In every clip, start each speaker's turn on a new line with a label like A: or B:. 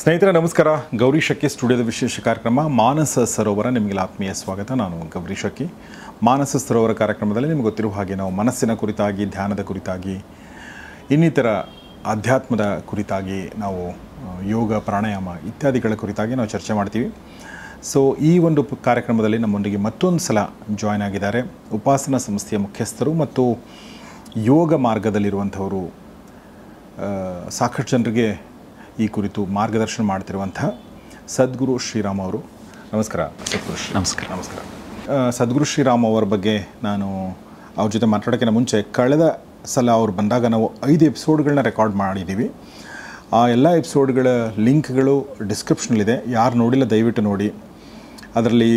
A: ಸ್ನೇಹಿತರೆ ನಮಸ್ಕಾರ. ಗೌರಿ ಶಕ್ಕಿ ಸ್ಟುಡಿಯೋದ ವಿಶೇಷ ಕಾರ್ಯಕ್ರಮ ಮಾನಸ ಸರೋವರ ನಿಮಗೆ ಆತ್ಮೀಯ ಸ್ವಾಗತ. ನಾನು ಗೌರಿ ಶಕ್ಕಿ. ಮಾನಸ ಸರೋವರ ಕಾರ್ಯಕ್ರಮದಲ್ಲಿ ನಿಮಗೆ ಗೊತ್ತಿರುವ ಹಾಗೆ ನಾವು ಮನಸ್ಸಿನ ಕುರಿತಾಗಿ, ಧ್ಯಾನದ ಕುರಿತಾಗಿ, ಇನ್ನಿತರ ಅಧ್ಯಾತ್ಮದ ಕುರಿತಾಗಿ, ನಾವು ಯೋಗ, ಪ್ರಾಣಾಯಾಮ ಇತ್ಯಾದಿಗಳ ಕುರಿತಾಗಿ ನಾವು ಚರ್ಚೆ ಮಾಡ್ತೀವಿ. ಸೊ ಈ ಒಂದು ಕಾರ್ಯಕ್ರಮದಲ್ಲಿ ನಮ್ಮೊಂದಿಗೆ ಮತ್ತೊಂದು ಸಲ ಜಾಯ್ನ್ ಆಗಿದ್ದಾರೆ ಉಪಾಸನಾ ಸಂಸ್ಥೆಯ ಮುಖ್ಯಸ್ಥರು ಮತ್ತು ಯೋಗ ಮಾರ್ಗದಲ್ಲಿರುವಂಥವರು, ಸಾಕಷ್ಟು ಜನರಿಗೆ ಈ ಕುರಿತು ಮಾರ್ಗದರ್ಶನ ಮಾಡ್ತಿರುವಂಥ ಸದ್ಗುರು ಶ್ರೀರಾಮ್ ಅವರು. ನಮಸ್ಕಾರ ಸದ್ಗುರು ಶ್ರೀ. ನಮಸ್ಕಾರ. ಸದ್ಗುರು ಶ್ರೀರಾಮ್ ಅವರ ಬಗ್ಗೆ ನಾನು ಅವ್ರ ಜೊತೆ ಮಾತಾಡೋಕ್ಕಿಂತ ಮುಂಚೆ ಕಳೆದ ಸಲ ಅವ್ರು ಬಂದಾಗ ನಾವು 5 ಎಪಿಸೋಡ್ಗಳನ್ನ ರೆಕಾರ್ಡ್ ಮಾಡಿದ್ದೀವಿ. ಆ ಎಲ್ಲ ಎಪಿಸೋಡ್ಗಳ ಲಿಂಕ್ಗಳು ಡಿಸ್ಕ್ರಿಪ್ಷನಲ್ಲಿದೆ. ಯಾರು ನೋಡಿಲ್ಲ ದಯವಿಟ್ಟು ನೋಡಿ. ಅದರಲ್ಲಿ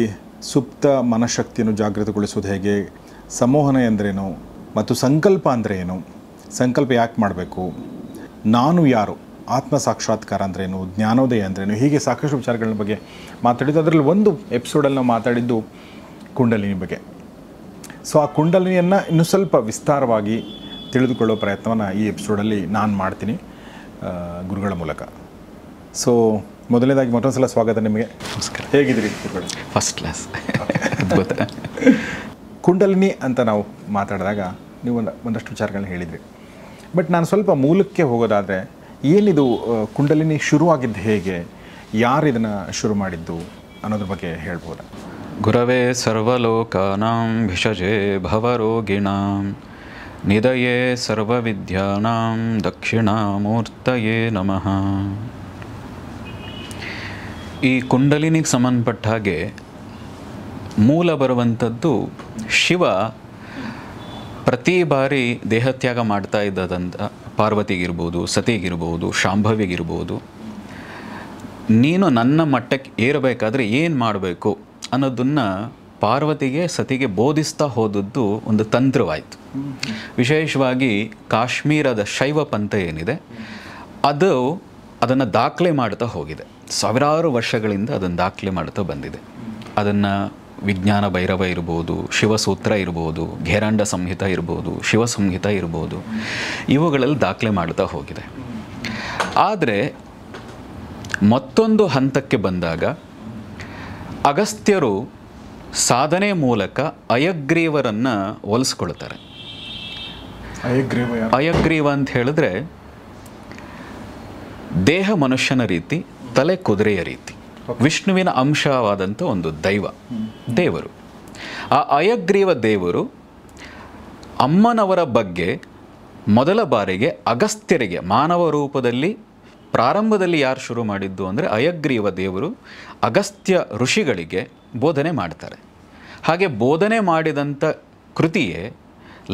A: ಸುಪ್ತ ಮನಃಶಕ್ತಿಯನ್ನು ಜಾಗೃತಗೊಳಿಸೋದು ಹೇಗೆ, ಸಂಮೋಹನ ಎಂದರೇನು ಮತ್ತು ಸಂಕಲ್ಪ ಅಂದರೆ ಏನು, ಸಂಕಲ್ಪ ಯಾಕೆ ಮಾಡಬೇಕು, ನಾನು ಯಾರು, ಆತ್ಮ ಸಾಕ್ಷಾತ್ಕಾರ ಅಂದ್ರೇನು, ಜ್ಞಾನೋದಯ ಅಂದ್ರೇನು, ಹೀಗೆ ಸಾಕಷ್ಟು ವಿಚಾರಗಳ ಬಗ್ಗೆ ಮಾತಾಡಿದ್ದು. ಅದರಲ್ಲಿ ಒಂದು ಎಪಿಸೋಡಲ್ಲಿ ನಾವು ಮಾತಾಡಿದ್ದು ಕುಂಡಲಿನಿ ಬಗ್ಗೆ. ಸೊ ಆ ಕುಂಡಲಿನಿಯನ್ನು ಇನ್ನೂ ಸ್ವಲ್ಪ ವಿಸ್ತಾರವಾಗಿ ತಿಳಿದುಕೊಳ್ಳೋ ಪ್ರಯತ್ನವನ್ನು ಈ ಎಪಿಸೋಡಲ್ಲಿ ನಾನು ಮಾಡ್ತೀನಿ ಗುರುಗಳ ಮೂಲಕ. ಸೊ ಮೊದಲನೇದಾಗಿ ಮತ್ತೊಂದು ಸಲ ಸ್ವಾಗತ ನಿಮಗೆ.
B: ನಮಸ್ಕಾರ.
A: ಹೇಗಿದ್ದೀರಿ ಗುರುಗಳು?
B: First class. ಅದ್ಭುತ.
A: ಕುಂಡಲಿನಿ ಅಂತ ನಾವು ಮಾತಾಡಿದಾಗ ನೀವು ಒಂದಷ್ಟು ವಿಚಾರಗಳನ್ನ ಹೇಳಿದ್ರಿ. ಬಟ್ ನಾನು ಸ್ವಲ್ಪ ಮೂಲಕ್ಕೆ ಹೋಗೋದಾದರೆ, ಏನಿದು ಕುಂಡಲಿನಿ ಶುರುವಾಗಿದ್ದು ಹೇಗೆ, ಯಾರು ಇದನ್ನು ಶುರು ಮಾಡಿದ್ದು ಅನ್ನೋದ್ರ ಬಗ್ಗೆ ಹೇಳ್ಬೋದಾ?
B: ಗುರವೇ ಸರ್ವಲೋಕಾನಾಂ ಭಿಷಜೇ ಭವರೋಗಿಣಾಂ ನಿಧಯೇ ಸರ್ವವಿದ್ಯಾನಾಂ ದಕ್ಷಿಣಾಮೂರ್ತಯೇ ನಮಃ. ಈ ಕುಂಡಲಿನಿಗೆ ಸಂಬಂಧಪಟ್ಟ ಹಾಗೆ ಮೂಲ ಬರುವಂಥದ್ದು ಶಿವ ಪ್ರತಿ ಬಾರಿ ದೇಹತ್ಯಾಗ ಮಾಡ್ತಾ ಇದ್ದದಂತ ಪಾರ್ವತಿಗಿರ್ಬೋದು, ಸತಿಗಿರ್ಬೋದು, ಶಾಂಭವಿಗಿರ್ಬೋದು, ನೀನು ನನ್ನ ಮಟ್ಟಕ್ಕೆ ಏರಬೇಕಾದ್ರೆ ಏನು ಮಾಡಬೇಕು ಅನ್ನೋದನ್ನು ಪಾರ್ವತಿಗೆ, ಸತಿಗೆ ಬೋಧಿಸ್ತಾ ಹೋದದ್ದು ಒಂದು ತಂತ್ರವಾಯಿತು. ವಿಶೇಷವಾಗಿ ಕಾಶ್ಮೀರದ ಶೈವ ಪಂಥ ಏನಿದೆ ಅದನ್ನು ದಾಖಲೆ ಮಾಡ್ತಾ ಹೋಗಿದೆ. ಸಾವಿರಾರು ವರ್ಷಗಳಿಂದ ಅದನ್ನು ದಾಖಲೆ ಮಾಡ್ತಾ ಬಂದಿದೆ. ಅದನ್ನು ವಿಜ್ಞಾನ ಭೈರವ ಇರ್ಬೋದು, ಶಿವಸೂತ್ರ ಇರ್ಬೋದು, ಘೇರಾಂಡ ಸಂಹಿತ ಇರ್ಬೋದು, ಶಿವ ಸಂಹಿತ ಇರ್ಬೋದು, ಇವುಗಳಲ್ಲಿ ದಾಖಲೆ ಮಾಡ್ತಾ ಹೋಗಿದೆ. ಆದರೆ ಮತ್ತೊಂದು ಹಂತಕ್ಕೆ ಬಂದಾಗ ಅಗಸ್ತ್ಯರು ಸಾಧನೆ ಮೂಲಕ ಹಯಗ್ರೀವರನ್ನು ಹೋಲಿಸ್ಕೊಳ್ತಾರೆ. ಹಯಗ್ರೀವ ಅಂತ ಹೇಳಿದ್ರೆ ದೇಹ ಮನುಷ್ಯನ ರೀತಿ, ತಲೆ ಕುದುರೆಯ ರೀತಿ, ವಿಷ್ಣುವಿನ ಅಂಶವಾದಂಥ ಒಂದು ದೇವರು. ಆ ಹಯಗ್ರೀವ ದೇವರು ಅಮ್ಮನವರ ಬಗ್ಗೆ ಮೊದಲ ಬಾರಿಗೆ ಅಗಸ್ತ್ಯರಿಗೆ ಮಾನವ ರೂಪದಲ್ಲಿ ಪ್ರಾರಂಭದಲ್ಲಿ ಯಾರು ಶುರು ಮಾಡಿದ್ದು ಅಂದರೆ ಹಯಗ್ರೀವ ದೇವರು ಅಗಸ್ತ್ಯ ಋಷಿಗಳಿಗೆ ಬೋಧನೆ ಮಾಡ್ತಾರೆ. ಹಾಗೆ ಬೋಧನೆ ಮಾಡಿದಂಥ ಕೃತಿಯೇ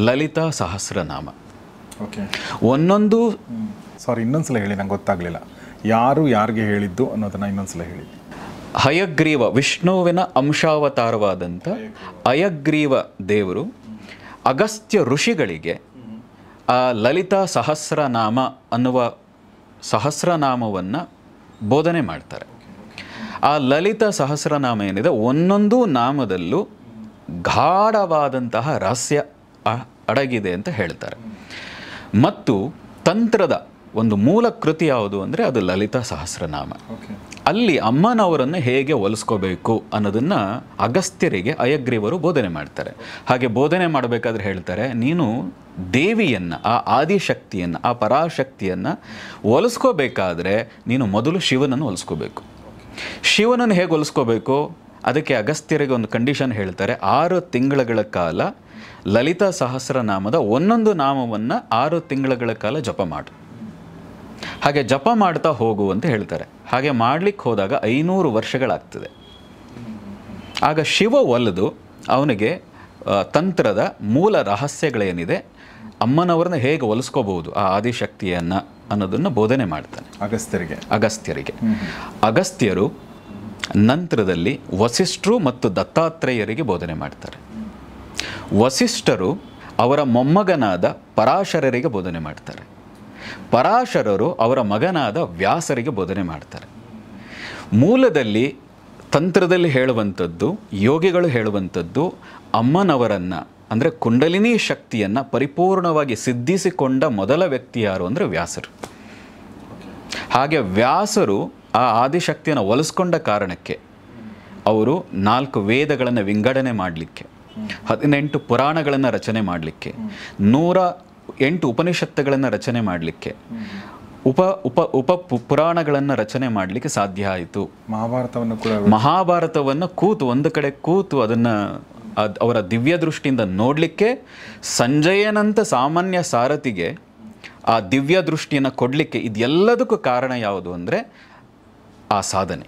B: ಲಲಿತಾ ಸಹಸ್ರನಾಮ.
A: ಓಕೆ,
B: ಒಂದೊಂದು
A: ಇನ್ನೊಂದ್ಸಲ ಹೇಳಿ, ನಂಗೆ ಗೊತ್ತಾಗಲಿಲ್ಲ. ಯಾರು ಯಾರಿಗೆ ಹೇಳಿದ್ದು ಅನ್ನೋದನ್ನು ಇನ್ನೊಂದ್ಸಲ ಹೇಳಿ.
B: ಹಯಗ್ರೀವ ವಿಷ್ಣುವಿನ ಅಂಶಾವತಾರವಾದಂಥ ಹಯಗ್ರೀವ ದೇವರು ಅಗಸ್ತ್ಯ ಋಷಿಗಳಿಗೆ ಆ ಲಲಿತಾ ಸಹಸ್ರನಾಮ ಅನ್ನುವ ಸಹಸ್ರನಾಮವನ್ನು ಬೋಧನೆ ಮಾಡ್ತಾರೆ. ಆ ಲಲಿತಾ ಸಹಸ್ರನಾಮ ಏನಿದೆ, ಒಂದೊಂದು ನಾಮದಲ್ಲೂ ಗಾಢವಾದಂತಹ ರಹಸ್ಯ ಅಡಗಿದೆ ಅಂತ ಹೇಳ್ತಾರೆ. ಮತ್ತು ತಂತ್ರದ ಒಂದು ಮೂಲ ಕೃತಿ ಯಾವುದು ಅಂದರೆ ಅದು ಲಲಿತಾ ಸಹಸ್ರನಾಮ. ಅಲ್ಲಿ ಅಮ್ಮನವರನ್ನು ಹೇಗೆ ಹೋಲಿಸ್ಕೋಬೇಕು ಅನ್ನೋದನ್ನು ಅಗಸ್ತ್ಯರಿಗೆ ಹಯಗ್ರೀವರು ಬೋಧನೆ ಮಾಡ್ತಾರೆ. ಹಾಗೆ ಬೋಧನೆ ಮಾಡಬೇಕಾದ್ರೆ ಹೇಳ್ತಾರೆ, ನೀನು ದೇವಿಯನ್ನು, ಆ ಆದಿಶಕ್ತಿಯನ್ನು, ಆ ಪರಾಶಕ್ತಿಯನ್ನು ಹೋಲಿಸ್ಕೋಬೇಕಾದ್ರೆ ನೀನು ಮೊದಲು ಶಿವನನ್ನು ಹೋಲಿಸ್ಕೋಬೇಕು. ಶಿವನನ್ನು ಹೇಗೆ ಹೋಲಿಸ್ಕೋಬೇಕು, ಅದಕ್ಕೆ ಅಗಸ್ತ್ಯರಿಗೆ ಒಂದು ಕಂಡೀಷನ್ ಹೇಳ್ತಾರೆ. 6 ತಿಂಗಳ ಕಾಲ ಲಲಿತಾ ಸಹಸ್ರನಾಮದ ಒಂದೊಂದು ನಾಮವನ್ನು 6 ತಿಂಗಳ ಕಾಲ ಜಪ ಮಾಡು. ಹಾಗೆ ಜಪ ಮಾಡ್ತಾ ಹೋಗು ಅಂತ ಹೇಳ್ತಾರೆ. ಹಾಗೆ ಮಾಡಲಿಕ್ಕೆ ಹೋದಾಗ 500 ವರ್ಷಗಳಾಗ್ತದೆ. ಆಗ ಶಿವ ಒಲಿದು ಅವನಿಗೆ ತಂತ್ರದ ಮೂಲ ರಹಸ್ಯಗಳೇನಿದೆ, ಅಮ್ಮನವ್ರನ್ನ ಹೇಗೆ ಹೋಲಿಸ್ಕೋಬಹುದು ಆ ಆದಿಶಕ್ತಿಯನ್ನು ಅನ್ನೋದನ್ನು ಬೋಧನೆ ಮಾಡ್ತಾನೆ ಅಗಸ್ತ್ಯರಿಗೆ. ಅಗಸ್ತ್ಯರು ನಂತರದಲ್ಲಿ ವಸಿಷ್ಠರು ಮತ್ತು ದತ್ತಾತ್ರೇಯರಿಗೆ ಬೋಧನೆ ಮಾಡ್ತಾರೆ. ವಸಿಷ್ಠರು ಅವರ ಮೊಮ್ಮಗನಾದ ಪರಾಶರರಿಗೆ ಬೋಧನೆ ಮಾಡ್ತಾರೆ. ಪರಾಶರರು ಅವರ ಮಗನಾದ ವ್ಯಾಸರಿಗೆ ಬೋಧನೆ ಮಾಡ್ತಾರೆ. ಮೂಲದಲ್ಲಿ ತಂತ್ರದಲ್ಲಿ ಹೇಳುವಂಥದ್ದು, ಯೋಗಿಗಳು ಹೇಳುವಂಥದ್ದು, ಅಮ್ಮನವರನ್ನು ಅಂದರೆ ಕುಂಡಲಿನಿ ಶಕ್ತಿಯನ್ನು ಪರಿಪೂರ್ಣವಾಗಿ ಸಿದ್ಧಿಸಿಕೊಂಡ ಮೊದಲ ವ್ಯಕ್ತಿ ಯಾರು ಅಂದರೆ ವ್ಯಾಸರು. ಹಾಗೆ ವ್ಯಾಸರು ಆ ಆದಿಶಕ್ತಿಯನ್ನು ಒಲಿಸ್ಕೊಂಡ ಕಾರಣಕ್ಕೆ ಅವರು 4 ವೇದಗಳನ್ನು ವಿಂಗಡಣೆ ಮಾಡಲಿಕ್ಕೆ, 18 ಪುರಾಣಗಳನ್ನು ರಚನೆ ಮಾಡಲಿಕ್ಕೆ, 108 ಉಪನಿಷತ್ತುಗಳನ್ನು ರಚನೆ ಮಾಡಲಿಕ್ಕೆ, ಉಪ ಪುರಾಣಗಳನ್ನು ರಚನೆ ಮಾಡಲಿಕ್ಕೆ ಸಾಧ್ಯ ಆಯಿತು. ಮಹಾಭಾರತವನ್ನು ಕೂತು ಒಂದು ಕಡೆ ಕೂತು ಅದನ್ನು ಅವರ ದಿವ್ಯ ದೃಷ್ಟಿಯಿಂದ ನೋಡಲಿಕ್ಕೆ, ಸಂಜಯನಂತ ಸಾಮಾನ್ಯ ಸಾರಥಿಗೆ ಆ ದಿವ್ಯ ದೃಷ್ಟಿಯನ್ನು ಕೊಡಲಿಕ್ಕೆ ಇದೆಲ್ಲದಕ್ಕೂ ಕಾರಣ ಯಾವುದು ಅಂದರೆ ಆ ಸಾಧನೆ,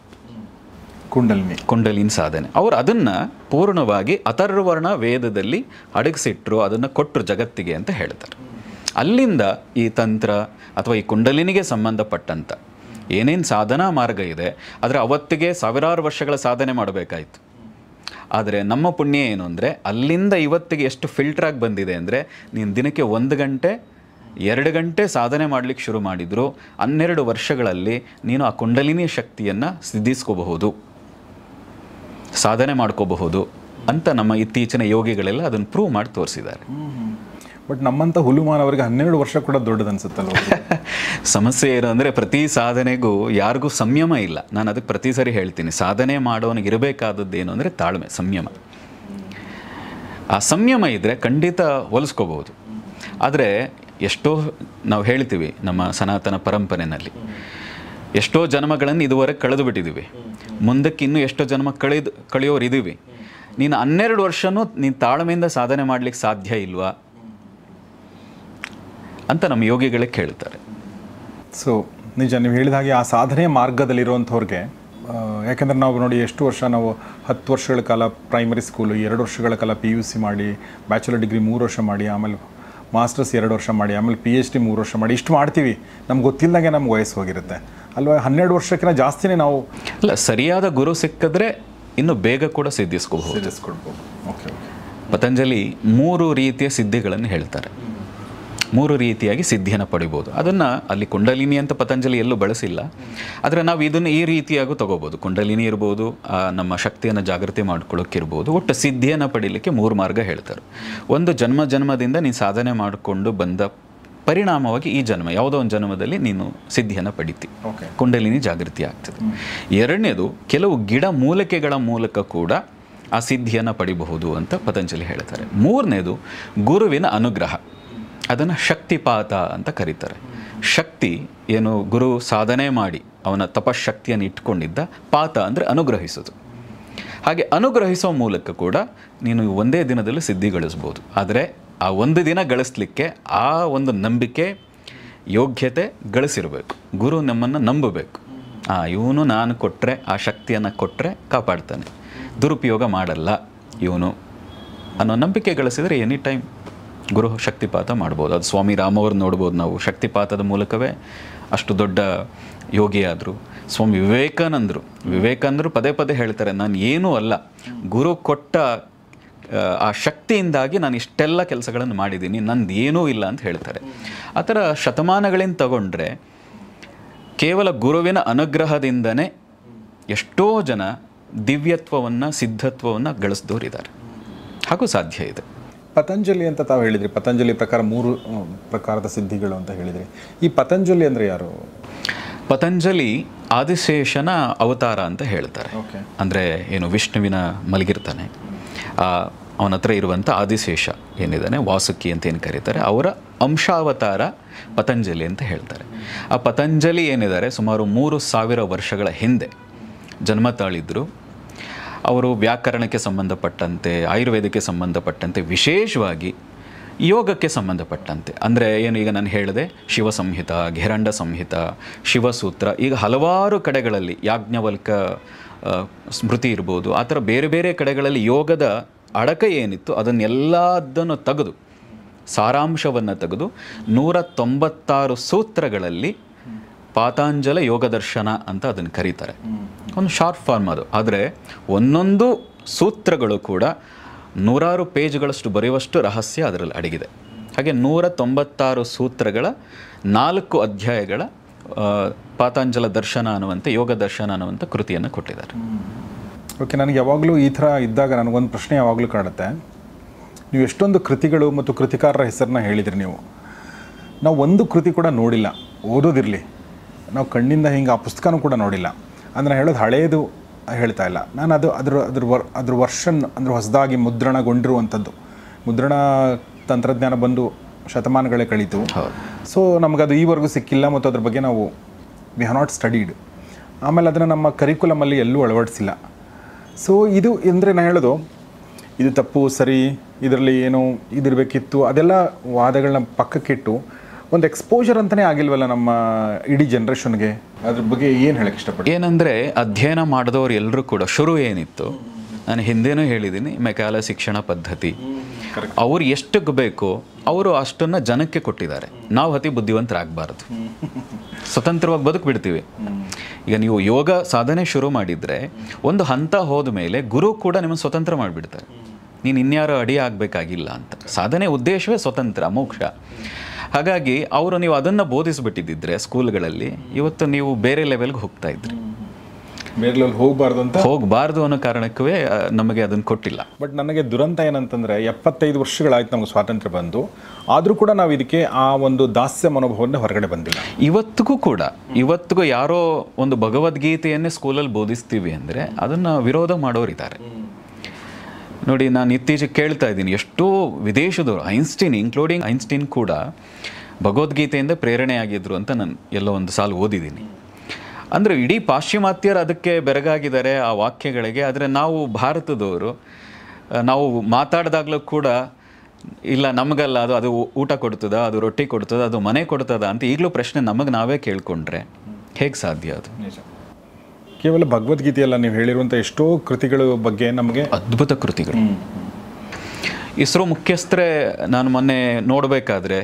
B: ಕುಂಡಲಿನಿ ಸಾಧನೆ. ಅವರು ಅದನ್ನು ಪೂರ್ಣವಾಗಿ ಅಥರ್ವರ್ಣ ವೇದದಲ್ಲಿ ಅಡಗಿಸಿಟ್ರು, ಅದನ್ನು ಕೊಟ್ಟರು ಜಗತ್ತಿಗೆ ಅಂತ ಹೇಳ್ತಾರೆ. ಅಲ್ಲಿಂದ ಈ ತಂತ್ರ ಅಥವಾ ಈ ಕುಂಡಲಿನಿಗೆ ಸಂಬಂಧಪಟ್ಟಂಥ ಏನೇನು ಸಾಧನಾ ಮಾರ್ಗ ಇದೆ, ಆದರೆ ಅವತ್ತಿಗೆ ಸಾವಿರಾರು ವರ್ಷಗಳ ಸಾಧನೆ ಮಾಡಬೇಕಾಯಿತು. ಆದರೆ ನಮ್ಮ ಪುಣ್ಯ ಏನು ಅಂದರೆ ಅಲ್ಲಿಂದ ಇವತ್ತಿಗೆ ಎಷ್ಟು ಫಿಲ್ಟ್ರಾಗಿ ಬಂದಿದೆ ಅಂದರೆ, ನೀನು ದಿನಕ್ಕೆ 1 ಗಂಟೆ 2 ಗಂಟೆ ಸಾಧನೆ ಮಾಡಲಿಕ್ಕೆ ಶುರು ಮಾಡಿದ್ರು 12 ವರ್ಷಗಳಲ್ಲಿ ನೀನು ಆ ಕುಂಡಲಿನಿ ಶಕ್ತಿಯನ್ನು ಸಿದ್ಧಿಸ್ಕೋಬಹುದು, ಸಾಧನೆ ಮಾಡ್ಕೋಬಹುದು ಅಂತ ನಮ್ಮ ಇತ್ತೀಚಿನ ಯೋಗಿಗಳೆಲ್ಲ ಅದನ್ನು ಪ್ರೂವ್ ಮಾಡಿ ತೋರಿಸಿದ್ದಾರೆ.
A: ಬಟ್ ನಮ್ಮಂಥ ಹುಲುಮಾನವರಿಗೆ 12 ವರ್ಷ ಕೂಡ ದೊಡ್ಡದನ್ಸುತ್ತಲ್ಲ.
B: ಸಮಸ್ಯೆ ಏನು ಅಂದರೆ ಪ್ರತಿ ಸಾಧನೆಗೂ ಯಾರಿಗೂ ಸಂಯಮ ಇಲ್ಲ. ನಾನು ಅದಕ್ಕೆ ಪ್ರತಿ ಸರಿ ಹೇಳ್ತೀನಿ, ಸಾಧನೆ ಮಾಡೋನಿಗೆ ಇರಬೇಕಾದದ್ದು ಏನು ಅಂದರೆ ತಾಳ್ಮೆ, ಸಂಯಮ. ಆ ಸಂಯಮ ಇದ್ದರೆ ಖಂಡಿತ ಹೋಲಿಸ್ಕೋಬಹುದು. ಆದರೆ ಎಷ್ಟೋ ನಾವು ಹೇಳ್ತೀವಿ ನಮ್ಮ ಸನಾತನ ಪರಂಪರೆಯಲ್ಲಿ, ಎಷ್ಟೋ ಜನ್ಮಗಳನ್ನು ಇದುವರೆಗೆ ಕಳೆದು ಬಿಟ್ಟಿದ್ದೀವಿ, ಮುಂದಕ್ಕೆ ಇನ್ನೂ ಎಷ್ಟೋ ಜನ್ಮ ಕಳೆಯೋರು ಇದ್ದೀವಿ. ನೀನು 12 ವರ್ಷನೂ ನೀನು ತಾಳ್ಮೆಯಿಂದ ಸಾಧನೆ ಮಾಡಲಿಕ್ಕೆ ಸಾಧ್ಯ ಇಲ್ವಾ ಅಂತ ನಮ್ಮ ಯೋಗಿಗಳೇ ಕೇಳ್ತಾರೆ.
A: ಸೊ ನಿಜ, ನೀವು ಹೇಳಿದ ಹಾಗೆ ಆ ಸಾಧನೆಯ ಮಾರ್ಗದಲ್ಲಿರುವಂಥವ್ರಿಗೆ, ಯಾಕೆಂದರೆ ನಾವು ನೋಡಿ ಎಷ್ಟು ವರ್ಷ ನಾವು 10 ವರ್ಷಗಳ ಕಾಲ ಪ್ರೈಮರಿ ಸ್ಕೂಲು, 2 ವರ್ಷಗಳ ಕಾಲ PUC ಮಾಡಿ, ಬ್ಯಾಚುಲರ್ ಡಿಗ್ರಿ 3 ವರ್ಷ ಮಾಡಿ, ಆಮೇಲೆ ಮಾಸ್ಟರ್ಸ್ 2 ವರ್ಷ ಮಾಡಿ, ಆಮೇಲೆ PhD 3 ವರ್ಷ ಮಾಡಿ, ಇಷ್ಟು ಮಾಡ್ತೀವಿ. ನಮ್ಗೆ ಗೊತ್ತಿಲ್ಲದಾಗೆ ನಮ್ಗೆ ವಯಸ್ಸು ಹೋಗಿರುತ್ತೆ ಅಲ್ವಾ. 12 ವರ್ಷಕ್ಕಿಂತ ಜಾಸ್ತಿನೇ ನಾವು
B: ಅಲ್ಲ, ಸರಿಯಾದ ಗುರು ಸಿಕ್ಕಿದ್ರೆ ಇನ್ನು ಬೇಗ ಕೂಡ ಸಿದ್ಧಿಸ್ಕೊಳ್ಬೋದು.
A: ಓಕೆ.
B: ಪತಂಜಲಿ 3 ರೀತಿಯ ಸಿದ್ಧಿಗಳನ್ನು ಹೇಳ್ತಾರೆ. 3 ರೀತಿಯಾಗಿ ಸಿದ್ಧಿಯನ್ನು ಪಡಿಬೋದು. ಅದನ್ನು ಅಲ್ಲಿ ಕುಂಡಲಿನಿ ಅಂತ ಪತಂಜಲಿ ಎಲ್ಲೂ ಬಳಸಿಲ್ಲ, ಆದರೆ ನಾವು ಇದನ್ನು ಈ ರೀತಿಯಾಗೂ ತಗೋಬೋದು. ಕುಂಡಲಿನಿ ಇರ್ಬೋದು, ನಮ್ಮ ಶಕ್ತಿಯನ್ನು ಜಾಗೃತಿ ಮಾಡ್ಕೊಳ್ಳೋಕ್ಕಿರ್ಬೋದು. ಒಟ್ಟು ಸಿದ್ಧಿಯನ್ನು ಪಡೀಲಿಕ್ಕೆ 3 ಮಾರ್ಗ ಹೇಳ್ತಾರೆ. ಒಂದು ಜನ್ಮದಿಂದ ನೀನು ಸಾಧನೆ ಮಾಡಿಕೊಂಡು ಬಂದ ಪರಿಣಾಮವಾಗಿ ಈ ಜನ್ಮ ಯಾವುದೋ ಒಂದು ಜನ್ಮದಲ್ಲಿ ನೀನು ಸಿದ್ಧಿಯನ್ನು ಪಡಿತಿ, ಕುಂಡಲಿನಿ ಜಾಗೃತಿ ಆಗ್ತದೆ. ಎರಡನೇದು, ಕೆಲವು ಗಿಡ ಮೂಲಿಕೆಗಳ ಮೂಲಕ ಕೂಡ ಆ ಸಿದ್ಧಿಯನ್ನು ಪಡಿಬಹುದು ಅಂತ ಪತಂಜಲಿ ಹೇಳ್ತಾರೆ. ಮೂರನೇದು, ಗುರುವಿನ ಅನುಗ್ರಹ, ಅದನ್ನು ಶಕ್ತಿಪಾತ ಅಂತ ಕರೀತಾರೆ. ಶಕ್ತಿ ಏನು, ಗುರು ಸಾಧನೆ ಮಾಡಿ ಅವನ ತಪಶಕ್ತಿಯನ್ನು ಇಟ್ಕೊಂಡಿದ್ದ, ಪಾತ ಅಂದರೆ ಅನುಗ್ರಹಿಸೋದು. ಹಾಗೆ ಅನುಗ್ರಹಿಸೋ ಮೂಲಕ ಕೂಡ ನೀನು ಒಂದೇ ದಿನದಲ್ಲಿ ಸಿದ್ಧಿ ಗಳಿಸ್ಬೋದು. ಆದರೆ ಆ ಒಂದು ದಿನ ಗಳಿಸ್ಲಿಕ್ಕೆ ಆ ಒಂದು ನಂಬಿಕೆ, ಯೋಗ್ಯತೆ ಗಳಿಸಿರಬೇಕು. ಗುರು ನಮ್ಮನ್ನು ನಂಬಬೇಕು. ಇವನು ನಾನು ಕೊಟ್ಟರೆ, ಆ ಶಕ್ತಿಯನ್ನು ಕೊಟ್ಟರೆ ಕಾಪಾಡ್ತಾನೆ, ದುರುಪಯೋಗ ಮಾಡಲ್ಲ ಇವನು ಅನ್ನೋ ನಂಬಿಕೆ ಗಳಿಸಿದರೆ ಎನಿ ಟೈಮ್ ಗುರು ಶಕ್ತಿಪಾತ ಮಾಡ್ಬೋದು. ಅದು ಸ್ವಾಮಿ ರಾಮವ್ರು ನೋಡ್ಬೋದು ನಾವು. ಶಕ್ತಿಪಾತದ ಮೂಲಕವೇ ಅಷ್ಟು ದೊಡ್ಡ ಯೋಗಿಯಾದರು. ಸ್ವಾಮಿ ವಿವೇಕಾನಂದರು ಪದೇ ಪದೇ ಹೇಳ್ತಾರೆ, ನಾನು ಏನೂ ಅಲ್ಲ, ಗುರು ಕೊಟ್ಟ ಆ ಶಕ್ತಿಯಿಂದಾಗಿ ನಾನು ಇಷ್ಟೆಲ್ಲ ಕೆಲಸಗಳನ್ನು ಮಾಡಿದ್ದೀನಿ, ನಂದು ಏನೂ ಇಲ್ಲ ಅಂತ ಹೇಳ್ತಾರೆ. ಆ ಥರ ಶತಮಾನಗಳಿಂದ ತಗೊಂಡ್ರೆ ಕೇವಲ ಗುರುವಿನ ಅನುಗ್ರಹದಿಂದನೇ ಎಷ್ಟೋ ಜನ ದಿವ್ಯತ್ವವನ್ನು, ಸಿದ್ಧತ್ವವನ್ನು ಗಳಿಸಿದವರಿದ್ದಾರೆ. ಹಾಗೂ ಸಾಧ್ಯ ಇದೆ.
A: ಪತಂಜಲಿ ಅಂತ ತಾವು ಹೇಳಿದ್ರಿ, ಪತಂಜಲಿ ಪ್ರಕಾರ 3 ಪ್ರಕಾರದ ಸಿದ್ಧಿಗಳು ಅಂತ ಹೇಳಿದ್ರಿ. ಈ ಪತಂಜಲಿ ಅಂದರೆ ಯಾರು?
B: ಪತಂಜಲಿ ಆದಿಶೇಷನ ಅವತಾರ ಅಂತ ಹೇಳ್ತಾರೆ. ಅಂದರೆ ಏನು, ವಿಷ್ಣುವಿನ ಮಲಗಿರ್ತಾನೆ, ಅವನ ಹತ್ರ ಇರುವಂಥ ಆದಿಶೇಷ ಏನಿದ್ದಾನೆ, ವಾಸುಕಿ ಅಂತ ಏನು ಕರೀತಾರೆ, ಅವರ ಅಂಶಾವತಾರ ಪತಂಜಲಿ ಅಂತ ಹೇಳ್ತಾರೆ. ಆ ಪತಂಜಲಿ ಏನಿದ್ದಾರೆ ಸುಮಾರು 3000 ವರ್ಷಗಳ ಹಿಂದೆ ಜನ್ಮ ತಾಳಿದ್ರು. ಅವರು ವ್ಯಾಕರಣಕ್ಕೆ ಸಂಬಂಧಪಟ್ಟಂತೆ, ಆಯುರ್ವೇದಕ್ಕೆ ಸಂಬಂಧಪಟ್ಟಂತೆ, ವಿಶೇಷವಾಗಿ ಯೋಗಕ್ಕೆ ಸಂಬಂಧಪಟ್ಟಂತೆ, ಅಂದರೆ ಏನು, ಈಗ ನಾನು ಹೇಳಿದೆ ಶಿವ ಸಂಹಿತ, ಘೇರಂಡ ಸಂಹಿತ, ಶಿವಸೂತ್ರ, ಈಗ ಹಲವಾರು ಕಡೆಗಳಲ್ಲಿ ಯಾಜ್ಞವಲ್ಕ ಸ್ಮೃತಿ ಇರ್ಬೋದು, ಆ ಥರ ಬೇರೆ ಬೇರೆ ಕಡೆಗಳಲ್ಲಿ ಯೋಗದ ಅಡಕ ಏನಿತ್ತು ಅದನ್ನೆಲ್ಲದನ್ನು ತೆಗೆದು, ಸಾರಾಂಶವನ್ನು ತೆಗೆದು 196 ಸೂತ್ರಗಳಲ್ಲಿ ಪಾತಾಂಜಲ ಯೋಗ ದರ್ಶನ ಅಂತ ಅದನ್ನು ಕರೀತಾರೆ. ಒಂದು ಶಾರ್ಟ್ ಫಾರ್ಮ್ ಅದು. ಆದರೆ ಒಂದೊಂದು ಸೂತ್ರಗಳು ಕೂಡ 100 ಪೇಜ್ಗಳಷ್ಟು ಬರೆಯುವಷ್ಟು ರಹಸ್ಯ ಅದರಲ್ಲಿ ಅಡಗಿದೆ. ಹಾಗೆ 196 ಸೂತ್ರಗಳ 4 ಅಧ್ಯಾಯಗಳ ಪಾತಾಂಜಲ ದರ್ಶನ ಅನ್ನುವಂಥ, ಯೋಗ ದರ್ಶನ ಅನ್ನುವಂಥ ಕೃತಿಯನ್ನು ಕೊಟ್ಟಿದ್ದಾರೆ.
A: ಓಕೆ, ನನಗೆ ಯಾವಾಗಲೂ ಈ ಥರ ಇದ್ದಾಗ ನನಗೊಂದು ಪ್ರಶ್ನೆ ಯಾವಾಗಲೂ ಕಾಡುತ್ತೆ. ನೀವು ಎಷ್ಟೊಂದು ಕೃತಿಗಳು ಮತ್ತು ಕೃತಿಕಾರರ ಹೆಸರನ್ನ ಹೇಳಿದ್ರಿ ನೀವು. ನಾವು ಒಂದು ಕೃತಿ ಕೂಡ ನೋಡಿಲ್ಲ, ಓದೋದಿರಲಿ, ನಾವು ಕಣ್ಣಿಂದ ಹಿಂಗೆ ಆ ಪುಸ್ತಕನೂ ಕೂಡ ನೋಡಿಲ್ಲ. ಅಂದರೆ ಹೇಳೋದು ಹಳೆಯದು ಹೇಳ್ತಾ ಇಲ್ಲ ನಾನು, ಅದ್ರ ವರ್ಷನ್ ಅಂದರೆ ಹೊಸದಾಗಿ ಮುದ್ರಣಗೊಂಡಿರುವಂಥದ್ದು. ಮುದ್ರಣ ತಂತ್ರಜ್ಞಾನ ಬಂದು ಶತಮಾನಗಳೇ ಕಳೀತು. ಸೊ ನಮಗದು ಈವರೆಗೂ ಸಿಕ್ಕಿಲ್ಲ ಮತ್ತು ಅದ್ರ ಬಗ್ಗೆ ನಾವು ವಿ ಹ್ಯಾವ್ ನಾಟ್ ಸ್ಟಡೀಡ್. ಆಮೇಲೆ ಅದನ್ನು ನಮ್ಮ ಕರಿಕ್ಯುಲಮಲ್ಲಿ ಎಲ್ಲೂ ಅಳವಡಿಸಿಲ್ಲ. ಸೊ ಇದು ಅಂದರೆ ನಾನು ಹೇಳೋದು ಇದು ತಪ್ಪು ಸರಿ, ಇದರಲ್ಲಿ ಏನೋ ಇದಿರಬೇಕಿತ್ತು, ಅದೆಲ್ಲ ವಾದಗಳನ್ನ ಪಕ್ಕಕ್ಕಿಟ್ಟು ಒಂದು ಎಕ್ಸ್ಪೋಜರ್ ಅಂತಲೇ ಆಗಿಲ್ವಲ್ಲ ನಮ್ಮ ಇಡೀ ಜನ್ರೇಷನ್ಗೆ. ಅದ್ರ ಬಗ್ಗೆ ಏನು ಹೇಳಕ್ಕೆ ಇಷ್ಟಪಡ್ತೀನಿ
B: ಏನಂದರೆ, ಅಧ್ಯಯನ ಮಾಡಿದವರು ಎಲ್ಲರೂ ಕೂಡ ಶುರು ಏನಿತ್ತು, ನಾನು ಹಿಂದೆನೂ ಹೇಳಿದ್ದೀನಿ, ಮೆಕಾಲೆ ಶಿಕ್ಷಣ ಪದ್ಧತಿ. ಅವ್ರು ಎಷ್ಟಕ್ಕೆ ಬೇಕೋ ಅವರು ಅಷ್ಟನ್ನು ಜನಕ್ಕೆ ಕೊಟ್ಟಿದ್ದಾರೆ. ನಾವು ಅತಿ ಬುದ್ಧಿವಂತರಾಗಬಾರ್ದು, ಸ್ವತಂತ್ರವಾಗಿ ಬದುಕಿಬಿಡ್ತೀವಿ. ಈಗ ನೀವು ಯೋಗ ಸಾಧನೆ ಶುರು ಮಾಡಿದರೆ ಒಂದು ಹಂತ ಹೋದ ಮೇಲೆ ಗುರು ಕೂಡ ನಿಮ್ಮನ್ನು ಸ್ವತಂತ್ರ ಮಾಡಿಬಿಡ್ತಾರೆ. ನೀನು ಇನ್ಯಾರೋ ಅಡಿ ಆಗಬೇಕಾಗಿಲ್ಲ ಅಂತ. ಸಾಧನೆ ಉದ್ದೇಶವೇ ಸ್ವತಂತ್ರ, ಮೋಕ್ಷ. ಹಾಗಾಗಿ ಅವರು ನೀವು ಅದನ್ನು ಬೋಧಿಸಿಬಿಟ್ಟಿದ್ದರೆ ಸ್ಕೂಲ್ಗಳಲ್ಲಿ, ಇವತ್ತು ನೀವು ಬೇರೆ ಲೆವೆಲ್ಗೆ ಹೋಗ್ತಾ ಇದ್ರಿ.
A: ಬೇರೆ ಲೆವೆಲ್
B: ಹೋಗಬಾರ್ದು ಅನ್ನೋ ಕಾರಣಕ್ಕೇ ನಮಗೆ ಅದನ್ನು ಕೊಟ್ಟಿಲ್ಲ.
A: ಬಟ್ ನನಗೆ ದುರಂತ ಏನಂತಂದರೆ 75 ವರ್ಷಗಳಾಯ್ತು ನಮಗೆ ಸ್ವಾತಂತ್ರ್ಯ ಬಂದು, ಆದರೂ ಕೂಡ ನಾವು ಇದಕ್ಕೆ ಆ ಒಂದು ದಾಸ್ಯ ಮನೋಭಾವದಿಂದ ಹೊರಗಡೆ ಬಂದಿಲ್ಲ.
B: ಇವತ್ತಿಗೂ ಯಾರೋ ಒಂದು ಭಗವದ್ಗೀತೆಯನ್ನೇ ಸ್ಕೂಲಲ್ಲಿ ಬೋಧಿಸ್ತೀವಿ ಅಂದರೆ ಅದನ್ನು ವಿರೋಧ ಮಾಡೋರಿದ್ದಾರೆ. ನೋಡಿ, ನಾನು ಇತ್ತೀಚೆಗೆ ಕೇಳ್ತಾ ಇದ್ದೀನಿ, ಎಷ್ಟೋ ವಿದೇಶದವರು, ಇನ್ಕ್ಲೂಡಿಂಗ್ ಐನ್ಸ್ಟೀನ್ ಕೂಡ ಭಗವದ್ಗೀತೆಯಿಂದ ಪ್ರೇರಣೆಯಾಗಿದ್ರು ಅಂತ ನಾನು ಎಲ್ಲೋ ಒಂದು ಸಾಲು ಓದಿದ್ದೀನಿ. ಅಂದರೆ ಇಡೀ ಪಾಶ್ಚಿಮಾತ್ಯರು ಅದಕ್ಕೆ ಬೆರಗಾಗಿದ್ದಾರೆ ಆ ವಾಕ್ಯಗಳಿಗೆ. ಆದರೆ ನಾವು ಭಾರತದವರು, ನಾವು ಮಾತಾಡಿದಾಗಲೂ ಕೂಡ ಇಲ್ಲ ನಮಗಲ್ಲ, ಅದು ಊಟ ಕೊಡ್ತದ, ಅದು ರೊಟ್ಟಿ ಕೊಡ್ತದ, ಅದು ಮನೆ ಕೊಡ್ತದ ಅಂತ ಈಗಲೂ ಪ್ರಶ್ನೆ ನಮಗೆ ನಾವೇ ಕೇಳಿಕೊಂಡ್ರೆ ಹೇಗೆ ಸಾಧ್ಯ? ಅದು
A: ಕೇವಲ ಭಗವದ್ಗೀತೆಯಲ್ಲ, ನೀವು ಹೇಳಿರುವಂಥ ಎಷ್ಟೋ ಕೃತಿಗಳ ಬಗ್ಗೆ ನಮಗೆ
B: ಅದ್ಭುತ ಕೃತಿಗಳು. ಇಸ್ರೋ ಮುಖ್ಯಸ್ಥರೇ ನಾನು ಮೊನ್ನೆ ನೋಡಬೇಕಾದ್ರೆ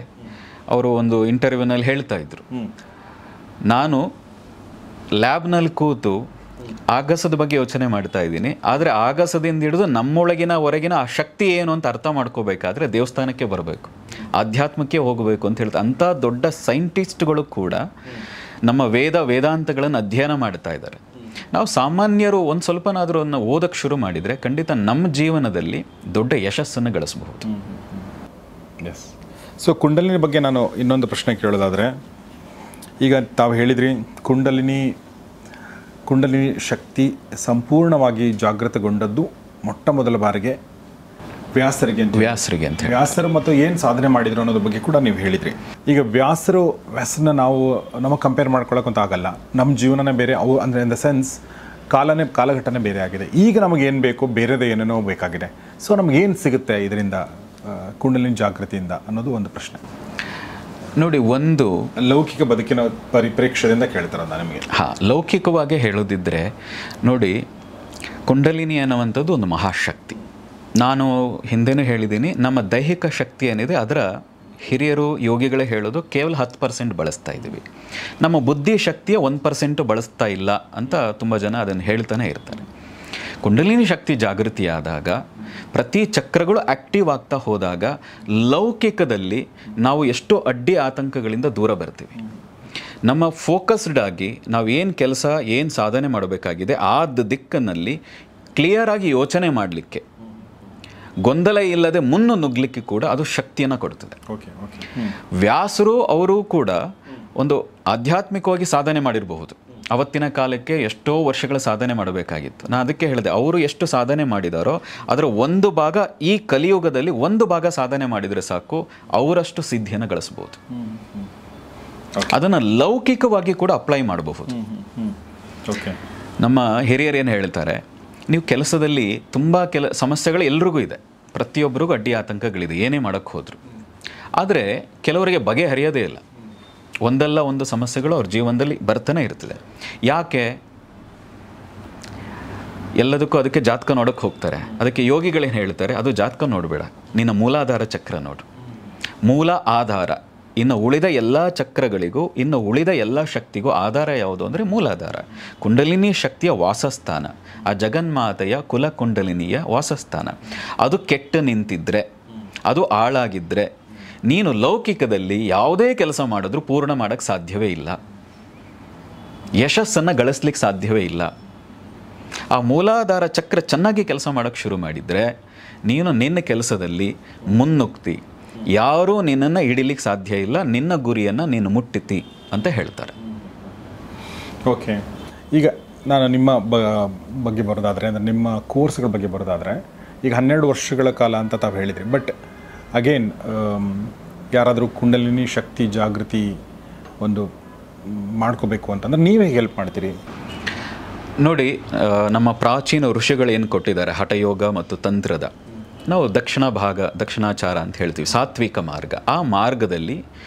B: ಅವರು ಒಂದು ಇಂಟರ್ವ್ಯೂನಲ್ಲಿ ಹೇಳ್ತಾ ಇದ್ರು, ನಾನು ಲ್ಯಾಬ್ನಲ್ಲಿ ಕೂತು ಆಗಸದ ಬಗ್ಗೆ ಯೋಚನೆ ಮಾಡ್ತಾ ಇದ್ದೀನಿ, ಆದರೆ ಆಗಸದಿಂದ ಹಿಡಿದು ನಮ್ಮೊಳಗಿನ ಹೊರಗಿನ ಆ ಶಕ್ತಿ ಏನು ಅಂತ ಅರ್ಥ ಮಾಡ್ಕೋಬೇಕಾದ್ರೆ ದೇವಸ್ಥಾನಕ್ಕೆ ಬರಬೇಕು, ಆಧ್ಯಾತ್ಮಕ್ಕೆ ಹೋಗಬೇಕು ಅಂತ ಹೇಳ್ತಾ ಅಂಥ ದೊಡ್ಡ ಸೈಂಟಿಸ್ಟ್ಗಳು ಕೂಡ ನಮ್ಮ ವೇದಾಂತಗಳನ್ನು ಅಧ್ಯಯನ ಮಾಡ್ತಾ ಇದ್ದಾರೆ. ನಾವು ಸಾಮಾನ್ಯರು ಒಂದು ಸ್ವಲ್ಪನಾದರೂ ಅದನ್ನು ಓದಕ್ಕೆ ಶುರು ಮಾಡಿದರೆ ಖಂಡಿತ ನಮ್ಮ ಜೀವನದಲ್ಲಿ ದೊಡ್ಡ ಯಶಸ್ಸನ್ನು ಗಳಿಸಬಹುದು.
A: ಎಸ್. ಸೊ ಕುಂಡಲಿನಿ ಬಗ್ಗೆ ನಾನು ಇನ್ನೊಂದು ಪ್ರಶ್ನೆ ಕೇಳೋದಾದರೆ, ಈಗ ತಾವು ಹೇಳಿದ್ರಿ ಕುಂಡಲಿನಿ ಶಕ್ತಿ ಸಂಪೂರ್ಣವಾಗಿ ಜಾಗೃತಗೊಂಡದ್ದು ಮೊಟ್ಟ ಮೊದಲ ಬಾರಿಗೆ ವ್ಯಾಸರಿಗೆ ಅಂತ ವ್ಯಾಸರು ಮತ್ತು ಏನು ಸಾಧನೆ ಮಾಡಿದ್ರು ಅನ್ನೋದ್ರ ಬಗ್ಗೆ ಕೂಡ ನೀವು ಹೇಳಿದ್ರಿ. ಈಗ ವ್ಯಾಸರನ್ನ ನಾವು ನಮಗೆ ಕಂಪೇರ್ ಮಾಡ್ಕೊಳ್ಳೋಕ್ಕಂತ ಆಗಲ್ಲ. ನಮ್ಮ ಜೀವನನೇ ಬೇರೆ, ಅವು ಅಂದರೆ ಇನ್ ದ ಸೆನ್ಸ್ ಕಾಲಘಟ್ಟನೇ ಬೇರೆ ಆಗಿದೆ. ಈಗ ನಮಗೇನು ಬೇಕು, ಬೇರೆದೇ ಏನೇನೋ ಬೇಕಾಗಿದೆ. ಸೊ ನಮಗೇನು ಸಿಗುತ್ತೆ ಇದರಿಂದ, ಕುಂಡಲಿನಿ ಜಾಗೃತಿಯಿಂದ ಅನ್ನೋದು ಒಂದು ಪ್ರಶ್ನೆ.
B: ನೋಡಿ, ಒಂದು
A: ಲೌಕಿಕ ಬದುಕಿನ ಪರಿಪ್ರೇಕ್ಷ್ಯದಿಂದ ಕೇಳ್ತಾರಲ್ಲ ನಿಮಗೆ.
B: ಲೌಕಿಕವಾಗಿ ಹೇಳೋದಿದ್ದರೆ ನೋಡಿ, ಕುಂಡಲಿನಿ ಅನ್ನುವಂಥದ್ದು ಒಂದು ಮಹಾಶಕ್ತಿ. ನಾನು ಹಿಂದೆನೂ ಹೇಳಿದ್ದೀನಿ, ನಮ್ಮ ದೈಹಿಕ ಶಕ್ತಿ ಏನಿದೆ ಅದರ ಹಿರಿಯರು ಯೋಗಿಗಳೇ ಹೇಳೋದು ಕೇವಲ 10% ಬಳಸ್ತಾ ಇದ್ದೀವಿ. ನಮ್ಮ ಬುದ್ಧಿ ಶಕ್ತಿಯ 1% ಬಳಸ್ತಾ ಇಲ್ಲ ಅಂತ ತುಂಬ ಜನ ಅದನ್ನು ಹೇಳ್ತಾನೆ ಇರ್ತಾರೆ. ಕುಂಡಲಿನಿ ಶಕ್ತಿ ಜಾಗೃತಿಯಾದಾಗ, ಪ್ರತಿ ಚಕ್ರಗಳು ಆ್ಯಕ್ಟಿವ್ ಆಗ್ತಾ ಹೋದಾಗ ಲೌಕಿಕದಲ್ಲಿ ನಾವು ಎಷ್ಟೋ ಅಡ್ಡಿ ಆತಂಕಗಳಿಂದ ದೂರ ಬರ್ತೀವಿ. ನಮ್ಮ ಫೋಕಸ್ಡ್ ಆಗಿ ನಾವು ಏನು ಕೆಲಸ, ಏನು ಸಾಧನೆ ಮಾಡಬೇಕಾಗಿದೆ ಆ ದಿಕ್ಕಿನಲ್ಲಿ ಕ್ಲಿಯರಾಗಿ ಯೋಚನೆ ಮಾಡಲಿಕ್ಕೆ, ಗೊಂದಲ ಇಲ್ಲದೆ ಮುನ್ನುಗ್ಗಲಿಕ್ಕೆ ಕೂಡ ಅದು ಶಕ್ತಿಯನ್ನು ಕೊಡ್ತದೆ. ವ್ಯಾಸರು ಅವರು ಕೂಡ ಒಂದು ಆಧ್ಯಾತ್ಮಿಕವಾಗಿ ಸಾಧನೆ ಮಾಡಿರಬಹುದು. ಅವತ್ತಿನ ಕಾಲಕ್ಕೆ ಎಷ್ಟೋ ವರ್ಷಗಳ ಸಾಧನೆ ಮಾಡಬೇಕಾಗಿತ್ತು. ನಾನು ಅದಕ್ಕೆ ಹೇಳಿದೆ, ಅವರು ಎಷ್ಟು ಸಾಧನೆ ಮಾಡಿದಾರೋ ಅದರ ಒಂದು ಭಾಗ ಈ ಕಲಿಯುಗದಲ್ಲಿ ಒಂದು ಭಾಗ ಸಾಧನೆ ಮಾಡಿದರೆ ಸಾಕು, ಅವರಷ್ಟು ಸಿದ್ಧಿಯನ್ನು ಗಳಿಸ್ಬೋದು. ಅದನ್ನು ಲೌಕಿಕವಾಗಿ ಕೂಡ ಅಪ್ಲೈ ಮಾಡಬಹುದು. ನಮ್ಮ ಹಿರಿಯರು ಏನು ಹೇಳ್ತಾರೆ, ನೀವು ಕೆಲಸದಲ್ಲಿ ತುಂಬ ಸಮಸ್ಯೆಗಳು ಎಲ್ರಿಗೂ ಇದೆ, ಪ್ರತಿಯೊಬ್ಬರಿಗೂ ಅಡ್ಡಿ ಆತಂಕಗಳಿದೆ, ಏನೇ ಮಾಡೋಕ್ಕೆ ಹೋದ್ರು. ಆದರೆ ಕೆಲವರಿಗೆ ಬಗೆಹರಿಯೋದೇ ಇಲ್ಲ. ಒಂದಲ್ಲ ಒಂದು ಸಮಸ್ಯೆಗಳು ಅವ್ರ ಜೀವನದಲ್ಲಿ ಬರ್ತಾನೆ ಇರ್ತದೆ. ಯಾಕೆ? ಎಲ್ಲದಕ್ಕೂ ಅದಕ್ಕೆ ಜಾತಕ ನೋಡೋಕ್ಕೆ ಹೋಗ್ತಾರೆ. ಅದಕ್ಕೆ ಯೋಗಿಗಳೇನು ಹೇಳ್ತಾರೆ, ಅದು ಜಾತಕ ನೋಡಬೇಡ, ನಿನ್ನ ಮೂಲಾಧಾರ ಚಕ್ರ ನೋಡು. ಮೂಲ ಆಧಾರ, ಇನ್ನು ಉಳಿದ ಎಲ್ಲ ಚಕ್ರಗಳಿಗೂ, ಇನ್ನು ಉಳಿದ ಎಲ್ಲ ಶಕ್ತಿಗೂ ಆಧಾರ ಯಾವುದು ಅಂದರೆ ಮೂಲಾಧಾರ. ಕುಂಡಲಿನಿ ಶಕ್ತಿಯ ವಾಸಸ್ಥಾನ, ಆ ಜಗನ್ಮಾತೆಯ ಕುಲ ಕುಂಡಲಿನಿಯ ವಾಸಸ್ಥಾನ. ಅದು ಕೆಟ್ಟು ನಿಂತಿದ್ರೆ, ಅದು ಹಾಳಾಗಿದ್ದರೆ ನೀನು ಲೌಕಿಕದಲ್ಲಿ ಯಾವುದೇ ಕೆಲಸ ಮಾಡಿದ್ರೂ ಪೂರ್ಣ ಮಾಡೋಕ್ಕೆ ಸಾಧ್ಯವೇ ಇಲ್ಲ, ಯಶಸ್ಸನ್ನು ಗಳಿಸ್ಲಿಕ್ಕೆ ಸಾಧ್ಯವೇ ಇಲ್ಲ. ಆ ಮೂಲಾಧಾರ ಚಕ್ರ ಚೆನ್ನಾಗಿ ಕೆಲಸ ಮಾಡೋಕ್ಕೆ ಶುರು ಮಾಡಿದರೆ ನೀನು ನಿನ್ನ ಕೆಲಸದಲ್ಲಿ ಮುನ್ನುಗ್ತಿ, ಯಾರೂ ನಿನ್ನನ್ನು ಹಿಡಿಲಿಕ್ಕೆ ಸಾಧ್ಯ ಇಲ್ಲ, ನಿನ್ನ ಗುರಿಯನ್ನು ನೀನು ಮುಟ್ಟಿತಿ ಅಂತ ಹೇಳ್ತಾರೆ.
A: ಓಕೆ, ಈಗ ನಾನು ನಿಮ್ಮ ಬಗ್ಗೆ ಬರೋದಾದರೆ, ಅಂದರೆ ನಿಮ್ಮ ಕೋರ್ಸ್ಗಳ ಬಗ್ಗೆ ಬರೋದಾದರೆ, ಈಗ 12 ವರ್ಷಗಳ ಕಾಲ ಅಂತ ತಾವು ಹೇಳಿದ್ರಿ. ಬಟ್ ಅಗೇನ್ ಯಾರಾದರೂ ಕುಂಡಲಿನಿ ಶಕ್ತಿ ಜಾಗೃತಿ ಒಂದು ಮಾಡ್ಕೋಬೇಕು ಅಂತಂದ್ರೆ ನೀವು ಹೇಗೆ ಹೆಲ್ಪ್ ಮಾಡ್ತೀರಿ?
B: ನೋಡಿ, ನಮ್ಮ ಪ್ರಾಚೀನ ಋಷಿಗಳು ಏನು ಕೊಟ್ಟಿದ್ದಾರೆ ಹಠಯೋಗ ಮತ್ತು ತಂತ್ರದ, ನಾವು ದಕ್ಷಿಣಾಚಾರ ಅಂತ ಹೇಳ್ತೀವಿ, ಸಾತ್ವಿಕ ಮಾರ್ಗ. ಆ ಮಾರ್ಗದಲ್ಲಿ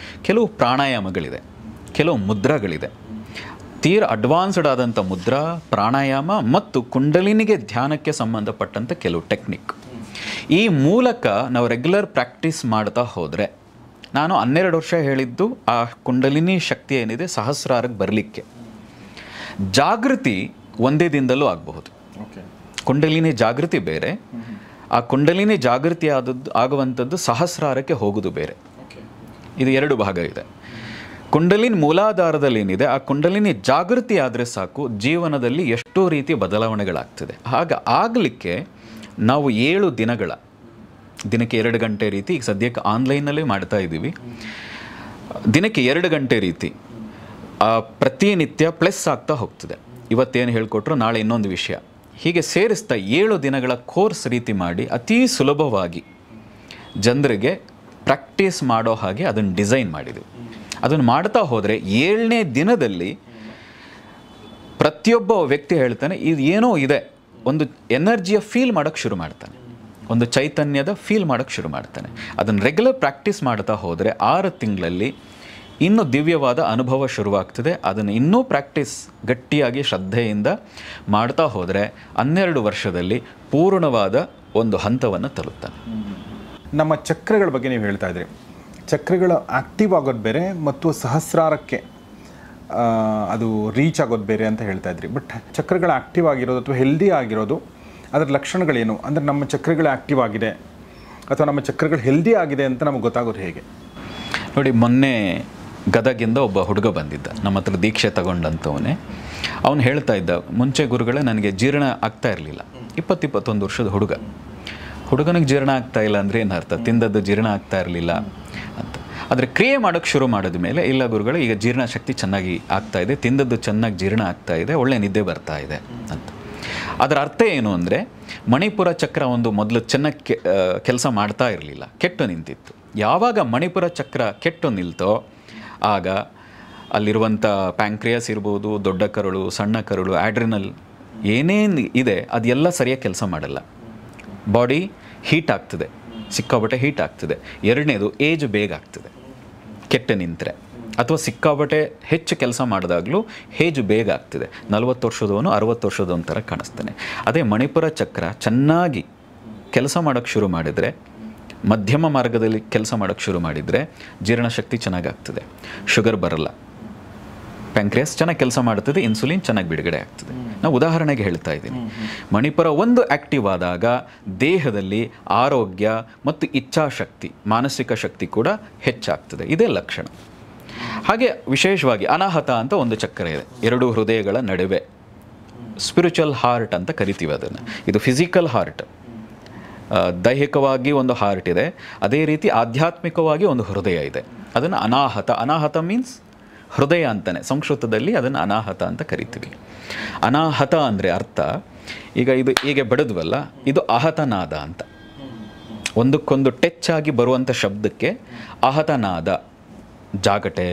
B: ಕೆಲವು ಪ್ರಾಣಾಯಾಮಗಳಿದೆ, ಕೆಲವು ಮುದ್ರಾಗಳಿದೆ. ಅಡ್ವಾನ್ಸ್ಡ್ ಆದಂಥ ಮುದ್ರಾ, ಪ್ರಾಣಾಯಾಮ ಮತ್ತು ಕುಂಡಲಿನಿಗೆ ಧ್ಯಾನಕ್ಕೆ ಸಂಬಂಧಪಟ್ಟಂಥ ಕೆಲವು ಟೆಕ್ನಿಕ್. ಈ ಮೂಲಕ ನಾವು ರೆಗ್ಯುಲರ್ ಪ್ರಾಕ್ಟೀಸ್ ಮಾಡ್ತಾ ಹೋದರೆ, ನಾನು 12 ವರ್ಷ ಹೇಳಿದ್ದು ಆ ಕುಂಡಲಿನಿ ಶಕ್ತಿ ಏನಿದೆ ಸಹಸ್ರಾರಕ್ಕೆ ಬರಲಿಕ್ಕೆ. ಜಾಗೃತಿ ಒಂದೇ ದಿನದಲ್ಲೂ ಆಗಬಹುದು. ಕುಂಡಲಿನಿ ಜಾಗೃತಿ ಬೇರೆ, ಆ ಕುಂಡಲಿನಿ ಜಾಗೃತಿ ಆಗುವಂಥದ್ದು ಸಹಸ್ರಾರಕ್ಕೆ ಹೋಗೋದು ಬೇರೆ. ಇದು 2 ಭಾಗ ಇದೆ. ಕುಂಡಲಿನಿ ಮೂಲಾಧಾರದಲ್ಲಿ ಏನಿದೆ, ಆ ಕುಂಡಲಿನಿ ಜಾಗೃತಿ ಆದರೆ ಸಾಕು, ಜೀವನದಲ್ಲಿ ಎಷ್ಟೋ ರೀತಿಯ ಬದಲಾವಣೆಗಳಾಗ್ತದೆ. ಆಗಲಿಕ್ಕೆ ನಾವು 7 ದಿನಕ್ಕೆ 2 ಗಂಟೆ ರೀತಿ, ಈಗ ಸದ್ಯಕ್ಕೆ ಆನ್ಲೈನಲ್ಲೇ ಮಾಡ್ತಾ ಇದ್ದೀವಿ, ದಿನಕ್ಕೆ 2 ಗಂಟೆ ರೀತಿ ಪ್ರತಿನಿತ್ಯ ಪ್ಲಸ್ ಆಗ್ತಾ ಹೋಗ್ತದೆ. ಇವತ್ತೇನು ಹೇಳ್ಕೊಟ್ರು, ನಾಳೆ ಇನ್ನೊಂದು ವಿಷಯ, ಹೀಗೆ ಸೇರಿಸ್ತಾ 7 ದಿನಗಳ ಕೋರ್ಸ್ ರೀತಿ ಮಾಡಿ ಅತೀ ಸುಲಭವಾಗಿ ಜನರಿಗೆ ಪ್ರಾಕ್ಟೀಸ್ ಮಾಡೋ ಹಾಗೆ ಅದನ್ನು ಡಿಸೈನ್ ಮಾಡಿದ್ವಿ. ಅದನ್ನು ಮಾಡ್ತಾ ಹೋದರೆ 7ನೇ ದಿನದಲ್ಲಿ ಪ್ರತಿಯೊಬ್ಬ ವ್ಯಕ್ತಿ ಹೇಳ್ತಾನೆ, ಇದು ಏನೋ ಇದೆ, ಒಂದು ಎನರ್ಜಿಯ ಫೀಲ್ ಮಾಡೋಕ್ಕೆ ಶುರು ಮಾಡ್ತಾನೆ, ಒಂದು ಚೈತನ್ಯದ ಫೀಲ್ ಮಾಡೋಕ್ಕೆ ಶುರು ಮಾಡ್ತಾನೆ. ಅದನ್ನು ರೆಗ್ಯುಲರ್ ಪ್ರಾಕ್ಟೀಸ್ ಮಾಡ್ತಾ ಹೋದರೆ 6 ತಿಂಗಳಲ್ಲಿ ಇನ್ನೂ ದಿವ್ಯವಾದ ಅನುಭವ ಶುರುವಾಗ್ತದೆ. ಅದನ್ನು ಇನ್ನೂ ಪ್ರಾಕ್ಟೀಸ್ ಗಟ್ಟಿಯಾಗಿ ಶ್ರದ್ಧೆಯಿಂದ ಮಾಡ್ತಾ ಹೋದರೆ 12 ವರ್ಷದಲ್ಲಿ ಪೂರ್ಣವಾದ ಒಂದು ಹಂತವನ್ನು ತಲುಪ್ತಾನೆ.
A: ನಮ್ಮ ಚಕ್ರಗಳ ಬಗ್ಗೆ ನೀವು ಹೇಳ್ತಾ ಇದ್ರಿ, ಚಕ್ರಗಳು ಆ್ಯಕ್ಟಿವ್ ಆಗೋದು ಬೇರೆ ಮತ್ತು ಸಹಸ್ರಾರಕ್ಕೆ ಅದು ರೀಚ್ ಆಗೋದು ಬೇರೆ ಅಂತ ಹೇಳ್ತಾ ಇದ್ರಿ. ಬಟ್ ಚಕ್ರಗಳು ಆ್ಯಕ್ಟಿವ್ ಆಗಿರೋದು ಅಥವಾ ಹೆಲ್ದಿ ಆಗಿರೋದು, ಅದರ ಲಕ್ಷಣಗಳೇನು? ಅಂದರೆ ನಮ್ಮ ಚಕ್ರಗಳು ಆ್ಯಕ್ಟಿವ್ ಆಗಿದೆ ಅಥವಾ ನಮ್ಮ ಚಕ್ರಗಳು ಹೆಲ್ದಿ ಆಗಿದೆ ಅಂತ ನಮಗೆ ಗೊತ್ತಾಗೋದು ಹೇಗೆ?
B: ನೋಡಿ, ಮೊನ್ನೆ ಗದಗಿಂದ ಒಬ್ಬ ಹುಡುಗ ಬಂದಿದ್ದ, ನಮ್ಮ ಹತ್ರ ದೀಕ್ಷೆ ತಗೊಂಡಂಥವನೇ. ಅವನು ಹೇಳ್ತಾ ಇದ್ದ, ಮುಂಚೆ ಗುರುಗಳೇ ನನಗೆ ಜೀರ್ಣ ಆಗ್ತಾ ಇರಲಿಲ್ಲ. 20-21 ವರ್ಷದ ಹುಡುಗನಿಗೆ ಜೀರ್ಣ ಆಗ್ತಾ ಇಲ್ಲ ಅಂದರೆ ಏನು ಅರ್ಥ? ತಿಂದದ್ದು ಜೀರ್ಣ ಆಗ್ತಾ ಇರಲಿಲ್ಲ ಅಂತ. ಆದರೆ ಕ್ರಿಯೆ ಮಾಡೋಕ್ಕೆ ಶುರು ಮಾಡಿದ ಮೇಲೆ, ಇಲ್ಲ ಗುರುಗಳು ಈಗ ಜೀರ್ಣ ಶಕ್ತಿ ಚೆನ್ನಾಗಿ ಆಗ್ತಾ ಇದೆ, ತಿಂದದ್ದು ಚೆನ್ನಾಗಿ ಜೀರ್ಣ ಆಗ್ತಾ ಇದೆ, ಒಳ್ಳೆ ನಿದ್ದೆ ಬರ್ತಾ ಇದೆ ಅಂತ. ಅದರ ಅರ್ಥ ಏನು ಅಂದರೆ, ಮಣಿಪುರ ಚಕ್ರ ಒಂದು ಮೊದಲು ಚೆನ್ನಾಗಿ ಕೆಲಸ ಮಾಡ್ತಾ ಇರಲಿಲ್ಲ, ಕೆಟ್ಟು ನಿಂತಿತ್ತು. ಯಾವಾಗ ಮಣಿಪುರ ಚಕ್ರ ಕೆಟ್ಟು ನಿಲ್ತೋ ಆಗ ಅಲ್ಲಿರುವಂಥ ಪ್ಯಾಂಕ್ರಿಯಾಸ್ ಇರ್ಬೋದು, ದೊಡ್ಡ ಕರುಳು, ಸಣ್ಣ ಕರುಳು, ಆಡ್ರಿನಲ್ ಏನೇನು ಇದೆ ಅದೆಲ್ಲ ಸರಿಯಾಗಿ ಕೆಲಸ ಮಾಡಲ್ಲ. ಬಾಡಿ ಹೀಟ್ ಆಗ್ತದೆ, ಸಿಕ್ಕಾಬಟ್ಟೆ ಹೀಟ್ ಆಗ್ತದೆ. 2ನೇದು ಏಜ್ ಬೇಗ ಆಗ್ತದೆ ಕೆಟ್ಟು ನಿಂತರೆ, ಅಥವಾ ಸಿಕ್ಕಾಬಟ್ಟೆ ಹೆಚ್ಚು ಕೆಲಸ ಮಾಡಿದಾಗಲೂ ಏಜ್ ಬೇಗ ಆಗ್ತದೆ. 40 ವರ್ಷದವನು 60 ವರ್ಷದವನ ಥರ ಕಾಣಿಸ್ತಾನೆ. ಅದೇ ಮಣಿಪುರ ಚಕ್ರ ಚೆನ್ನಾಗಿ ಕೆಲಸ ಮಾಡೋಕ್ಕೆ ಶುರು ಮಾಡಿದರೆ, ಮಧ್ಯಮ ಮಾರ್ಗದಲ್ಲಿ ಕೆಲಸ ಮಾಡೋಕ್ಕೆ ಶುರು ಮಾಡಿದರೆ ಜೀರ್ಣಶಕ್ತಿ ಚೆನ್ನಾಗಾಗ್ತದೆ, ಶುಗರ್ ಬರಲ್ಲ, ಪ್ಯಾಂಕ್ರಿಯಾಸ್ ಚೆನ್ನಾಗಿ ಕೆಲಸ ಮಾಡ್ತದೆ, ಇನ್ಸುಲಿನ್ ಚೆನ್ನಾಗಿ ಬಿಡುಗಡೆ ಆಗ್ತದೆ. ನಾವು ಉದಾಹರಣೆಗೆ ಹೇಳ್ತಾ ಇದ್ದೀನಿ. ಮಣಿಪುರ ಒಂದು ಆ್ಯಕ್ಟಿವ್ ಆದಾಗ ದೇಹದಲ್ಲಿ ಆರೋಗ್ಯ ಮತ್ತು ಇಚ್ಛಾಶಕ್ತಿ, ಮಾನಸಿಕ ಶಕ್ತಿ ಕೂಡ ಹೆಚ್ಚಾಗ್ತದೆ. ಇದೇ ಲಕ್ಷಣ. ಹಾಗೆ ವಿಶೇಷವಾಗಿ ಅನಾಹತ ಅಂತ ಒಂದು ಚಕ್ರ ಇದೆ, 2 ಹೃದಯಗಳ ನಡುವೆ, ಸ್ಪಿರಿಚುವಲ್ ಹಾರ್ಟ್ ಅಂತ ಕರಿತೀವಿ ಅದನ್ನು. ಇದು ಫಿಸಿಕಲ್ ಹಾರ್ಟ್, ದೈಹಿಕವಾಗಿ ಒಂದು ಹಾರ್ಟ್ ಇದೆ, ಅದೇ ರೀತಿ ಆಧ್ಯಾತ್ಮಿಕವಾಗಿ ಒಂದು ಹೃದಯ ಇದೆ. ಅದನ್ನು ಅನಾಹತ ಮೀನ್ಸ್ ಹೃದಯ ಅಂತಾನೆ, ಸಂಸ್ಕೃತದಲ್ಲಿ ಅದನ್ನು ಅನಾಹತ ಅಂತ ಕರಿತೀವಿ. ಅನಾಹತ ಅಂದರೆ ಅರ್ಥ, ಈಗ ಇದು ಹೀಗೆ ಬಡಿದ್ವಲ್ಲ, ಇದು ಅಹತನಾದ ಅಂತ. ಒಂದಕ್ಕೊಂದು ಟಚ್ ಆಗಿ ಬರುವಂಥ ಶಬ್ದಕ್ಕೆ ಅಹತನಾದ, ಜಾಗಟೆ,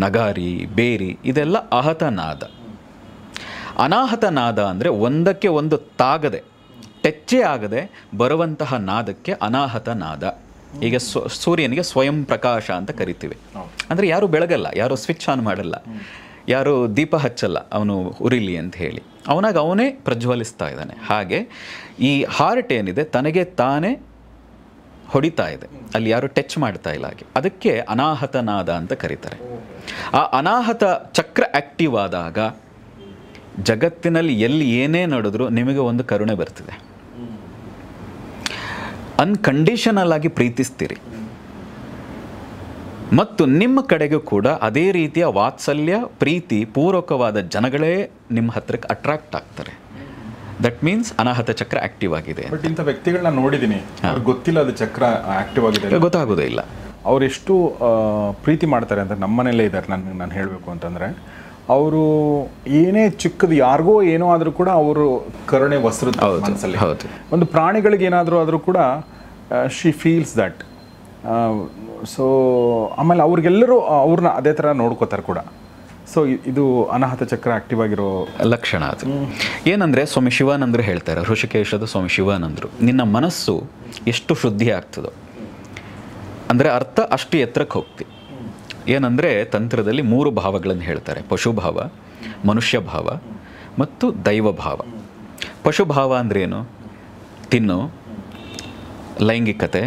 B: ನಗಾರಿ, ಬೇರಿ, ಇದೆಲ್ಲ ಅಹತನಾದ. ಅನಾಹತನಾದ ಅಂದರೆ ಒಂದಕ್ಕೆ ಒಂದು ತಾಗದೆ, ಟಚ್ಚೇ ಆಗದೆ ಬರುವಂತಹ ನಾದಕ್ಕೆ ಅನಾಹತ ನಾದ. ಈಗ ಸೂರ್ಯನಿಗೆ ಸ್ವಯಂ ಪ್ರಕಾಶ ಅಂತ ಕರಿತೀವಿ. ಅಂದರೆ ಯಾರು ಬೆಳಗಲ್ಲ, ಯಾರು ಸ್ವಿಚ್ ಆನ್ ಮಾಡಲ್ಲ, ಯಾರು ದೀಪ ಹಚ್ಚಲ್ಲ, ಅವನು ಉರಿಲಿ ಅಂತ ಹೇಳಿ, ಅವನೇ ಪ್ರಜ್ವಲಿಸ್ತಾ ಇದ್ದಾನೆ. ಹಾಗೆ ಈ ಹಾರ್ಟ್ ಏನಿದೆ ತನಗೆ ತಾನೇ ಹೊಡಿತಾ ಇದೆ, ಅಲ್ಲಿ ಯಾರು ಟಚ್ ಮಾಡ್ತಾ ಇಲ್ಲ. ಹಾಗೆ ಅದಕ್ಕೆ ಅನಾಹತನಾದ ಅಂತ ಕರೀತಾರೆ. ಆ ಅನಾಹತ ಚಕ್ರ ಆ್ಯಕ್ಟಿವ್ ಆದಾಗ ಜಗತ್ತಿನಲ್ಲಿ ಎಲ್ಲಿ ಏನೇ ನಡೆದ್ರೂ ನಿಮಗೆ ಒಂದು ಕರುಣೆ ಬರ್ತಿದೆ, ಅನ್ಕಂಡೀಷನಲ್ ಆಗಿ ಪ್ರೀತಿಸ್ತೀರಿ, ಮತ್ತು ನಿಮ್ಮ ಕಡೆಗೂ ಕೂಡ ಅದೇ ರೀತಿಯ ವಾತ್ಸಲ್ಯ, ಪ್ರೀತಿ ಪೂರ್ವಕವಾದ ಜನಗಳೇ ನಿಮ್ಮ ಹತ್ರಕ್ಕೆ ಅಟ್ರಾಕ್ಟ್ ಆಗ್ತಾರೆ. ದಟ್ ಮೀನ್ಸ್ ಅನಾಹತ ಚಕ್ರ ಆಕ್ಟಿವ್ ಆಗಿದೆ.
A: ಬಟ್ ಇಂಥ ವ್ಯಕ್ತಿಗಳನ್ನ ನೋಡಿದ್ದೀನಿ, ಗೊತ್ತಿಲ್ಲ ಅದು ಚಕ್ರ ಆಕ್ಟಿವ್ ಆಗಿದೆ,
B: ಗೊತ್ತಾಗೋದೇ ಇಲ್ಲ.
A: ಅವರೆಷ್ಟು ಪ್ರೀತಿ ಮಾಡ್ತಾರೆ ಅಂತ. ನಮ್ಮ ಮನೆಯಲ್ಲೇ ಇದ್ದಾರೆ, ನಾನು ಹೇಳಬೇಕು ಅಂತಂದರೆ ಅವರು ಏನೇ ಚಿಕ್ಕದು ಯಾರಿಗೋ ಏನೋ ಆದರೂ ಕೂಡ ಅವರು ಕರುಣೆ ವಸ್ತ್ರ ಮನಸ್ಸಲ್ಲಿ. ಒಂದು ಪ್ರಾಣಿಗಳಿಗೆ ಏನಾದರೂ ಆದರೂ ಕೂಡ ಶಿ ಫೀಲ್ಸ್ ದಟ್. ಸೊ ಆಮೇಲೆ ಅವ್ರಿಗೆಲ್ಲರೂ ಅವ್ರನ್ನ ಅದೇ ಥರ ನೋಡ್ಕೋತಾರೆ ಕೂಡ. ಸೊ ಇದು ಅನಾಹತ ಚಕ್ರ ಆಕ್ಟಿವ್ ಆಗಿರೋ
B: ಲಕ್ಷಣ. ಅದು ಏನಂದರೆ ಸ್ವಾಮಿ ಶಿವಾನಂದರು ಹೇಳ್ತಾರೆ, ಋಷಿಕೇಶದ ಸ್ವಾಮಿ ಶಿವಾನಂದರು, ನಿನ್ನ ಮನಸ್ಸು ಎಷ್ಟು ಶುದ್ಧಿ ಆಗ್ತದೋ ಅಂದರೆ ಅರ್ಥ ಅಷ್ಟು ಎತ್ತರಕ್ಕೆ ಹೋಗ್ತಿ. ಏನಂದರೆ ತಂತ್ರದಲ್ಲಿ 3 ಭಾವಗಳನ್ನು ಹೇಳ್ತಾರೆ: ಪಶುಭಾವ, ಮನುಷ್ಯ ಭಾವ ಮತ್ತು ದೈವ ಭಾವ. ಪಶುಭಾವ ಅಂದ್ರೇನು? ತಿನ್ನು, ಲೈಂಗಿಕತೆ,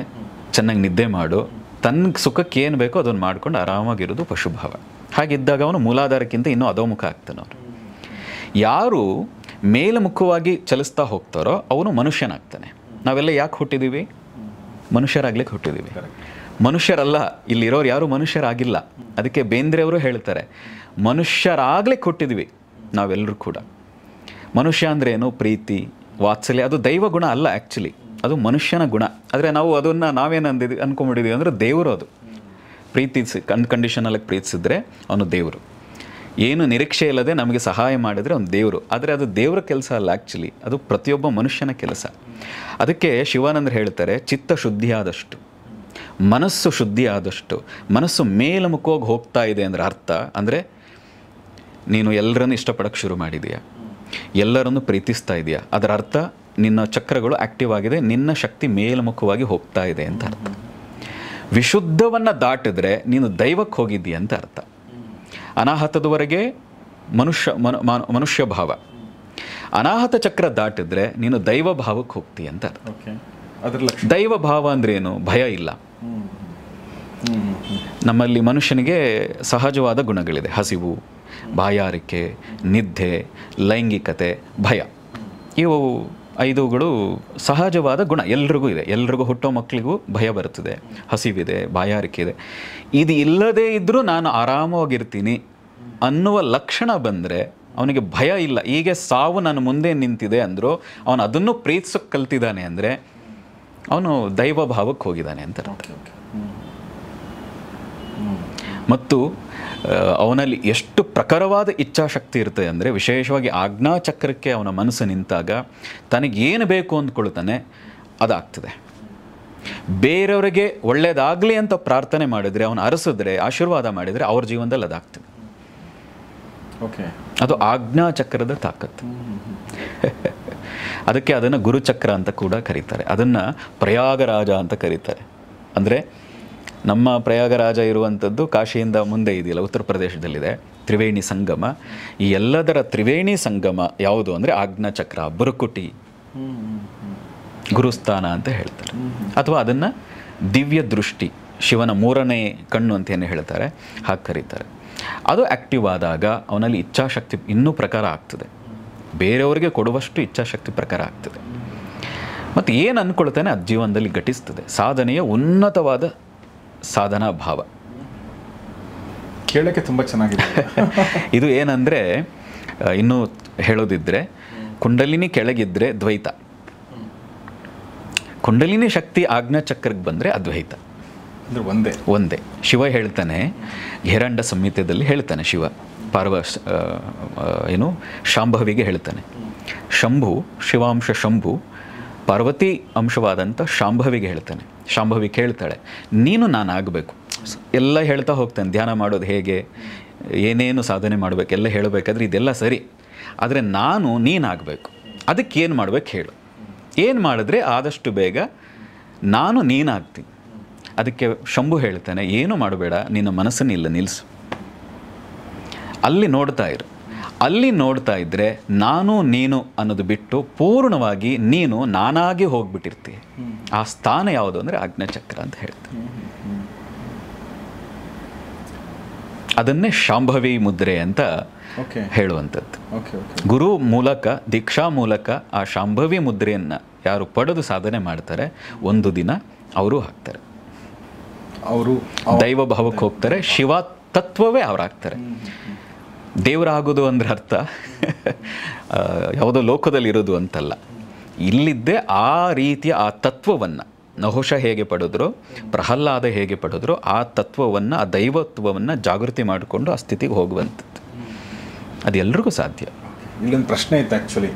B: ಚೆನ್ನಾಗಿ ನಿದ್ದೆ ಮಾಡು, ತನ್ನ ಸುಖಕ್ಕೆ ಏನು ಬೇಕೋ ಅದನ್ನು ಮಾಡ್ಕೊಂಡು ಆರಾಮಾಗಿರೋದು ಪಶುಭಾವ. ಹಾಗಿದ್ದಾಗ ಅವನು ಮೂಲಾಧಾರಕ್ಕಿಂತ ಇನ್ನೂ ಅಧೋಮುಖ ಆಗ್ತಾನೆ. ಅವನು ಯಾರು ಮೇಲ್ಮುಖವಾಗಿ ಚಲಿಸ್ತಾ ಹೋಗ್ತಾರೋ ಅವನು ಮನುಷ್ಯನಾಗ್ತಾನೆ. ನಾವೆಲ್ಲ ಯಾಕೆ ಹುಟ್ಟಿದ್ದೀವಿ? ಮನುಷ್ಯರಾಗ್ಲಿಕ್ಕೆ ಹುಟ್ಟಿದ್ದೀವಿ. ಮನುಷ್ಯರಲ್ಲ, ಇಲ್ಲಿರೋರು ಯಾರು ಮನುಷ್ಯರಾಗಿಲ್ಲ. ಅದಕ್ಕೆ ಬೇಂದ್ರೆಯವರು ಹೇಳ್ತಾರೆ, ಮನುಷ್ಯರಾಗ್ಲಿಕ್ಕೆ ಹುಟ್ಟಿದ್ವಿ ನಾವೆಲ್ಲರೂ ಕೂಡ. ಮನುಷ್ಯ ಅಂದರೆ ಏನು? ಪ್ರೀತಿ, ವಾತ್ಸಲ್ಯ, ಅದು ದೈವ ಗುಣ ಅಲ್ಲ, ಆ್ಯಕ್ಚುಲಿ ಅದು ಮನುಷ್ಯನ ಗುಣ. ಆದರೆ ನಾವು ಅದನ್ನು ನಾವೇನು ಅಂದ್ಕೊಂಡ್ಬಿಟ್ಟಿದ್ದೀವಿ ಅಂದರೆ ದೇವರು. ಅದು ಪ್ರೀತಿಸಿ ಅನ್ಕಂಡೀಷನಲಾಗಿ ಪ್ರೀತಿಸಿದ್ರೆ ಅವನು ದೇವರು. ಏನು ನಿರೀಕ್ಷೆ ಇಲ್ಲದೆ ನಮಗೆ ಸಹಾಯ ಮಾಡಿದರೆ ಅವನು ದೇವರು. ಆದರೆ ಅದು ದೇವರ ಕೆಲಸ ಅಲ್ಲ, ಆ್ಯಕ್ಚುಲಿ ಅದು ಪ್ರತಿಯೊಬ್ಬ ಮನುಷ್ಯನ ಕೆಲಸ. ಅದಕ್ಕೆ ಶಿವಾನಂದರು ಹೇಳ್ತಾರೆ, ಚಿತ್ತ ಶುದ್ಧಿ ಆದಷ್ಟು, ಮನಸ್ಸು ಶುದ್ಧಿ ಆದಷ್ಟು, ಮನಸ್ಸು ಮೇಲ್ಮುಖವಾಗಿ ಹೋಗ್ತಾ ಇದೆ ಅಂದರೆ ಅರ್ಥ ಅಂದರೆ ನೀನು ಎಲ್ಲರನ್ನು ಇಷ್ಟಪಡೋಕ್ಕೆ ಶುರು ಮಾಡಿದೀಯಾ, ಎಲ್ಲರನ್ನು ಪ್ರೀತಿಸ್ತಾ ಇದೆಯಾ. ಅದರ ಅರ್ಥ ನಿನ್ನ ಚಕ್ರಗಳು ಆ್ಯಕ್ಟಿವ್ ಆಗಿದೆ, ನಿನ್ನ ಶಕ್ತಿ ಮೇಲ್ಮುಖವಾಗಿ ಹೋಗ್ತಾ ಇದೆ ಅಂತ ಅರ್ಥ. ವಿಶುದ್ಧವನ್ನು ದಾಟಿದ್ರೆ ನೀನು ದೈವಕ್ಕೆ ಹೋಗಿದ್ದೀಯ ಅಂತ ಅರ್ಥ. ಅನಾಹತದವರೆಗೆ ಮನುಷ್ಯ ಭಾವ, ಅನಾಹತ ಚಕ್ರ ದಾಟಿದ್ರೆ ನೀನು ದೈವ ಭಾವಕ್ಕೆ ಹೋಗ್ತೀಯ ಅಂತ ಅರ್ಥ. ದೈವ ಭಾವ ಅಂದ್ರೇನು? ಭಯ ಇಲ್ಲ. ನಮ್ಮಲ್ಲಿ ಮನುಷ್ಯನಿಗೆ ಸಹಜವಾದ ಗುಣಗಳಿದೆ: ಹಸಿವು, ಬಾಯಾರಿಕೆ, ನಿದ್ದೆ, ಲೈಂಗಿಕತೆ, ಭಯ. ಇವು 5ಗಳು ಸಹಜವಾದ ಗುಣ, ಎಲ್ರಿಗೂ ಇದೆ. ಎಲ್ರಿಗೂ ಹುಟ್ಟೋ ಮಕ್ಕಳಿಗೂ ಭಯ ಬರ್ತದೆ, ಹಸಿವಿದೆ, ಬಾಯಾರಿಕೆ ಇದೆ. ಇದು ಇಲ್ಲದೇ ಇದ್ದರೂ ನಾನು ಆರಾಮವಾಗಿರ್ತೀನಿ ಅನ್ನುವ ಲಕ್ಷಣ ಬಂದರೆ ಅವನಿಗೆ ಭಯ ಇಲ್ಲ. ಹೀಗೆ ಸಾವು ನನ್ನ ಮುಂದೆ ನಿಂತಿದೆ ಅಂದರೂ ಅವನು ಅದನ್ನು ಪ್ರೀತಿಸೋಕ್ಕೆ ಕಲ್ತಿದ್ದಾನೆ ಅಂದರೆ ಅವನು ದೈವ ಭಾವಕ್ಕೆ ಹೋಗಿದ್ದಾನೆ ಅಂತ ಅರ್ಥ. ಮತ್ತು ಅವನಲ್ಲಿ ಎಷ್ಟು ಪ್ರಖರವಾದ ಇಚ್ಛಾಶಕ್ತಿ ಇರ್ತದೆ ಅಂದರೆ, ವಿಶೇಷವಾಗಿ ಆಜ್ಞಾಚಕ್ರಕ್ಕೆ ಅವನ ಮನಸ್ಸು ನಿಂತಾಗ ತನಗೇನು ಬೇಕು ಅಂದ್ಕೊಳ್ತಾನೆ ಅದಾಗ್ತದೆ. ಬೇರೆಯವರಿಗೆ ಒಳ್ಳೆಯದಾಗಲಿ ಅಂತ ಪ್ರಾರ್ಥನೆ ಮಾಡಿದರೆ, ಅವನು ಅರಸಿದ್ರೆ, ಆಶೀರ್ವಾದ ಮಾಡಿದರೆ ಅವ್ರ ಜೀವನದಲ್ಲಿ ಅದಾಗ್ತದೆ. ಅದು ಆಜ್ಞಾಚಕ್ರದ ತಾಕತ್ತು. ಅದಕ್ಕೆ ಅದನ್ನು ಗುರುಚಕ್ರ ಅಂತ ಕೂಡ ಕರೀತಾರೆ. ಅದನ್ನು ಪ್ರಯಾಗರಾಜ ಅಂತ ಕರೀತಾರೆ. ಅಂದರೆ ನಮ್ಮ ಪ್ರಯಾಗರಾಜ ಇರುವಂಥದ್ದು ಕಾಶಿಯಿಂದ ಮುಂದೆ ಇದೆಯಲ್ಲ, ಉತ್ತರ ಪ್ರದೇಶದಲ್ಲಿದೆ, ತ್ರಿವೇಣಿ ಸಂಗಮ. ಈ ಎಲ್ಲದರ ತ್ರಿವೇಣಿ ಸಂಗಮ ಯಾವುದು ಅಂದರೆ ಆಜ್ಞಾಚಕ್ರ, ಬುರುಕುಟಿ, ಗುರುಸ್ಥಾನ ಅಂತ ಹೇಳ್ತಾರೆ. ಅಥವಾ ಅದನ್ನು ದಿವ್ಯ ದೃಷ್ಟಿ, ಶಿವನ 3ನೇ ಕಣ್ಣು ಅಂತ ಏನು ಹೇಳ್ತಾರೆ, ಹಾಗೆ ಕರೀತಾರೆ. ಅದು ಆ್ಯಕ್ಟಿವ್ ಆದಾಗ ಅವನಲ್ಲಿ ಇಚ್ಛಾಶಕ್ತಿ ಇನ್ನೂ ಪ್ರಕಾರ ಆಗ್ತದೆ, ಬೇರೆಯವರಿಗೆ ಕೊಡುವಷ್ಟು ಇಚ್ಛಾಶಕ್ತಿ ಪ್ರಕಾರ ಆಗ್ತದೆ. ಮತ್ತು ಏನು ಅಂದ್ಕೊಳ್ತಾನೆ ಅದು ಜೀವನದಲ್ಲಿ ಘಟಿಸ್ತದೆ. ಸಾಧನೆಯ ಉನ್ನತವಾದ ಸಾಧನಾ ಭಾವ.
A: ಕೇಳೋಕ್ಕೆ ತುಂಬ ಚೆನ್ನಾಗಿದೆ.
B: ಇದು ಏನಂದರೆ, ಇನ್ನೂ ಹೇಳೋದಿದ್ದರೆ, ಕುಂಡಲಿನಿ ಕೆಳಗಿದ್ದರೆ ದ್ವೈತ, ಕುಂಡಲಿನಿ ಶಕ್ತಿ ಆಜ್ಞಾಚಕ್ರಕ್ಕೆ ಬಂದರೆ ಅದ್ವೈತ. ಒಂದೇ. ಶಿವ ಹೇಳ್ತಾನೆ, ಘೇರಂಡ ಸಂಹಿತೆಯಲ್ಲಿ ಹೇಳ್ತಾನೆ ಶಿವ, ಶಾಂಭವಿಗೆ ಹೇಳ್ತಾನೆ. ಶಂಭು, ಶಿವಾಂಶ ಶಂಭು, ಪಾರ್ವತಿ ಅಂಶವಾದಂಥ ಶಾಂಭವಿಗೆ ಹೇಳ್ತಾನೆ. ಶಾಂಭವಿ ಕೇಳ್ತಾಳೆ, ನೀನು ನಾನು ಆಗಬೇಕು. ಎಲ್ಲ ಹೇಳ್ತಾ ಹೋಗ್ತಾನೆ, ಧ್ಯಾನ ಮಾಡೋದು ಹೇಗೆ, ಏನೇನು ಸಾಧನೆ ಮಾಡಬೇಕು ಎಲ್ಲ ಹೇಳಬೇಕಾದ್ರೆ ಇದೆಲ್ಲ ಸರಿ, ಆದರೆ ನೀನಾಗಬೇಕು. ಅದಕ್ಕೆ ಏನು ಮಾಡ್ಬೇಕು ಹೇಳು, ಏನು ಮಾಡಿದ್ರೆ ಆದಷ್ಟು ಬೇಗ ನಾನು ನೀನಾಗ್ತೀನಿ. ಅದಕ್ಕೆ ಶಂಭು ಹೇಳ್ತಾನೆ, ಏನು ಮಾಡಬೇಡ, ನಿನ್ನ ಮನಸ್ಸನ್ನು ಇಲ್ಲ ನಿಲ್ಲಿಸು, ಅಲ್ಲಿ ನೋಡ್ತಾ ಇರು. ಅಲ್ಲಿ ನೋಡ್ತಾ ಇದ್ದರೆ ನಾನು ನೀನು ಅನ್ನೋದು ಬಿಟ್ಟು ಪೂರ್ಣವಾಗಿ ನೀನು ನಾನಾಗಿ ಹೋಗ್ಬಿಟ್ಟಿರ್ತೀಯ. ಆ ಸ್ಥಾನ ಯಾವುದು ಅಂದರೆ ಆಜ್ಞಾಚಕ್ರ ಅಂತ ಹೇಳ್ತಾರೆ. ಅದನ್ನೇ ಶಾಂಭವಿ ಮುದ್ರೆ ಅಂತ ಹೇಳುವಂಥದ್ದು. ಗುರು ಮೂಲಕ, ದೀಕ್ಷಾ ಮೂಲಕ ಆ ಶಾಂಭವಿ ಮುದ್ರೆಯನ್ನು ಯಾರು ಪಡೆದು ಸಾಧನೆ ಮಾಡ್ತಾರೆ, ಒಂದು ದಿನ ಅವರು ಹಾಕ್ತಾರೆ, ಅವರು ದೈವ ಭಾವಕ್ಕೆ ಹೋಗ್ತಾರೆ, ಶಿವ ತತ್ವವೇ ಅವರಾಗ್ತಾರೆ. ದೇವರಾಗೋದು ಅಂದ್ರೆ ಅರ್ಥ ಯಾವುದೋ ಲೋಕದಲ್ಲಿ ಇರೋದು ಅಂತಲ್ಲ, ಇಲ್ಲಿದ್ದೇ ಆ ರೀತಿಯ ಆ ತತ್ವವನ್ನು ನಹುಷ ಹೇಗೆ ಪಡೆದ್ರು, ಪ್ರಹ್ಲಾದ ಹೇಗೆ ಪಡೆದ್ರು, ಆ ತತ್ವವನ್ನು, ಆ ದೈವತ್ವವನ್ನು ಜಾಗೃತಿ ಮಾಡಿಕೊಂಡು ಆ ಸ್ಥಿತಿಗೆ ಹೋಗುವಂಥದ್ದು. ಅದು ಎಲ್ರಿಗೂ ಸಾಧ್ಯ.
A: ಇಲ್ಲೊಂದು ಪ್ರಶ್ನೆ ಇತ್ತು ಆ್ಯಕ್ಚುಲಿ,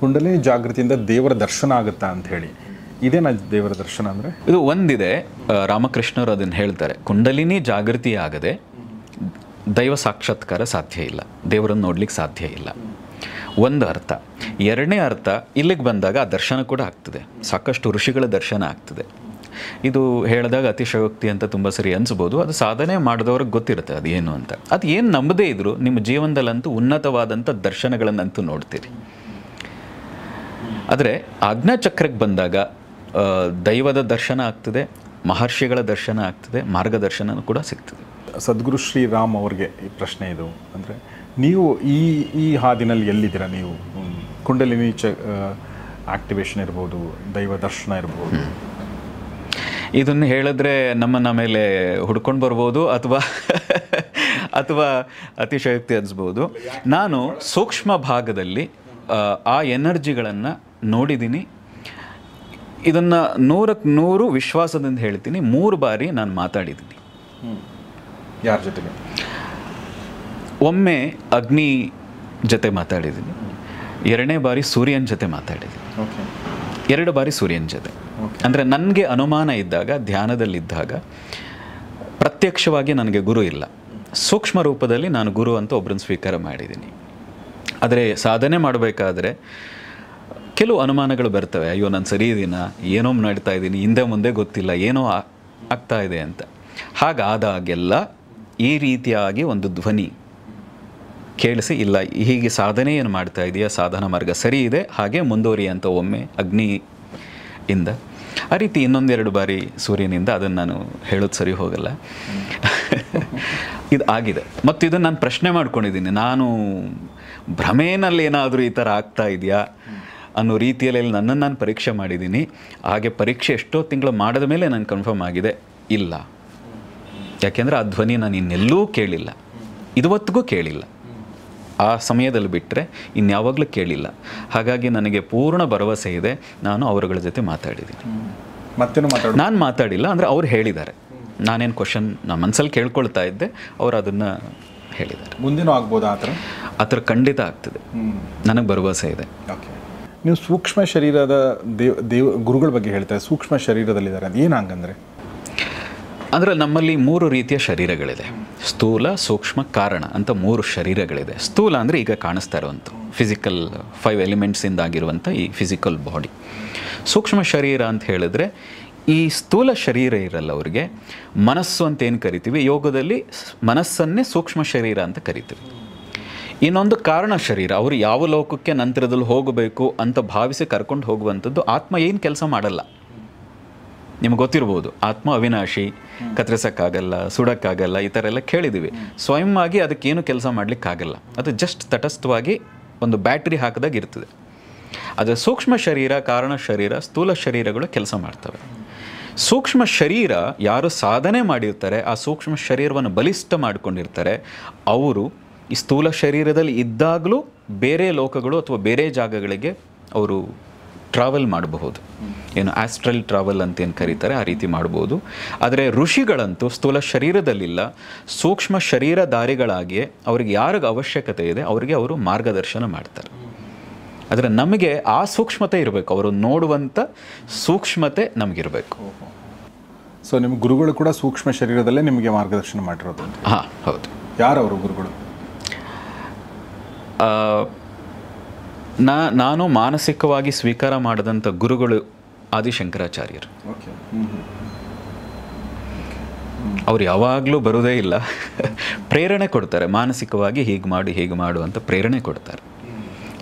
A: ಕುಂಡಲಿನಿ ಜಾಗೃತಿಯಿಂದ ದೇವರ ದರ್ಶನ ಆಗುತ್ತಾ ಅಂತ ಹೇಳಿ. ಇದೇನ ದೇವರ ದರ್ಶನ ಅಂದರೆ?
B: ಇದು ಒಂದಿದೆ, ರಾಮಕೃಷ್ಣರು ಅದನ್ನು ಹೇಳ್ತಾರೆ, ಕುಂಡಲಿನಿ ಜಾಗೃತಿ ಆಗದೆ ದೈವ ಸಾಕ್ಷಾತ್ಕಾರ ಸಾಧ್ಯ ಇಲ್ಲ, ದೇವರನ್ನು ನೋಡ್ಲಿಕ್ಕೆ ಸಾಧ್ಯ ಇಲ್ಲ. ಒಂದು ಅರ್ಥ. ಎರಡನೇ ಅರ್ಥ, ಇಲ್ಲಿಗೆ ಬಂದಾಗ ಆ ದರ್ಶನ ಕೂಡ ಆಗ್ತದೆ, ಸಾಕಷ್ಟು ಋಷಿಗಳ ದರ್ಶನ ಆಗ್ತದೆ. ಇದು ಹೇಳಿದಾಗ ಅತಿಶಯೋಕ್ತಿ ಅಂತ ತುಂಬ ಸರಿ ಅನಿಸ್ಬೋದು, ಅದು ಸಾಧನೆ ಮಾಡಿದವ್ರಿಗೆ ಗೊತ್ತಿರುತ್ತೆ ಅದು ಏನು ಅಂತ. ಅದು ಏನು ನಂಬದೇ ಇದ್ದರೂ ನಿಮ್ಮ ಜೀವನದಲ್ಲಂತೂ ಉನ್ನತವಾದಂಥ ದರ್ಶನಗಳನ್ನಂತೂ ನೋಡ್ತೀರಿ. ಆದರೆ ಆಜ್ಞಾಚಕ್ರಕ್ಕೆ ಬಂದಾಗ ದೈವದ ದರ್ಶನ ಆಗ್ತದೆ, ಮಹರ್ಷಿಗಳ ದರ್ಶನ ಆಗ್ತದೆ, ಮಾರ್ಗದರ್ಶನ ಕೂಡ ಸಿಗ್ತದೆ.
A: ಸದ್ಗುರು ಶ್ರೀರಾಮ್ ಅವ್ರಿಗೆ ಈ ಪ್ರಶ್ನೆ ಇದು ಅಂದರೆ, ನೀವು ಈ ಹಾದಿನಲ್ಲಿ ಎಲ್ಲಿದ್ದೀರಾ? ನೀವು ಕುಂಡಲಿನಿ ಆಕ್ಟಿವೇಶನ್ ಇರ್ಬೋದು, ದೈವ ದರ್ಶನ ಇರ್ಬೋದು,
B: ಇದನ್ನು ಹೇಳಿದ್ರೆ ನಮ್ಮನ್ನ ಮೇಲೆ ಹುಡ್ಕೊಂಡು ಬರ್ಬೋದು ಅಥವಾ ಅತಿಶಯೋಕ್ತಿ ಅನಿಸ್ಬೋದು. ನಾನು ಸೂಕ್ಷ್ಮ ಭಾಗದಲ್ಲಿ ಆ ಎನರ್ಜಿಗಳನ್ನು ನೋಡಿದ್ದೀನಿ. ಇದನ್ನು 100ಕ್ಕೆ 100 ವಿಶ್ವಾಸದಿಂದ ಹೇಳ್ತೀನಿ. 3 ಬಾರಿ ನಾನು ಮಾತಾಡಿದ್ದೀನಿ.
A: ಯಾರ ಜೊತೆಗೆ?
B: ಒಮ್ಮೆ ಅಗ್ನಿ ಜೊತೆ ಮಾತಾಡಿದ್ದೀನಿ, 2ನೇ ಬಾರಿ ಸೂರ್ಯನ ಜೊತೆ ಮಾತಾಡಿದ್ದೀನಿ, 2 ಬಾರಿ ಸೂರ್ಯನ ಜೊತೆ. ಅಂದರೆ ನನಗೆ ಅನುಮಾನ ಇದ್ದಾಗ, ಧ್ಯಾನದಲ್ಲಿದ್ದಾಗ ಪ್ರತ್ಯಕ್ಷವಾಗಿ ನನಗೆ ಗುರು ಇಲ್ಲ, ಸೂಕ್ಷ್ಮ ರೂಪದಲ್ಲಿ ನಾನು ಗುರು ಅಂತ ಒಬ್ಬರನ್ನು ಸ್ವೀಕಾರ ಮಾಡಿದ್ದೀನಿ. ಆದರೆ ಸಾಧನೆ ಮಾಡಬೇಕಾದ್ರೆ ಕೆಲವು ಅನುಮಾನಗಳು ಬರ್ತವೆ. ಅಯ್ಯೋ ನಾನು ಸರಿ ಇದೀನಾ, ಏನೋ ನಡೀತಾ ಇದ್ದೀನಿ, ಹಿಂದೆ ಮುಂದೆ ಗೊತ್ತಿಲ್ಲ, ಏನೋ ಆಗ್ತಾ ಇದೆ ಅಂತ. ಹಾಗಾದಾಗೆಲ್ಲ ಈ ರೀತಿಯಾಗಿ ಒಂದು ಧ್ವನಿ ಕೇಳಿಸಿ, ಇಲ್ಲ ಹೀಗೆ ಸಾಧನೆ ಏನು ಮಾಡ್ತಾ ಇದೆಯಾ, ಸಾಧನ ಮಾರ್ಗ ಸರಿ ಇದೆ, ಹಾಗೆ ಮುಂದುವರಿ ಅಂತ ಒಮ್ಮೆ ಅಗ್ನಿಯಿಂದ, ಆ ರೀತಿ 1-2 ಬಾರಿ ಸೂರ್ಯನಿಂದ. ಅದನ್ನು ನಾನು ಹೇಳೋದು ಸರಿ ಹೋಗಲ್ಲ. ಇದು ಆಗಿದೆ. ಮತ್ತು ಇದನ್ನು ನಾನು ಪ್ರಶ್ನೆ ಮಾಡ್ಕೊಂಡಿದ್ದೀನಿ, ನಾನು ಭ್ರಮೇನಲ್ಲಿ ಏನಾದರೂ ಈ ಥರ ಆಗ್ತಾ ಇದೆಯಾ ಅನ್ನೋ ರೀತಿಯಲ್ಲಿ ನನ್ನನ್ನು ನಾನು ಪರೀಕ್ಷೆ ಮಾಡಿದ್ದೀನಿ. ಹಾಗೆ ಪರೀಕ್ಷೆ ಎಷ್ಟೋ ತಿಂಗಳು ಮಾಡಿದ ಮೇಲೆ ನಾನು ಕನ್ಫರ್ಮ್ ಆಗಿದೆ, ಇಲ್ಲ. ಯಾಕೆಂದರೆ ಆ ಧ್ವನಿ ನಾನು ಇನ್ನೆಲ್ಲೂ ಕೇಳಿಲ್ಲ, ಇದುವತ್ತಿಗೂ ಕೇಳಿಲ್ಲ. ಆ ಸಮಯದಲ್ಲಿ ಬಿಟ್ಟರೆ ಇನ್ಯಾವಾಗಲೂ ಕೇಳಿಲ್ಲ. ಹಾಗಾಗಿ ನನಗೆ ಪೂರ್ಣ ಭರವಸೆ ಇದೆ. ನಾನು ಅವರುಗಳ ಜೊತೆ ಮಾತಾಡಿದ್ದೀನಿ. ನಾನು ಮಾತಾಡಿಲ್ಲ, ಅಂದರೆ ಅವ್ರು ಹೇಳಿದ್ದಾರೆ. ನಾನೇನು ಕ್ವಶನ್ ನಮ್ಮ ಮನಸ್ಸಲ್ಲಿ ಕೇಳ್ಕೊಳ್ತಾ ಇದ್ದೆ, ಅವರು ಅದನ್ನು ಹೇಳಿದ್ದಾರೆ.
A: ಮುಂದೇನೂ ಆಗ್ಬೋದಾ ಆ
B: ಥರ? ಖಂಡಿತ ಆಗ್ತದೆ, ನನಗೆ ಭರವಸೆ ಇದೆ.
A: ಓಕೆ. ನೀವು ಸೂಕ್ಷ್ಮ ಶರೀರದ ಗುರುಗಳ ಬಗ್ಗೆ ಹೇಳ್ತಾರೆ, ಸೂಕ್ಷ್ಮ ಶರೀರದಲ್ಲಿದ್ದಾರೆ, ಅದು ಏನು ಹಂಗಂದರೆ?
B: ಅಂದರೆ ನಮ್ಮಲ್ಲಿ 3 ರೀತಿಯ ಶರೀರಗಳಿದೆ. ಸ್ಥೂಲ, ಸೂಕ್ಷ್ಮ, ಕಾರಣ ಅಂತ 3 ಶರೀರಗಳಿದೆ. ಸ್ಥೂಲ ಅಂದರೆ ಈಗ ಕಾಣಿಸ್ತಾ ಇರುವಂಥ ಫಿಸಿಕಲ್ 5 ಎಲಿಮೆಂಟ್ಸಿಂದ ಆಗಿರುವಂಥ ಈ ಫಿಸಿಕಲ್ ಬಾಡಿ. ಸೂಕ್ಷ್ಮ ಶರೀರ ಅಂತ ಹೇಳಿದ್ರೆ ಈ ಸ್ಥೂಲ ಶರೀರ ಇರಲ್ಲ ಅವರಿಗೆ, ಮನಸ್ಸು ಅಂತ ಏನು ಕರಿತೀವಿ, ಯೋಗದಲ್ಲಿ ಮನಸ್ಸನ್ನೇ ಸೂಕ್ಷ್ಮ ಶರೀರ ಅಂತ ಕರಿತೀವಿ. ಇನ್ನೊಂದು ಕಾರಣ ಶರೀರ, ಅವರು ಯಾವ ಲೋಕಕ್ಕೆ ನಂತರದಲ್ಲಿ ಹೋಗಬೇಕು ಅಂತ ಭಾವಿಸಿ ಕರ್ಕೊಂಡು ಹೋಗುವಂಥದ್ದು. ಆತ್ಮ ಏನು ಕೆಲಸ ಮಾಡಲ್ಲ, ನಿಮ್ಗೆ ಗೊತ್ತಿರ್ಬೋದು. ಆತ್ಮ ಅವಿನಾಶಿ, ಕತ್ತರಿಸೋಕ್ಕಾಗಲ್ಲ, ಸುಡೋಕ್ಕಾಗಲ್ಲ, ಈ ಥರ ಎಲ್ಲ ಕೇಳಿದ್ದೀವಿ. ಸ್ವಯಂವಾಗಿ ಅದಕ್ಕೇನು ಕೆಲಸ ಮಾಡಲಿಕ್ಕಾಗಲ್ಲ, ಅದು ಜಸ್ಟ್ ತಟಸ್ಥವಾಗಿ ಒಂದು ಬ್ಯಾಟ್ರಿ ಹಾಕಿದಾಗ ಇರ್ತದೆ. ಆದರೆ ಸೂಕ್ಷ್ಮ ಶರೀರ, ಕಾರಣ ಶರೀರ, ಸ್ಥೂಲ ಶರೀರಗಳು ಕೆಲಸ ಮಾಡ್ತವೆ. ಸೂಕ್ಷ್ಮ ಶರೀರ ಯಾರು ಸಾಧನೆ ಮಾಡಿರ್ತಾರೆ, ಆ ಸೂಕ್ಷ್ಮ ಶರೀರವನ್ನು ಬಲಿಷ್ಠ ಮಾಡಿಕೊಂಡಿರ್ತಾರೆ, ಅವರು ಈ ಸ್ಥೂಲ ಶರೀರದಲ್ಲಿ ಇದ್ದಾಗಲೂ ಬೇರೆ ಲೋಕಗಳು ಅಥವಾ ಬೇರೆ ಜಾಗಗಳಿಗೆ ಅವರು ಟ್ರಾವೆಲ್ ಮಾಡಬಹುದು. ಏನು ಆಸ್ಟ್ರಲ್ ಟ್ರಾವೆಲ್ ಅಂತ ಏನು ಕರೀತಾರೆ, ಆ ರೀತಿ ಮಾಡ್ಬೋದು. ಆದರೆ ಋಷಿಗಳಂತೂ ಸ್ಥೂಲ ಶರೀರದಲ್ಲಿಲ್ಲ, ಸೂಕ್ಷ್ಮ ಶರೀರಧಾರಿಗಳಾಗಿಯೇ ಅವ್ರಿಗೆ ಯಾರಿಗೆ ಅವಶ್ಯಕತೆ ಇದೆ ಅವರಿಗೆ ಅವರು ಮಾರ್ಗದರ್ಶನ ಮಾಡ್ತಾರೆ. ಆದರೆ ನಮಗೆ ಆ ಸೂಕ್ಷ್ಮತೆ ಇರಬೇಕು, ಅವರು ನೋಡುವಂಥ ಸೂಕ್ಷ್ಮತೆ ನಮಗಿರಬೇಕು.
A: ಸೊ ನಿಮ್ಮ ಗುರುಗಳು ಕೂಡ ಸೂಕ್ಷ್ಮ ಶರೀರದಲ್ಲೇ ನಿಮಗೆ ಮಾರ್ಗದರ್ಶನ ಮಾಡಿರೋದು?
B: ಹಾಂ, ಹೌದು.
A: ಯಾರವರು ಗುರುಗಳು?
B: ನಾನು ಮಾನಸಿಕವಾಗಿ ಸ್ವೀಕಾರ ಮಾಡಿದಂಥ ಗುರುಗಳು ಆದಿಶಂಕರಾಚಾರ್ಯರು. ಅವ್ರು ಯಾವಾಗಲೂ ಬರೋದೇ ಇಲ್ಲ, ಪ್ರೇರಣೆ ಕೊಡ್ತಾರೆ. ಮಾನಸಿಕವಾಗಿ ಹೀಗೆ ಮಾಡು ಅಂತ ಪ್ರೇರಣೆ ಕೊಡ್ತಾರೆ.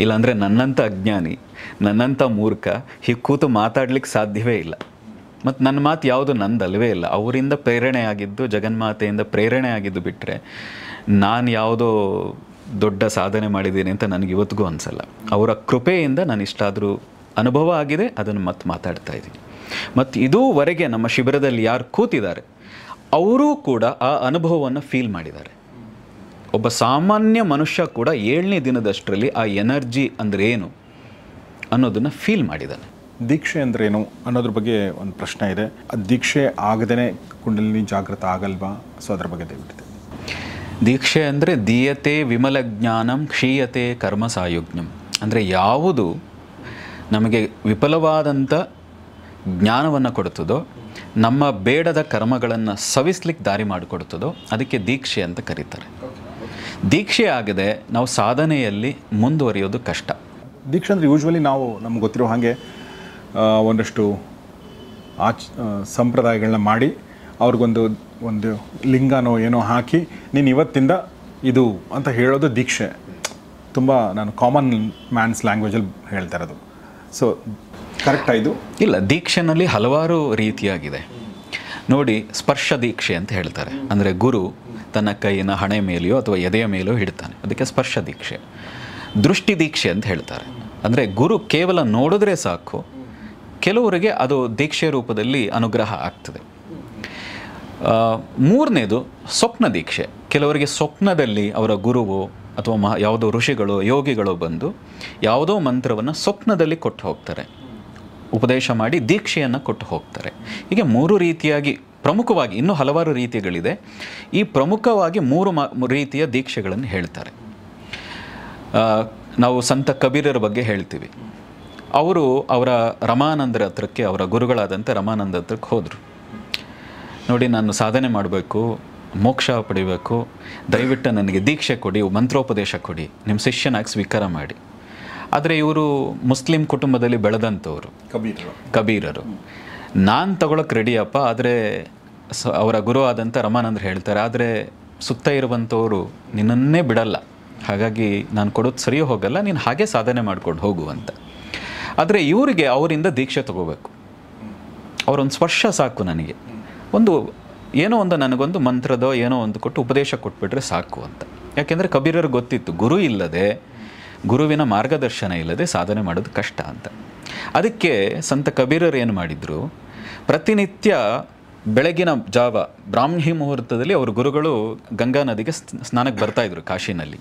B: ಇಲ್ಲಾಂದರೆ ನನ್ನಂಥ ಅಜ್ಞಾನಿ, ನನ್ನಂಥ ಮೂರ್ಖ ಹೀಗೆ ಕೂತು ಮಾತಾಡ್ಲಿಕ್ಕೆ ಸಾಧ್ಯವೇ ಇಲ್ಲ. ಮತ್ತು ನನ್ನ ಮಾತು ಯಾವುದು ನಂದಲ್ವೇ ಇಲ್ಲ. ಅವರಿಂದ ಪ್ರೇರಣೆ ಆಗಿದ್ದು, ಜಗನ್ಮಾತೆಯಿಂದ ಪ್ರೇರಣೆ ಆಗಿದ್ದು ಬಿಟ್ಟರೆ ನಾನು ಯಾವುದೋ ದೊಡ್ಡ ಸಾಧನೆ ಮಾಡಿದ್ದೀನಿ ಅಂತ ನನಗೆ ಇವತ್ತಿಗೂ ಅನಿಸಲ್ಲ. ಅವರ ಕೃಪೆಯಿಂದ ನಾನು ಇಷ್ಟಾದರೂ ಅನುಭವ ಆಗಿದೆ, ಅದನ್ನು ಮತ್ತೆ ಮಾತಾಡ್ತಾ ಇದ್ದೀನಿ. ಮತ್ತು ಇದುವರೆಗೆ ನಮ್ಮ ಶಿಬಿರದಲ್ಲಿ ಯಾರು ಕೂತಿದ್ದಾರೆ ಅವರೂ ಕೂಡ ಆ ಅನುಭವವನ್ನು ಫೀಲ್ ಮಾಡಿದ್ದಾರೆ. ಒಬ್ಬ ಸಾಮಾನ್ಯ ಮನುಷ್ಯ ಕೂಡ 7ನೇ ದಿನದಷ್ಟರಲ್ಲಿ ಆ ಎನರ್ಜಿ ಅಂದರೆ ಏನು ಅನ್ನೋದನ್ನು ಫೀಲ್ ಮಾಡಿದ್ದಾನೆ.
A: ದೀಕ್ಷೆ ಅಂದ್ರೇನು ಅನ್ನೋದ್ರ ಬಗ್ಗೆ ಒಂದು ಪ್ರಶ್ನೆ ಇದೆ. ದೀಕ್ಷೆ ಆಗದೇ ಕುಂಡಲಿನಿ ಜಾಗೃತ ಆಗಲ್ವಾ? ಸೊ ಅದ್ರ ಬಗ್ಗೆ ದಯವಿಟ್ಟು.
B: ದೀಕ್ಷೆ ಅಂದರೆ ದೀಯತೆ ವಿಮಲ ಜ್ಞಾನಂ ಕ್ಷೀಯತೆ ಕರ್ಮ ಸಾಯುಜ್ಞಂ. ಅಂದರೆ ಯಾವುದು ನಮಗೆ ವಿಫಲವಾದಂಥ ಜ್ಞಾನವನ್ನು ಕೊಡುತ್ತದೋ, ನಮ್ಮ ಬೇಡದ ಕರ್ಮಗಳನ್ನು ಸವಿಸ್ಲಿಕ್ಕೆ ದಾರಿ ಮಾಡಿಕೊಡುತ್ತದೋ ಅದಕ್ಕೆ ದೀಕ್ಷೆ ಅಂತ ಕರೀತಾರೆ. ದೀಕ್ಷೆ ಆಗದೆ ನಾವು ಸಾಧನೆಯಲ್ಲಿ ಮುಂದುವರಿಯೋದು ಕಷ್ಟ.
A: ದೀಕ್ಷೆ ಅಂದರೆ ಯೂಶ್ವಲಿ ನಾವು ನಮ್ಗೆ ಗೊತ್ತಿರೋ ಹಾಗೆ ಒಂದಷ್ಟು ಸಂಪ್ರದಾಯಗಳನ್ನ ಮಾಡಿ ಒಂದು ಲಿಂಗನೋ ಏನೋ ಹಾಕಿ ನೀನು ಇವತ್ತಿಂದ ಇದು ಅಂತ ಹೇಳೋದು ದೀಕ್ಷೆ. ತುಂಬ ನಾನು ಕಾಮನ್ ಮ್ಯಾನ್ಸ್ ಲ್ಯಾಂಗ್ವೇಜಲ್ಲಿ ಹೇಳ್ತಾ ಇರೋದು. ಸೊ ಕರೆಕ್ಟಾ ಇದು?
B: ಇಲ್ಲ, ದೀಕ್ಷೆನಲ್ಲಿ ಹಲವಾರು ರೀತಿಯಾಗಿದೆ ನೋಡಿ. ಸ್ಪರ್ಶ ದೀಕ್ಷೆ ಅಂತ ಹೇಳ್ತಾರೆ. ಅಂದರೆ ಗುರು ತನ್ನ ಕೈಯಿನ ಹಣೆ ಮೇಲೆಯೋ ಅಥವಾ ಎದೆಯ ಮೇಲೆಯೋ ಹಿಡ್ತಾನೆ, ಅದಕ್ಕೆ ಸ್ಪರ್ಶ ದೀಕ್ಷೆ. ದೃಷ್ಟಿ ದೀಕ್ಷೆ ಅಂತ ಹೇಳ್ತಾರೆ. ಅಂದರೆ ಗುರು ಕೇವಲ ನೋಡಿದ್ರೆ ಸಾಕು, ಕೆಲವರಿಗೆ ಅದು ದೀಕ್ಷೆ ರೂಪದಲ್ಲಿ ಅನುಗ್ರಹ ಆಗ್ತದೆ. ಮೂರನೇದು ಸ್ವಪ್ನ ದೀಕ್ಷೆ. ಕೆಲವರಿಗೆ ಸ್ವಪ್ನದಲ್ಲಿ ಅವರ ಗುರುವೋ ಅಥವಾ ಯಾವುದೋ ಋಷಿಗಳು ಯೋಗಿಗಳು ಬಂದು ಯಾವುದೋ ಮಂತ್ರವನ್ನು ಸ್ವಪ್ನದಲ್ಲಿ ಕೊಟ್ಟು ಹೋಗ್ತಾರೆ, ಉಪದೇಶ ಮಾಡಿ ದೀಕ್ಷೆಯನ್ನು ಕೊಟ್ಟು ಹೋಗ್ತಾರೆ. ಹೀಗೆ ಮೂರು ರೀತಿಯಾಗಿ ಪ್ರಮುಖವಾಗಿ, ಇನ್ನೂ ಹಲವಾರು ರೀತಿಗಳಿದೆ. ಈ ಪ್ರಮುಖವಾಗಿ ಮೂರು ರೀತಿಯ ದೀಕ್ಷೆಗಳನ್ನು ಹೇಳ್ತಾರೆ. ನಾವು ಸಂತ ಕಬೀರರ ಬಗ್ಗೆ ಹೇಳ್ತೀವಿ. ಅವರು ಅವರ ರಮಾನಂದರ ಹತ್ರಕ್ಕೆ, ಅವರ ಗುರುಗಳಾದಂಥ ರಮಾನಂದ ಹತ್ರಕ್ಕೆ ಹೋದರು. ನೋಡಿ, ನಾನು ಸಾಧನೆ ಮಾಡಬೇಕು, ಮೋಕ್ಷ ಪಡಿಬೇಕು, ದಯವಿಟ್ಟು ನನಗೆ ದೀಕ್ಷೆ ಕೊಡಿ, ಮಂತ್ರೋಪದೇಶ ಕೊಡಿ, ನಿಮ್ಮ ಶಿಷ್ಯನಾಗಿ ಸ್ವೀಕಾರ ಮಾಡಿ. ಆದರೆ ಇವರು ಮುಸ್ಲಿಂ ಕುಟುಂಬದಲ್ಲಿ ಬೆಳೆದಂಥವ್ರು, ಕಬೀರರು. ನಾನು ತಗೊಳಕ್ಕೆ ರೆಡಿಯಪ್ಪ, ಆದರೆ ಅವರ ಗುರು ಆದಂಥ ರಮಾನಂದರು ಹೇಳ್ತಾರೆ, ಆದರೆ ಸುತ್ತ ಇರುವಂಥವರು ನಿನ್ನನ್ನೇ ಬಿಡಲ್ಲ, ಹಾಗಾಗಿ ನಾನು ಕೊಡೋದು ಸರಿ ಹೋಗಲ್ಲ, ನೀನು ಹಾಗೆ ಸಾಧನೆ ಮಾಡ್ಕೊಂಡು ಹೋಗು ಅಂತ. ಆದರೆ ಇವರಿಗೆ ಅವರಿಂದ ದೀಕ್ಷೆ ತಗೋಬೇಕು, ಅವರೊಂದು ಸ್ಪರ್ಶ ಸಾಕು ನನಗೆ, ಏನೋ ಒಂದು ನನಗೊಂದು ಮಂತ್ರದೋ ಏನೋ ಒಂದು ಕೊಟ್ಟು ಉಪದೇಶ ಕೊಟ್ಬಿಟ್ರೆ ಸಾಕು ಅಂತ. ಯಾಕೆಂದರೆ ಕಬೀರರಿಗೆ ಗೊತ್ತಿತ್ತು, ಗುರು ಇಲ್ಲದೆ, ಗುರುವಿನ ಮಾರ್ಗದರ್ಶನ ಇಲ್ಲದೆ ಸಾಧನೆ ಮಾಡೋದು ಕಷ್ಟ ಅಂತ. ಅದಕ್ಕೆ ಸಂತ ಕಬೀರರು ಏನು ಮಾಡಿದರು, ಪ್ರತಿನಿತ್ಯ ಬೆಳಗಿನ ಜಾವ ಬ್ರಾಹ್ಮಿ ಮುಹೂರ್ತದಲ್ಲಿ ಅವರು ಗುರುಗಳು ಗಂಗಾ ನದಿಗೆ ಸ್ನಾನಕ್ಕೆ ಬರ್ತಾಯಿದ್ರು ಕಾಶಿನಲ್ಲಿ.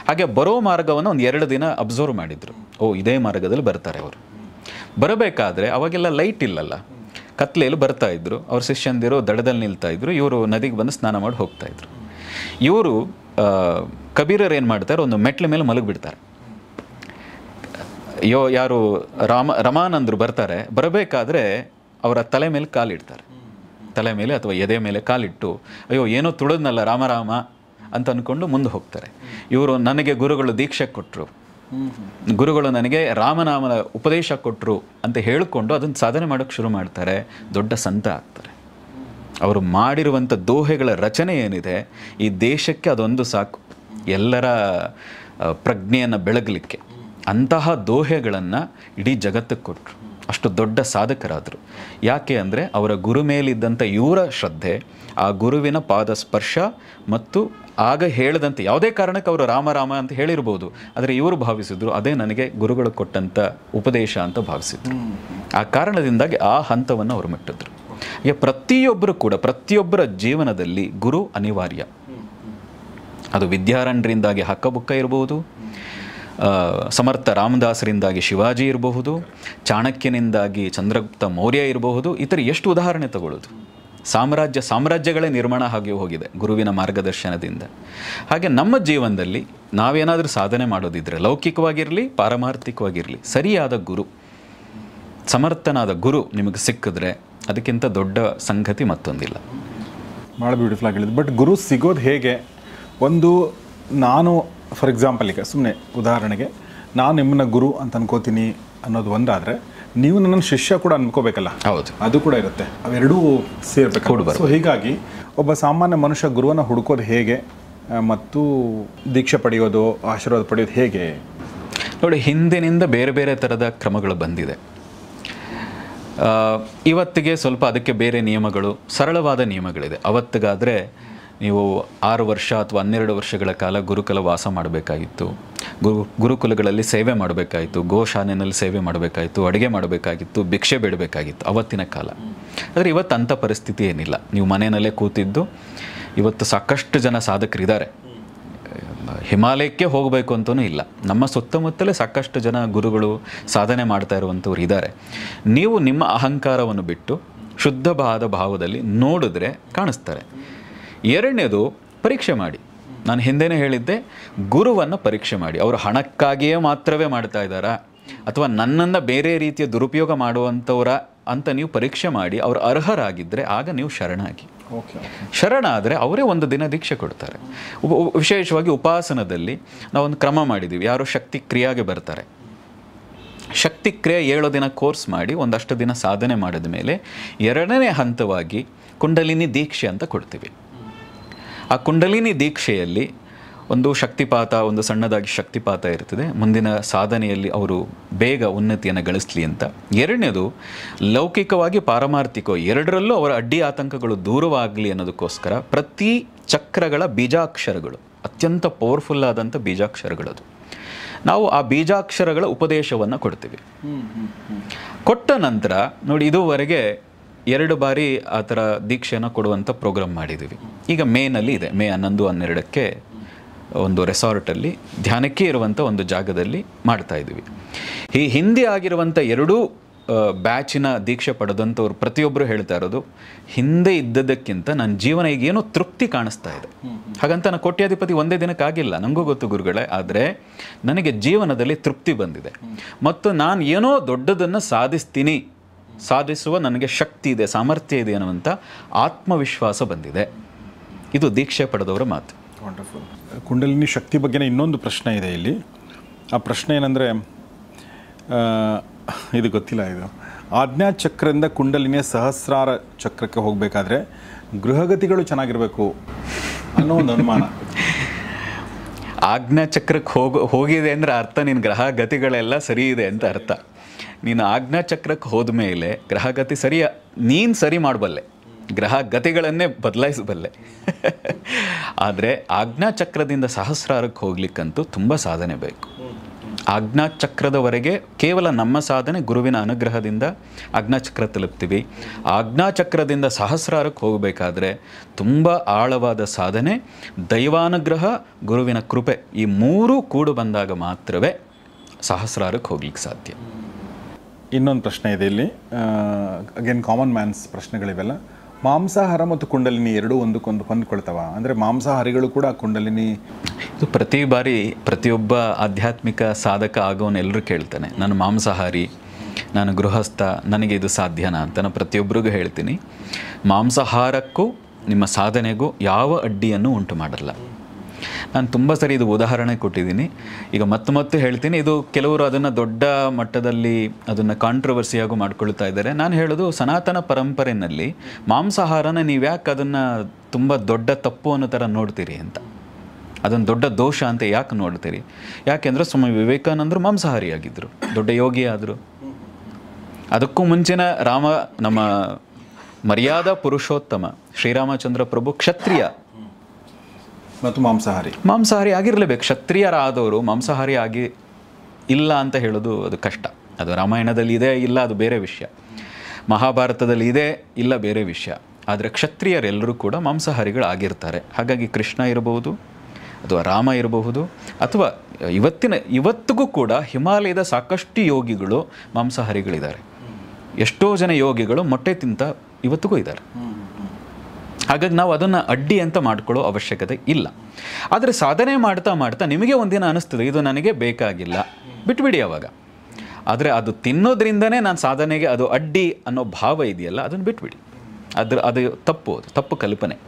B: ಹಾಗೆ ಬರೋ ಮಾರ್ಗವನ್ನು ಒಂದು 2 ದಿನ ಅಬ್ಸರ್ವ್ ಮಾಡಿದರು. ಇದೇ ಮಾರ್ಗದಲ್ಲಿ ಬರ್ತಾರೆ ಅವರು. ಬರಬೇಕಾದ್ರೆ ಅವಾಗೆಲ್ಲ ಲೈಟ್ ಇಲ್ಲಲ್ಲ, ಕತ್ಲೆಯಲ್ಲಿ ಬರ್ತಾಯಿದ್ರು. ಅವ್ರ ಶಿಷ್ಯಂದಿರು ದಡದಲ್ಲಿ ನಿಲ್ತಾಯಿದ್ರು, ಇವರು ನದಿಗೆ ಬಂದು ಸ್ನಾನ ಮಾಡಿ ಹೋಗ್ತಾಯಿದ್ರು. ಇವರು ಕಬೀರರು ಏನು ಮಾಡ್ತಾರೆ, ಒಂದು ಮೆಟ್ಲ ಮೇಲೆ ಮಲಗಿಬಿಡ್ತಾರೆ. ಯಾರು ರಮಾನಂದರು ಬರ್ತಾರೆ, ಬರಬೇಕಾದ್ರೆ ಅವರ ತಲೆ ಮೇಲೆ ಕಾಲಿಡ್ತಾರೆ. ತಲೆ ಮೇಲೆ ಅಥವಾ ಎದೆ ಮೇಲೆ ಕಾಲಿಟ್ಟು, ಅಯ್ಯೋ ಏನೋ ತುಳಿದ್ನಲ್ಲ ರಾಮ ಅಂತ ಅಂದ್ಕೊಂಡು ಮುಂದೆ ಹೋಗ್ತಾರೆ. ಇವರು ನನಗೆ ಗುರುಗಳು ದೀಕ್ಷೆ ಕೊಟ್ಟರು, ಗುರುಗಳು ನನಗೆ ರಾಮನಾಮನ ಉಪದೇಶ ಕೊಟ್ಟರು ಅಂತ ಹೇಳಿಕೊಂಡು ಅದನ್ನು ಸಾಧನೆ ಮಾಡೋಕ್ಕೆ ಶುರು ಮಾಡ್ತಾರೆ. ದೊಡ್ಡ ಸಂತ ಆಗ್ತಾರೆ. ಅವರು ಮಾಡಿರುವಂಥ ದೋಹೆಗಳ ರಚನೆ ಏನಿದೆ, ಈ ದೇಶಕ್ಕೆ ಅದೊಂದು ಸಾಕು, ಎಲ್ಲರ ಪ್ರಜ್ಞೆಯನ್ನು ಬೆಳಗಲಿಕ್ಕೆ. ಅಂತಹ ದೋಹೆಗಳನ್ನು ಇಡೀ ಜಗತ್ತಿಗೆ ಕೊಟ್ಟರು. ಅಷ್ಟು ದೊಡ್ಡ ಸಾಧಕರಾದರು. ಯಾಕೆ ಅಂದರೆ ಅವರ ಗುರು ಮೇಲಿದ್ದಂಥ ಇವರ ಶ್ರದ್ಧೆ, ಆ ಗುರುವಿನ ಪಾದ ಸ್ಪರ್ಶ, ಮತ್ತು ಆಗ ಹೇಳಿದಂತೆ ಯಾವುದೇ ಕಾರಣಕ್ಕೆ ಅವರು ರಾಮ ಅಂತ ಹೇಳಿರ್ಬೋದು, ಆದರೆ ಇವರು ಭಾವಿಸಿದ್ರು ಅದೇ ನನಗೆ ಗುರುಗಳು ಕೊಟ್ಟಂಥ ಉಪದೇಶ ಅಂತ ಭಾವಿಸಿದ್ರು. ಆ ಕಾರಣದಿಂದಾಗಿ ಆ ಹಂತವನ್ನು ಅವರು ಮುಟ್ಟಿದ್ರು. ಈಗ ಪ್ರತಿಯೊಬ್ಬರು ಕೂಡ, ಪ್ರತಿಯೊಬ್ಬರ ಜೀವನದಲ್ಲಿ ಗುರು ಅನಿವಾರ್ಯ. ಅದು ವಿದ್ಯಾರಣ್ಯರಿಂದಾಗಿ ಹಕ್ಕಬುಕ್ಕ ಇರಬಹುದು, ಸಮರ್ಥ ರಾಮದಾಸರಿಂದಾಗಿ ಶಿವಾಜಿ ಇರಬಹುದು, ಚಾಣಕ್ಯನಿಂದಾಗಿ ಚಂದ್ರಗುಪ್ತ ಮೌರ್ಯ ಇರಬಹುದು. ಈ ಥರ ಎಷ್ಟು ಉದಾಹರಣೆ ತಗೊಳ್ಳೋದು. ಸಾಮ್ರಾಜ್ಯಗಳೇ ನಿರ್ಮಾಣ ಆಗಿ ಹೋಗಿದೆ ಗುರುವಿನ ಮಾರ್ಗದರ್ಶನದಿಂದ. ಹಾಗೆ ನಮ್ಮ ಜೀವನದಲ್ಲಿ ನಾವೇನಾದರೂ ಸಾಧನೆ ಮಾಡೋದಿದ್ರೆ, ಲೌಕಿಕವಾಗಿರಲಿ ಪಾರಮಾರ್ಥಿಕವಾಗಿರಲಿ, ಸರಿಯಾದ ಗುರು, ಸಮರ್ಥನಾದ ಗುರು ನಿಮಗೆ ಸಿಕ್ಕಿದ್ರೆ ಅದಕ್ಕಿಂತ ದೊಡ್ಡ ಸಂಗತಿ ಮತ್ತೊಂದಿಲ್ಲ.
A: ಭಾಳ ಬ್ಯೂಟಿಫುಲ್ ಆಗಿ ಹೇಳಿದ್ರು. ಬಟ್ ಗುರು ಸಿಗೋದು ಹೇಗೆ? ನಾನು ಫಾರ್ ಎಕ್ಸಾಂಪಲ್, ಈಗ ಸುಮ್ಮನೆ ಉದಾಹರಣೆಗೆ ನಾನು ನಿಮ್ಮನ್ನ ಗುರು ಅಂತ ಅನ್ಕೋತೀನಿ ಅನ್ನೋದು ಒಂದಾದರೆ, ನೀವು ನನ್ನ ಶಿಷ್ಯ ಕೂಡ ಅನ್ಕೋಬೇಕಲ್ಲ.
B: ಹೌದು,
A: ಅದು ಕೂಡ ಇರುತ್ತೆ. ಅವೆರಡೂ ಸೇರ್ಬೇಕು. ಸೊ ಹೀಗಾಗಿ ಒಬ್ಬ ಸಾಮಾನ್ಯ ಮನುಷ್ಯ ಗುರುವನ್ನು ಹುಡುಕೋದು ಹೇಗೆ ಮತ್ತು ದೀಕ್ಷೆ ಪಡೆಯೋದು, ಆಶೀರ್ವಾದ ಪಡೆಯೋದು ಹೇಗೆ?
B: ನೋಡಿ, ಹಿಂದಿನಿಂದ ಬೇರೆ ಬೇರೆ ಥರದ ಕ್ರಮಗಳು ಬಂದಿದೆ. ಇವತ್ತಿಗೆ ಸ್ವಲ್ಪ ಅದಕ್ಕೆ ಬೇರೆ ನಿಯಮಗಳು, ಸರಳವಾದ ನಿಯಮಗಳಿದೆ. ಅವತ್ತಿಗಾದರೆ ನೀವು 6 ವರ್ಷ ಅಥವಾ 12 ವರ್ಷಗಳ ಕಾಲ ಗುರುಕುಲ ವಾಸ ಮಾಡಬೇಕಾಗಿತ್ತು, ಗುರುಕುಲಗಳಲ್ಲಿ ಸೇವೆ ಮಾಡಬೇಕಾಗಿತ್ತು, ಗೋಶಾಲೆಯಲ್ಲಿ ಸೇವೆ ಮಾಡಬೇಕಾಗಿತ್ತು, ಅಡುಗೆ ಮಾಡಬೇಕಾಗಿತ್ತು, ಭಿಕ್ಷೆ ಬೇಡಬೇಕಾಗಿತ್ತು ಅವತ್ತಿನ ಕಾಲ. ಆದರೆ ಇವತ್ತು ಅಂಥ ಪರಿಸ್ಥಿತಿ ಏನಿಲ್ಲ. ನೀವು ಮನೆಯಲ್ಲೇ ಕೂತಿದ್ದು, ಇವತ್ತು ಸಾಕಷ್ಟು ಜನ ಸಾಧಕರಿದ್ದಾರೆ. ಹಿಮಾಲಯಕ್ಕೆ ಹೋಗಬೇಕು ಅಂತಲೂ ಇಲ್ಲ, ನಮ್ಮ ಸುತ್ತಮುತ್ತಲೇ ಸಾಕಷ್ಟು ಜನ ಗುರುಗಳು ಸಾಧನೆ ಮಾಡ್ತಾ ಇರುವಂಥವ್ರು ಇದ್ದಾರೆ. ನೀವು ನಿಮ್ಮ ಅಹಂಕಾರವನ್ನು ಬಿಟ್ಟು ಶುದ್ಧವಾದ ಭಾವದಲ್ಲಿ ನೋಡಿದ್ರೆ ಕಾಣಿಸ್ತಾರೆ. ಎರಡನೇದು, ಪರೀಕ್ಷೆ ಮಾಡಿ. ನಾನು ಹಿಂದೆನೇ ಹೇಳಿದ್ದೆ, ಗುರುವನ್ನು ಪರೀಕ್ಷೆ ಮಾಡಿ. ಅವರು ಹಣಕ್ಕಾಗಿಯೇ ಮಾತ್ರವೇ ಮಾಡ್ತಾ ಇದ್ದಾರಾ ಅಥವಾ ನನ್ನನ್ನು ಬೇರೆ ರೀತಿಯ ದುರುಪಯೋಗ ಮಾಡುವಂಥವರ ಅಂತ ನೀವು ಪರೀಕ್ಷೆ ಮಾಡಿ ಅವ್ರು ಅರ್ಹರಾಗಿದ್ದರೆ ಆಗ ನೀವು ಶರಣಾಗಿ. ಶರಣ ಆದರೆ ಅವರೇ ಒಂದು ದಿನ ದೀಕ್ಷೆ ಕೊಡ್ತಾರೆ. ವಿಶೇಷವಾಗಿ ಉಪಾಸನದಲ್ಲಿ ನಾವೊಂದು ಕ್ರಮ ಮಾಡಿದ್ದೀವಿ. ಯಾರು ಶಕ್ತಿ ಕ್ರಿಯಾಗೆ ಬರ್ತಾರೆ, ಶಕ್ತಿ ಕ್ರಿಯೆ 7 ದಿನ ಕೋರ್ಸ್ ಮಾಡಿ ಒಂದಷ್ಟು ದಿನ ಸಾಧನೆ ಮಾಡಿದ ಮೇಲೆ 2ನೇ ಹಂತವಾಗಿ ಕುಂಡಲಿನಿ ದೀಕ್ಷೆ ಅಂತ ಕೊಡ್ತೀವಿ. ಆ ಕುಂಡಲಿನಿ ದೀಕ್ಷೆಯಲ್ಲಿ ಒಂದು ಶಕ್ತಿಪಾತ, ಒಂದು ಸಣ್ಣದಾಗಿ ಶಕ್ತಿಪಾತ ಇರ್ತದೆ, ಮುಂದಿನ ಸಾಧನೆಯಲ್ಲಿ ಅವರು ಬೇಗ ಉನ್ನತಿಯನ್ನು ಗಳಿಸಲಿ ಅಂತ. 2ನೇದು ಲೌಕಿಕವಾಗಿ ಪಾರಮಾರ್ಥಿಕ ಎರಡರಲ್ಲೂ ಅವರ ಅಡ್ಡಿ ಆತಂಕಗಳು ದೂರವಾಗಲಿ ಅನ್ನೋದಕ್ಕೋಸ್ಕರ ಪ್ರತಿ ಚಕ್ರಗಳ ಬೀಜಾಕ್ಷರಗಳು ಅತ್ಯಂತ ಪವರ್ಫುಲ್ ಆದಂಥ ಬೀಜಾಕ್ಷರಗಳದು. ನಾವು ಆ ಬೀಜಾಕ್ಷರಗಳ ಉಪದೇಶವನ್ನು ಕೊಡ್ತೀವಿ. ಕೊಟ್ಟ ನಂತರ ನೋಡಿ, ಇದುವರೆಗೆ 2 ಬಾರಿ ಆ ಥರ ದೀಕ್ಷೆಯನ್ನು ಕೊಡುವಂಥ ಪ್ರೋಗ್ರಾಮ್ ಮಾಡಿದ್ದೀವಿ. ಈಗ ಮೇನಲ್ಲಿ ಇದೆ, ಮೇ 11, 12ಕ್ಕೆ ಒಂದು ರೆಸಾರ್ಟಲ್ಲಿ ಧ್ಯಾನಕ್ಕೆ ಇರುವಂಥ ಒಂದು ಜಾಗದಲ್ಲಿ ಮಾಡ್ತಾ ಇದ್ದೀವಿ. ಈ ಹಿಂದೆ ಆಗಿರುವಂಥ 2 ಬ್ಯಾಚಿನ ದೀಕ್ಷೆ ಪಡೆದಂಥವ್ರು ಪ್ರತಿಯೊಬ್ಬರು ಹೇಳ್ತಾ ಇರೋದು, ಹಿಂದೆ ಇದ್ದದಕ್ಕಿಂತ ನನ್ನ ಜೀವನ ಈಗ ಏನೋ ತೃಪ್ತಿ ಕಾಣಿಸ್ತಾ ಇದೆ. ಹಾಗಂತ ನಾನು ಕೋಟ್ಯಾಧಿಪತಿ ಒಂದೇ ದಿನಕ್ಕಾಗಿಲ್ಲ, ನನಗೂ ಗೊತ್ತು ಗುರುಗಳೇ, ಆದರೆ ನನಗೆ ಜೀವನದಲ್ಲಿ ತೃಪ್ತಿ ಬಂದಿದೆ ಮತ್ತು ನಾನು ಏನೋ ದೊಡ್ಡದನ್ನು ಸಾಧಿಸುವ ನನಗೆ ಶಕ್ತಿ ಇದೆ, ಸಾಮರ್ಥ್ಯ ಇದೆ ಅನ್ನುವಂಥ ಆತ್ಮವಿಶ್ವಾಸ ಬಂದಿದೆ. ಇದು ದೀಕ್ಷೆ ಪಡೆದವರ ಮಾತು.
A: ವಂಡರ್ಫುಲ್. ಕುಂಡಲಿನಿ ಶಕ್ತಿ ಬಗ್ಗೆನೇ ಇನ್ನೊಂದು ಪ್ರಶ್ನೆ ಇದೆ ಇಲ್ಲಿ. ಆ ಪ್ರಶ್ನೆ ಏನಂದರೆ, ಇದು ಗೊತ್ತಿಲ್ಲ, ಇದು ಆಜ್ಞಾ ಚಕ್ರದಿಂದ ಕುಂಡಲಿನಿಯ ಸಹಸ್ರಾರ ಚಕ್ರಕ್ಕೆ ಹೋಗಬೇಕಾದ್ರೆ ಗೃಹಗತಿಗಳು ಚೆನ್ನಾಗಿರಬೇಕು ಅನ್ನೋ ಒಂದು ಅನುಮಾನ.
B: ಆಜ್ಞಾ ಚಕ್ರಕ್ಕೆ ಹೋಗಿದೆ ಅಂದರೆ ಅರ್ಥ ನಿನ್ನ ಗ್ರಹ ಗತಿಗಳೆಲ್ಲ ಸರಿ ಇದೆ ಅಂತ ಅರ್ಥ. ನೀನು ಆಜ್ಞಾ ಚಕ್ರಕ್ಕೆ ಹೋದ ಮೇಲೆ ಗ್ರಹಗತಿ ನೀನು ಸರಿ ಮಾಡಬಲ್ಲೆ, ಗ್ರಹ ಗತಿಗಳನ್ನೇ ಬದಲಾಯಿಸಬಲ್ಲೆ. ಆದರೆ ಆಜ್ಞಾ ಚಕ್ರದಿಂದ ಸಹಸ್ರಾರಕ್ಕೆ ಹೋಗ್ಲಿಕ್ಕಂತೂ ತುಂಬ ಸಾಧನೆ ಬೇಕು. ಆಜ್ಞಾ ಚಕ್ರದವರೆಗೆ ಕೇವಲ ನಮ್ಮ ಸಾಧನೆ, ಗುರುವಿನ ಅನುಗ್ರಹದಿಂದ ಆಜ್ಞಾ ಚಕ್ರ ತಲುಪ್ತೀವಿ. ಆಜ್ಞಾ ಚಕ್ರದಿಂದ ಸಹಸ್ರಾರಕ್ಕೆ ಹೋಗಬೇಕಾದ್ರೆ ತುಂಬ ಆಳವಾದ ಸಾಧನೆ, ದೈವಾನುಗ್ರಹ, ಗುರುವಿನ ಕೃಪೆ, ಈ 3 ಕೂಡು ಬಂದಾಗ ಮಾತ್ರವೇ ಸಹಸ್ರಾರಕ್ಕೆ ಹೋಗ್ಲಿಕ್ಕೆ ಸಾಧ್ಯ.
A: ಇನ್ನೊಂದು ಪ್ರಶ್ನೆ ಇದೆ ಇಲ್ಲಿ, ಅಗೇನ್ ಕಾಮನ್ ಮ್ಯಾನ್ಸ್ ಪ್ರಶ್ನೆಗಳಿವೆಲ್ಲ. ಮಾಂಸಾಹಾರ ಮತ್ತು ಕುಂಡಲಿನಿ ಎರಡೂ ಒಂದಕ್ಕೊಂದು ಹೊಂದ್ಕೊಳ್ತಾವ? ಅಂದರೆ ಮಾಂಸಾಹಾರಿಗಳು ಕೂಡ ಕುಂಡಲಿನಿ?
B: ಇದು ಪ್ರತಿ ಬಾರಿ ಪ್ರತಿಯೊಬ್ಬ ಆಧ್ಯಾತ್ಮಿಕ ಸಾಧಕ ಆಗೋನೆಲ್ಲರೂ ಕೇಳ್ತಾನೆ, ನಾನು ಮಾಂಸಾಹಾರಿ, ನಾನು ಗೃಹಸ್ಥ, ನನಗೆ ಇದು ಸಾಧ್ಯನಾ ಅಂತ. ನಾನು ಪ್ರತಿಯೊಬ್ಬರಿಗೂ ಹೇಳ್ತೀನಿ, ಮಾಂಸಾಹಾರಕ್ಕೂ ನಿಮ್ಮ ಸಾಧನೆಗೂ ಯಾವ ಅಡ್ಡಿಯನ್ನು ಉಂಟು ಮಾಡಲ್ಲ. ನಾನು ತುಂಬ ಸರಿ ಇದು ಉದಾಹರಣೆ ಕೊಟ್ಟಿದ್ದೀನಿ, ಈಗ ಮತ್ತೆ ಹೇಳ್ತೀನಿ. ಇದು ಕೆಲವರು ಅದನ್ನು ದೊಡ್ಡ ಮಟ್ಟದಲ್ಲಿ ಅದನ್ನು ಕಾಂಟ್ರವರ್ಸಿಯಾಗೂ ಮಾಡ್ಕೊಳ್ತಾ ಇದ್ದಾರೆ. ನಾನು ಹೇಳೋದು, ಸನಾತನ ಪರಂಪರೆಯಲ್ಲಿ ಮಾಂಸಾಹಾರನ ನೀವು ಯಾಕೆ ಅದನ್ನು ತುಂಬ ದೊಡ್ಡ ತಪ್ಪು ಅನ್ನೋ ಥರ ನೋಡ್ತೀರಿ ಅಂತ, ಅದೊಂದು ದೊಡ್ಡ ದೋಷ ಅಂತ ಯಾಕೆ ನೋಡ್ತೀರಿ? ಯಾಕೆಂದರೆ ಸ್ವಾಮಿ ವಿವೇಕಾನಂದರು ಮಾಂಸಾಹಾರಿಯಾಗಿದ್ದರು, ದೊಡ್ಡ ಯೋಗಿ ಆದರು. ಅದಕ್ಕೂ ಮುಂಚಿನ ನಮ್ಮ ಮರ್ಯಾದಾ ಪುರುಷೋತ್ತಮ ಶ್ರೀರಾಮಚಂದ್ರ ಪ್ರಭು ಕ್ಷತ್ರಿಯ
A: ಮತ್ತು
B: ಮಾಂಸಾಹಾರಿ ಆಗಿರಲೇಬೇಕು. ಕ್ಷತ್ರಿಯರಾದವರು ಮಾಂಸಾಹಾರಿ ಇಲ್ಲ ಅಂತ ಹೇಳೋದು ಅದು ಕಷ್ಟ. ಅದು ರಾಮಾಯಣದಲ್ಲಿ ಇದೆ ಇಲ್ಲ, ಅದು ಬೇರೆ ವಿಷಯ. ಮಹಾಭಾರತದಲ್ಲಿ ಇದೆ ಇಲ್ಲ, ಬೇರೆ ವಿಷಯ. ಆದರೆ ಕ್ಷತ್ರಿಯರೆಲ್ಲರೂ ಕೂಡ ಮಾಂಸಾಹಾರಿಗಳಾಗಿರ್ತಾರೆ. ಹಾಗಾಗಿ ಕೃಷ್ಣ ಇರಬಹುದು ಅಥವಾ ರಾಮ ಇರಬಹುದು, ಅಥವಾ ಇವತ್ತಿಗೂ ಕೂಡ ಹಿಮಾಲಯದ ಸಾಕಷ್ಟು ಯೋಗಿಗಳು ಮಾಂಸಾಹಾರಿಗಳಿದ್ದಾರೆ. ಎಷ್ಟೋ ಜನ ಯೋಗಿಗಳು ಮೊಟ್ಟೆ ತಿಂತ ಇವತ್ತಿಗೂ ಇದ್ದಾರೆ. ಹಾಗಾಗಿ ನಾವು ಅದನ್ನು ಅಡ್ಡಿ ಅಂತ ಮಾಡ್ಕೊಳ್ಳೋ ಅವಶ್ಯಕತೆ ಇಲ್ಲ. ಆದರೆ ಸಾಧನೆ ಮಾಡ್ತಾ ನಿಮಗೆ ಒಂದಿನ ಅನಿಸ್ತದೆ ಇದು ನನಗೆ ಬೇಕಾಗಿಲ್ಲ, ಬಿಟ್ಬಿಡಿ ಅವಾಗ. ಆದರೆ ಅದು ತಿನ್ನೋದ್ರಿಂದನೇ ನಾನು ಸಾಧನೆಗೆ ಅದು ಅಡ್ಡಿ ಅನ್ನೋ ಭಾವ ಇದೆಯಲ್ಲ, ಅದನ್ನು ಬಿಟ್ಬಿಡಿ. ಅದು ತಪ್ಪು ಕಲ್ಪನೆ.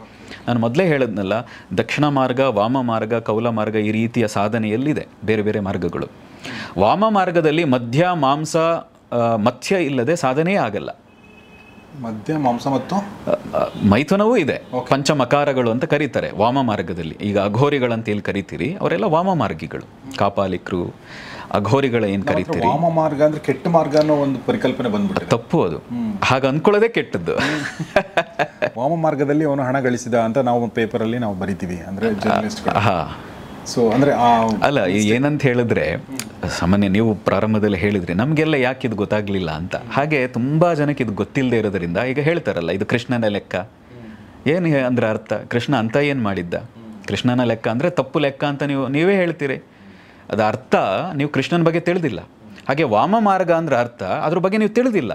B: ನಾನು ಮೊದಲೇ ಹೇಳಿದ್ನಲ್ಲ, ದಕ್ಷಿಣ ಮಾರ್ಗ, ವಾಮ ಮಾರ್ಗ, ಕೌಲ ಮಾರ್ಗ, ಈ ರೀತಿಯ ಸಾಧನೆಯಲ್ಲಿದೆ ಬೇರೆ ಬೇರೆ ಮಾರ್ಗಗಳು. ವಾಮ ಮಾರ್ಗದಲ್ಲಿ ಮತ್ಸ್ಯ ಇಲ್ಲದೆ ಸಾಧನೆಯೇ ಆಗಲ್ಲ.
A: ಮಾಂಸ ಮತ್ತು
B: ಮೈಥುನವೂ ಇದೆ. ಪಂಚಮಕಾರಗಳು ಅಂತ ಕರೀತಾರೆ ವಾಮ ಮಾರ್ಗದಲ್ಲಿ. ಈಗ ಅಘೋರಿಗಳಂತ ಎಲ್ಲಿ ಕರಿತೀರಿ, ಅವರೆಲ್ಲ ವಾಮ ಮಾರ್ಗಿಗಳು. ಕಾಪಾಲಿಕರು, ಅಘೋರಿಗಳ ಏನು ಕರಿತೀರಿ.
A: ವಾಮ ಮಾರ್ಗ ಅಂದ್ರೆ ಕೆಟ್ಟ ಮಾರ್ಗ ಅನ್ನೋ ಒಂದು ಪರಿಕಲ್ಪನೆ ಬಂದ್ಬಿಟ್ಟು ತಪ್ಪು.
B: ಅದು ಹಾಗೆ ಅಂದ್ಕೊಳ್ಳೋದೇ ಕೆಟ್ಟದ್ದು.
A: ವಾಮ ಮಾರ್ಗದಲ್ಲಿ ಅವನು ಹಣ ಗಳಿಸಿದ ಅಂತ ನಾವು ಪೇಪರಲ್ಲಿ ನಾವು ಬರಿತೀವಿ, ಅಂದ್ರೆ ಜರ್ನಲಿಸ್ಟ್ಗಳು. ಸೊ ಅಂದರೆ
B: ಅಲ್ಲ, ಏನಂತ ಹೇಳಿದ್ರೆ, ಸಾಮಾನ್ಯ ನೀವು ಪ್ರಾರಂಭದಲ್ಲಿ ಹೇಳಿದ್ರಿ ನಮಗೆಲ್ಲ ಯಾಕೆ ಇದು ಗೊತ್ತಾಗಲಿಲ್ಲ ಅಂತ. ಹಾಗೆ ತುಂಬ ಜನಕ್ಕೆ ಇದು ಗೊತ್ತಿಲ್ಲದೆ ಇರೋದ್ರಿಂದ ಈಗ ಹೇಳ್ತಾರಲ್ಲ, ಇದು ಕೃಷ್ಣನ ಲೆಕ್ಕ. ಏನು ಅಂದರೆ ಅರ್ಥ? ಕೃಷ್ಣ ಅಂತ ಏನು ಮಾಡಿದ್ದ? ಕೃಷ್ಣನ ಲೆಕ್ಕ ಅಂದರೆ ತಪ್ಪು ಲೆಕ್ಕ ಅಂತ ನೀವೇ ಹೇಳ್ತೀರಿ. ಅದು ಅರ್ಥ ನೀವು ಕೃಷ್ಣನ ಬಗ್ಗೆ ತಿಳಿದಿಲ್ಲ. ಹಾಗೆ ವಾಮ ಮಾರ್ಗ ಅಂದ್ರೆ ಅರ್ಥ ಅದ್ರ ಬಗ್ಗೆ ನೀವು ತಿಳಿದಿಲ್ಲ.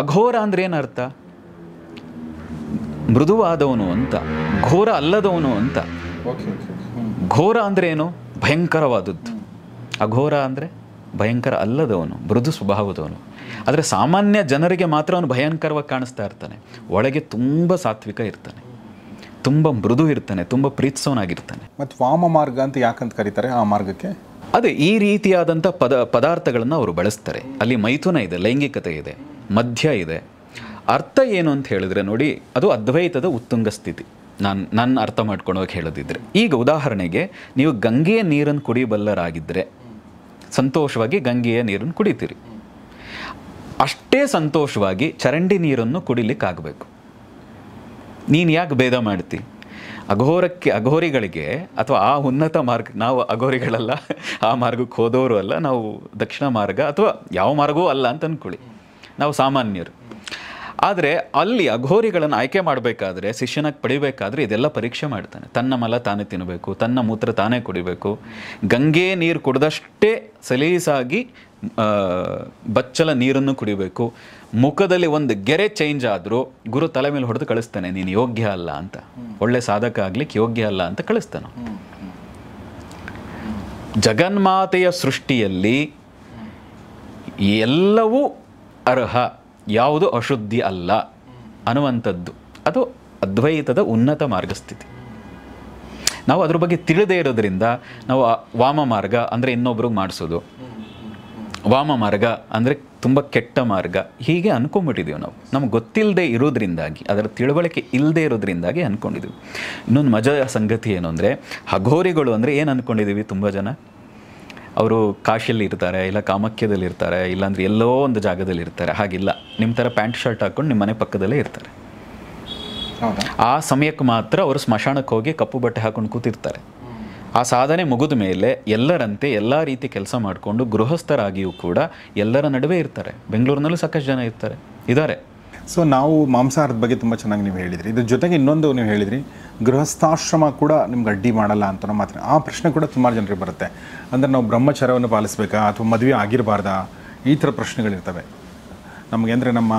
B: ಅಘೋರ ಅಂದ್ರೆ ಏನು ಅರ್ಥ? ಮೃದುವಾದವನು ಅಂತ, ಘೋರ ಅಲ್ಲದವನು ಅಂತ. ಘೋರ ಅಂದರೆ ಏನು? ಭಯಂಕರವಾದದ್ದು. ಅಘೋರ ಅಂದರೆ ಭಯಂಕರ ಅಲ್ಲದವನು, ಮೃದು ಸ್ವಭಾವದವನು. ಆದರೆ ಸಾಮಾನ್ಯ ಜನರಿಗೆ ಮಾತ್ರ ಅವನು ಭಯಂಕರವಾಗಿ ಕಾಣಿಸ್ತಾ ಇರ್ತಾನೆ. ಒಳಗೆ ತುಂಬ ಸಾತ್ವಿಕ ಇರ್ತಾನೆ, ತುಂಬ ಮೃದು ಇರ್ತಾನೆ, ತುಂಬ ಪ್ರೀತಿಸೋನಾಗಿರ್ತಾನೆ.
A: ಮತ್ತು ವಾಮ ಮಾರ್ಗ ಅಂತ ಯಾಕಂತ ಕರೀತಾರೆ ಆ ಮಾರ್ಗಕ್ಕೆ?
B: ಅದೇ ಈ ರೀತಿಯಾದಂಥ ಪದಾರ್ಥಗಳನ್ನು ಅವರು ಬಳಸ್ತಾರೆ. ಅಲ್ಲಿ ಮೈಥುನ ಇದೆ, ಲೈಂಗಿಕತೆ ಇದೆ, ಮಧ್ಯ ಇದೆ. ಅರ್ಥ ಏನು ಅಂತ ಹೇಳಿದ್ರೆ ನೋಡಿ, ಅದು ಅದ್ವೈತದ ಉತ್ತುಂಗ ಸ್ಥಿತಿ. ನನ್ನ ಅರ್ಥ ಮಾಡ್ಕೊಂಡೋಗಿ ಹೇಳೋದಿದ್ರೆ, ಈಗ ಉದಾಹರಣೆಗೆ ನೀವು ಗಂಗೆಯ ನೀರನ್ನು ಕುಡಿಯಬಲ್ಲರಾಗಿದ್ದರೆ ಸಂತೋಷವಾಗಿ ಗಂಗೆಯ ನೀರನ್ನು ಕುಡಿತೀರಿ. ಅಷ್ಟೇ ಸಂತೋಷವಾಗಿ ಚರಂಡಿ ನೀರನ್ನು ಕುಡಿಲಿಕ್ಕಾಗಬೇಕು. ನೀನು ಯಾಕೆ ಭೇದ ಮಾಡ್ತಿ? ಅಘೋರಿಗಳಿಗೆ ಅಥವಾ ಆ ಉನ್ನತ ಮಾರ್ಗ, ನಾವು ಅಘೋರಿಗಳಲ್ಲ, ಆ ಮಾರ್ಗಕ್ಕೆ ಹೋದವರು ಅಲ್ಲ, ನಾವು ದಕ್ಷಿಣ ಮಾರ್ಗ ಅಥವಾ ಯಾವ ಮಾರ್ಗವೂ ಅಲ್ಲ ಅಂತ ಅಂದ್ಕೊಳ್ಳಿ, ನಾವು ಸಾಮಾನ್ಯರು. ಆದರೆ ಅಲ್ಲಿ ಅಘೋರಿಗಳನ್ನು ಆಯ್ಕೆ ಮಾಡಬೇಕಾದ್ರೆ, ಶಿಷ್ಯನಾಗಿ ಪಡಿಬೇಕಾದ್ರೆ ಇದೆಲ್ಲ ಪರೀಕ್ಷೆ ಮಾಡ್ತಾನೆ. ತನ್ನ ಮಲ ತಾನೇ ತಿನ್ನಬೇಕು, ತನ್ನ ಮೂತ್ರ ತಾನೇ ಕುಡಿಬೇಕು, ಗಂಗೆ ನೀರು ಕುಡಿದಷ್ಟೇ ಸಲೀಸಾಗಿ ಬಚ್ಚಲ ನೀರನ್ನು ಕುಡಿಬೇಕು. ಮುಖದಲ್ಲಿ ಒಂದು ಗೆರೆ ಚೇಂಜ್ ಆದರೂ ಗುರು ತಲೆ ಮೇಲೆ ಹೊಡೆದು ಕಳಿಸ್ತಾನೆ, ನೀನು ಯೋಗ್ಯ ಅಲ್ಲ ಅಂತ, ಒಳ್ಳೆ ಸಾಧಕ ಆಗ್ಲಿಕ್ಕೆ ಯೋಗ್ಯ ಅಲ್ಲ ಅಂತ ಕಳಿಸ್ತಾನೆ. ಜಗನ್ಮಾತೆಯ ಸೃಷ್ಟಿಯಲ್ಲಿ ಎಲ್ಲವೂ ಅರ್ಹ, ಯಾವುದು ಅಶುದ್ಧಿ ಅಲ್ಲ ಅನ್ನುವಂಥದ್ದು ಅದು ಅದ್ವೈತದ ಉನ್ನತ ಮಾರ್ಗಸ್ಥಿತಿ. ನಾವು ಅದ್ರ ಬಗ್ಗೆ ತಿಳಿದೇ ಇರೋದ್ರಿಂದ ನಾವು ವಾಮ ಮಾರ್ಗ ಅಂದರೆ ಇನ್ನೊಬ್ರಿಗೆ ಮಾಡಿಸೋದು, ವಾಮ ಮಾರ್ಗ ಅಂದರೆ ತುಂಬ ಕೆಟ್ಟ ಮಾರ್ಗ, ಹೀಗೆ ಅಂದ್ಕೊಂಡ್ಬಿಟ್ಟಿದ್ದೀವಿ ನಾವು. ನಮ್ಗೆ ಗೊತ್ತಿಲ್ಲದೆ ಇರೋದ್ರಿಂದಾಗಿ, ಅದರ ತಿಳುವಳಿಕೆ ಇಲ್ಲದೆ ಇರೋದ್ರಿಂದಾಗಿ ಅಂದ್ಕೊಂಡಿದ್ದೀವಿ. ಇನ್ನೊಂದು ಮಜಾ ಸಂಗತಿ ಏನು ಅಂದರೆ, ಅಘೋರಿಗಳು ಅಂದರೆ ಏನು ಅಂದ್ಕೊಂಡಿದ್ದೀವಿ? ತುಂಬ ಜನ ಅವರು ಕಾಶಿಯಲ್ಲಿ ಇರ್ತಾರೆ, ಇಲ್ಲ ಕಾಮಾಖ್ಯದಲ್ಲಿ ಇರ್ತಾರೆ, ಇಲ್ಲಾಂದ್ರೆ ಎಲ್ಲೋ ಒಂದು ಜಾಗದಲ್ಲಿ ಇರ್ತಾರೆ. ಹಾಗಿಲ್ಲ, ನಿಮ್ಮ ಥರ ಪ್ಯಾಂಟ್ ಶರ್ಟ್ ಹಾಕ್ಕೊಂಡು ನಿಮ್ಮ ಮನೆ ಪಕ್ಕದಲ್ಲೇ ಇರ್ತಾರೆ. ಆ ಸಮಯಕ್ಕೆ ಮಾತ್ರ ಅವರು ಸ್ಮಶಾನಕ್ಕೆ ಹೋಗಿ ಕಪ್ಪು ಬಟ್ಟೆ ಹಾಕೊಂಡು ಕೂತಿರ್ತಾರೆ. ಆ ಸಾಧನೆ ಮುಗಿದ ಮೇಲೆ ಎಲ್ಲರಂತೆ ಎಲ್ಲ ರೀತಿ ಕೆಲಸ ಮಾಡಿಕೊಂಡು ಗೃಹಸ್ಥರಾಗಿಯೂ ಕೂಡ ಎಲ್ಲರ ನಡುವೆ ಇರ್ತಾರೆ. ಬೆಂಗಳೂರಿನಲ್ಲೂ ಸಾಕಷ್ಟು ಜನ ಇದ್ದಾರೆ.
A: ಸೊ ನಾವು ಮಾಂಸಾಹಾರದ ಬಗ್ಗೆ ತುಂಬ ಚೆನ್ನಾಗಿ ನೀವು ಹೇಳಿದ್ರಿ. ಇದ್ರ ಜೊತೆಗೆ ಇನ್ನೊಂದು ನೀವು ಹೇಳಿದ್ರಿ, ಗೃಹಸ್ಥಾಶ್ರಮ ಕೂಡ ನಿಮ್ಗೆ ಅಡ್ಡಿ ಮಾಡಲ್ಲ ಅಂತ ಮಾತ್ರ. ಆ ಪ್ರಶ್ನೆ ಕೂಡ ಸುಮಾರು ಜನರಿಗೆ ಬರುತ್ತೆ. ಅಂದರೆ ನಾವು ಬ್ರಹ್ಮಚರ್ಯವನ್ನು ಪಾಲಿಸಬೇಕಾ ಅಥವಾ ಮದುವೆ ಆಗಿರಬಾರ್ದಾ, ಈ ಥರ ಪ್ರಶ್ನೆಗಳಿರ್ತವೆ ನಮಗೆ. ಅಂದರೆ ನಮ್ಮ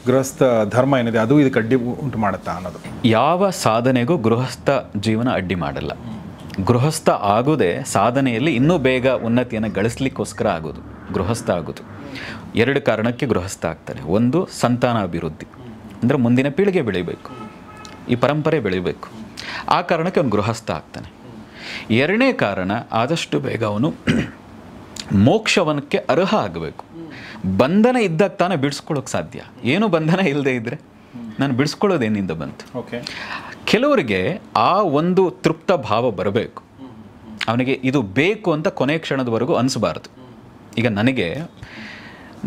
A: ಗೃಹಸ್ಥ ಧರ್ಮ ಏನಿದೆ ಅದು ಇದಕ್ಕೆ ಅಡ್ಡಿ ಉಂಟು ಮಾಡುತ್ತಾ ಅನ್ನೋದು.
B: ಯಾವ ಸಾಧನೆಗೂ ಗೃಹಸ್ಥ ಜೀವನ ಅಡ್ಡಿ ಮಾಡಲ್ಲ. ಗೃಹಸ್ಥ ಆಗೋದೇ ಸಾಧನೆಯಲ್ಲಿ ಇನ್ನೂ ಬೇಗ ಉನ್ನತಿಯನ್ನು ಗಳಿಸ್ಲಿಕ್ಕೋಸ್ಕರ ಆಗೋದು ಗೃಹಸ್ಥ ಆಗೋದು. ಎರಡು ಕಾರಣಕ್ಕೆ ಗೃಹಸ್ಥ ಆಗ್ತಾರೆ. ಒಂದು, ಸಂತಾನಾಭಿವೃದ್ಧಿ, ಅಂದರೆ ಮುಂದಿನ ಪೀಳಿಗೆ ಬೆಳಿಬೇಕು, ಈ ಪರಂಪರೆ ಬೆಳಿಬೇಕು, ಆ ಕಾರಣಕ್ಕೆ ಅವನು ಗೃಹಸ್ಥ ಆಗ್ತಾನೆ. ಎರಡನೇ ಕಾರಣ, ಆದಷ್ಟು ಬೇಗ ಅವನು ಮೋಕ್ಷವನಕ್ಕೆ ಅರ್ಹ ಆಗಬೇಕು. ಬಂಧನ ಇದ್ದಾಗ ತಾನೇ ಬಿಡಿಸ್ಕೊಳ್ಳೋಕೆ ಸಾಧ್ಯ. ಏನು ಬಂಧನ ಇಲ್ಲದೆ ಇದ್ದರೆ ನಾನು ಬಿಡಿಸ್ಕೊಳ್ಳೋದೇನಿಂದ ಬಂತು? ಕೆಲವರಿಗೆ ಆ ಒಂದು ತೃಪ್ತ ಭಾವ ಬರಬೇಕು. ಅವನಿಗೆ ಇದು ಬೇಕು ಅಂತ ಕೊನೆ ಕ್ಷಣದವರೆಗೂ ಅನಿಸಬಾರ್ದು. ಈಗ ನನಗೆ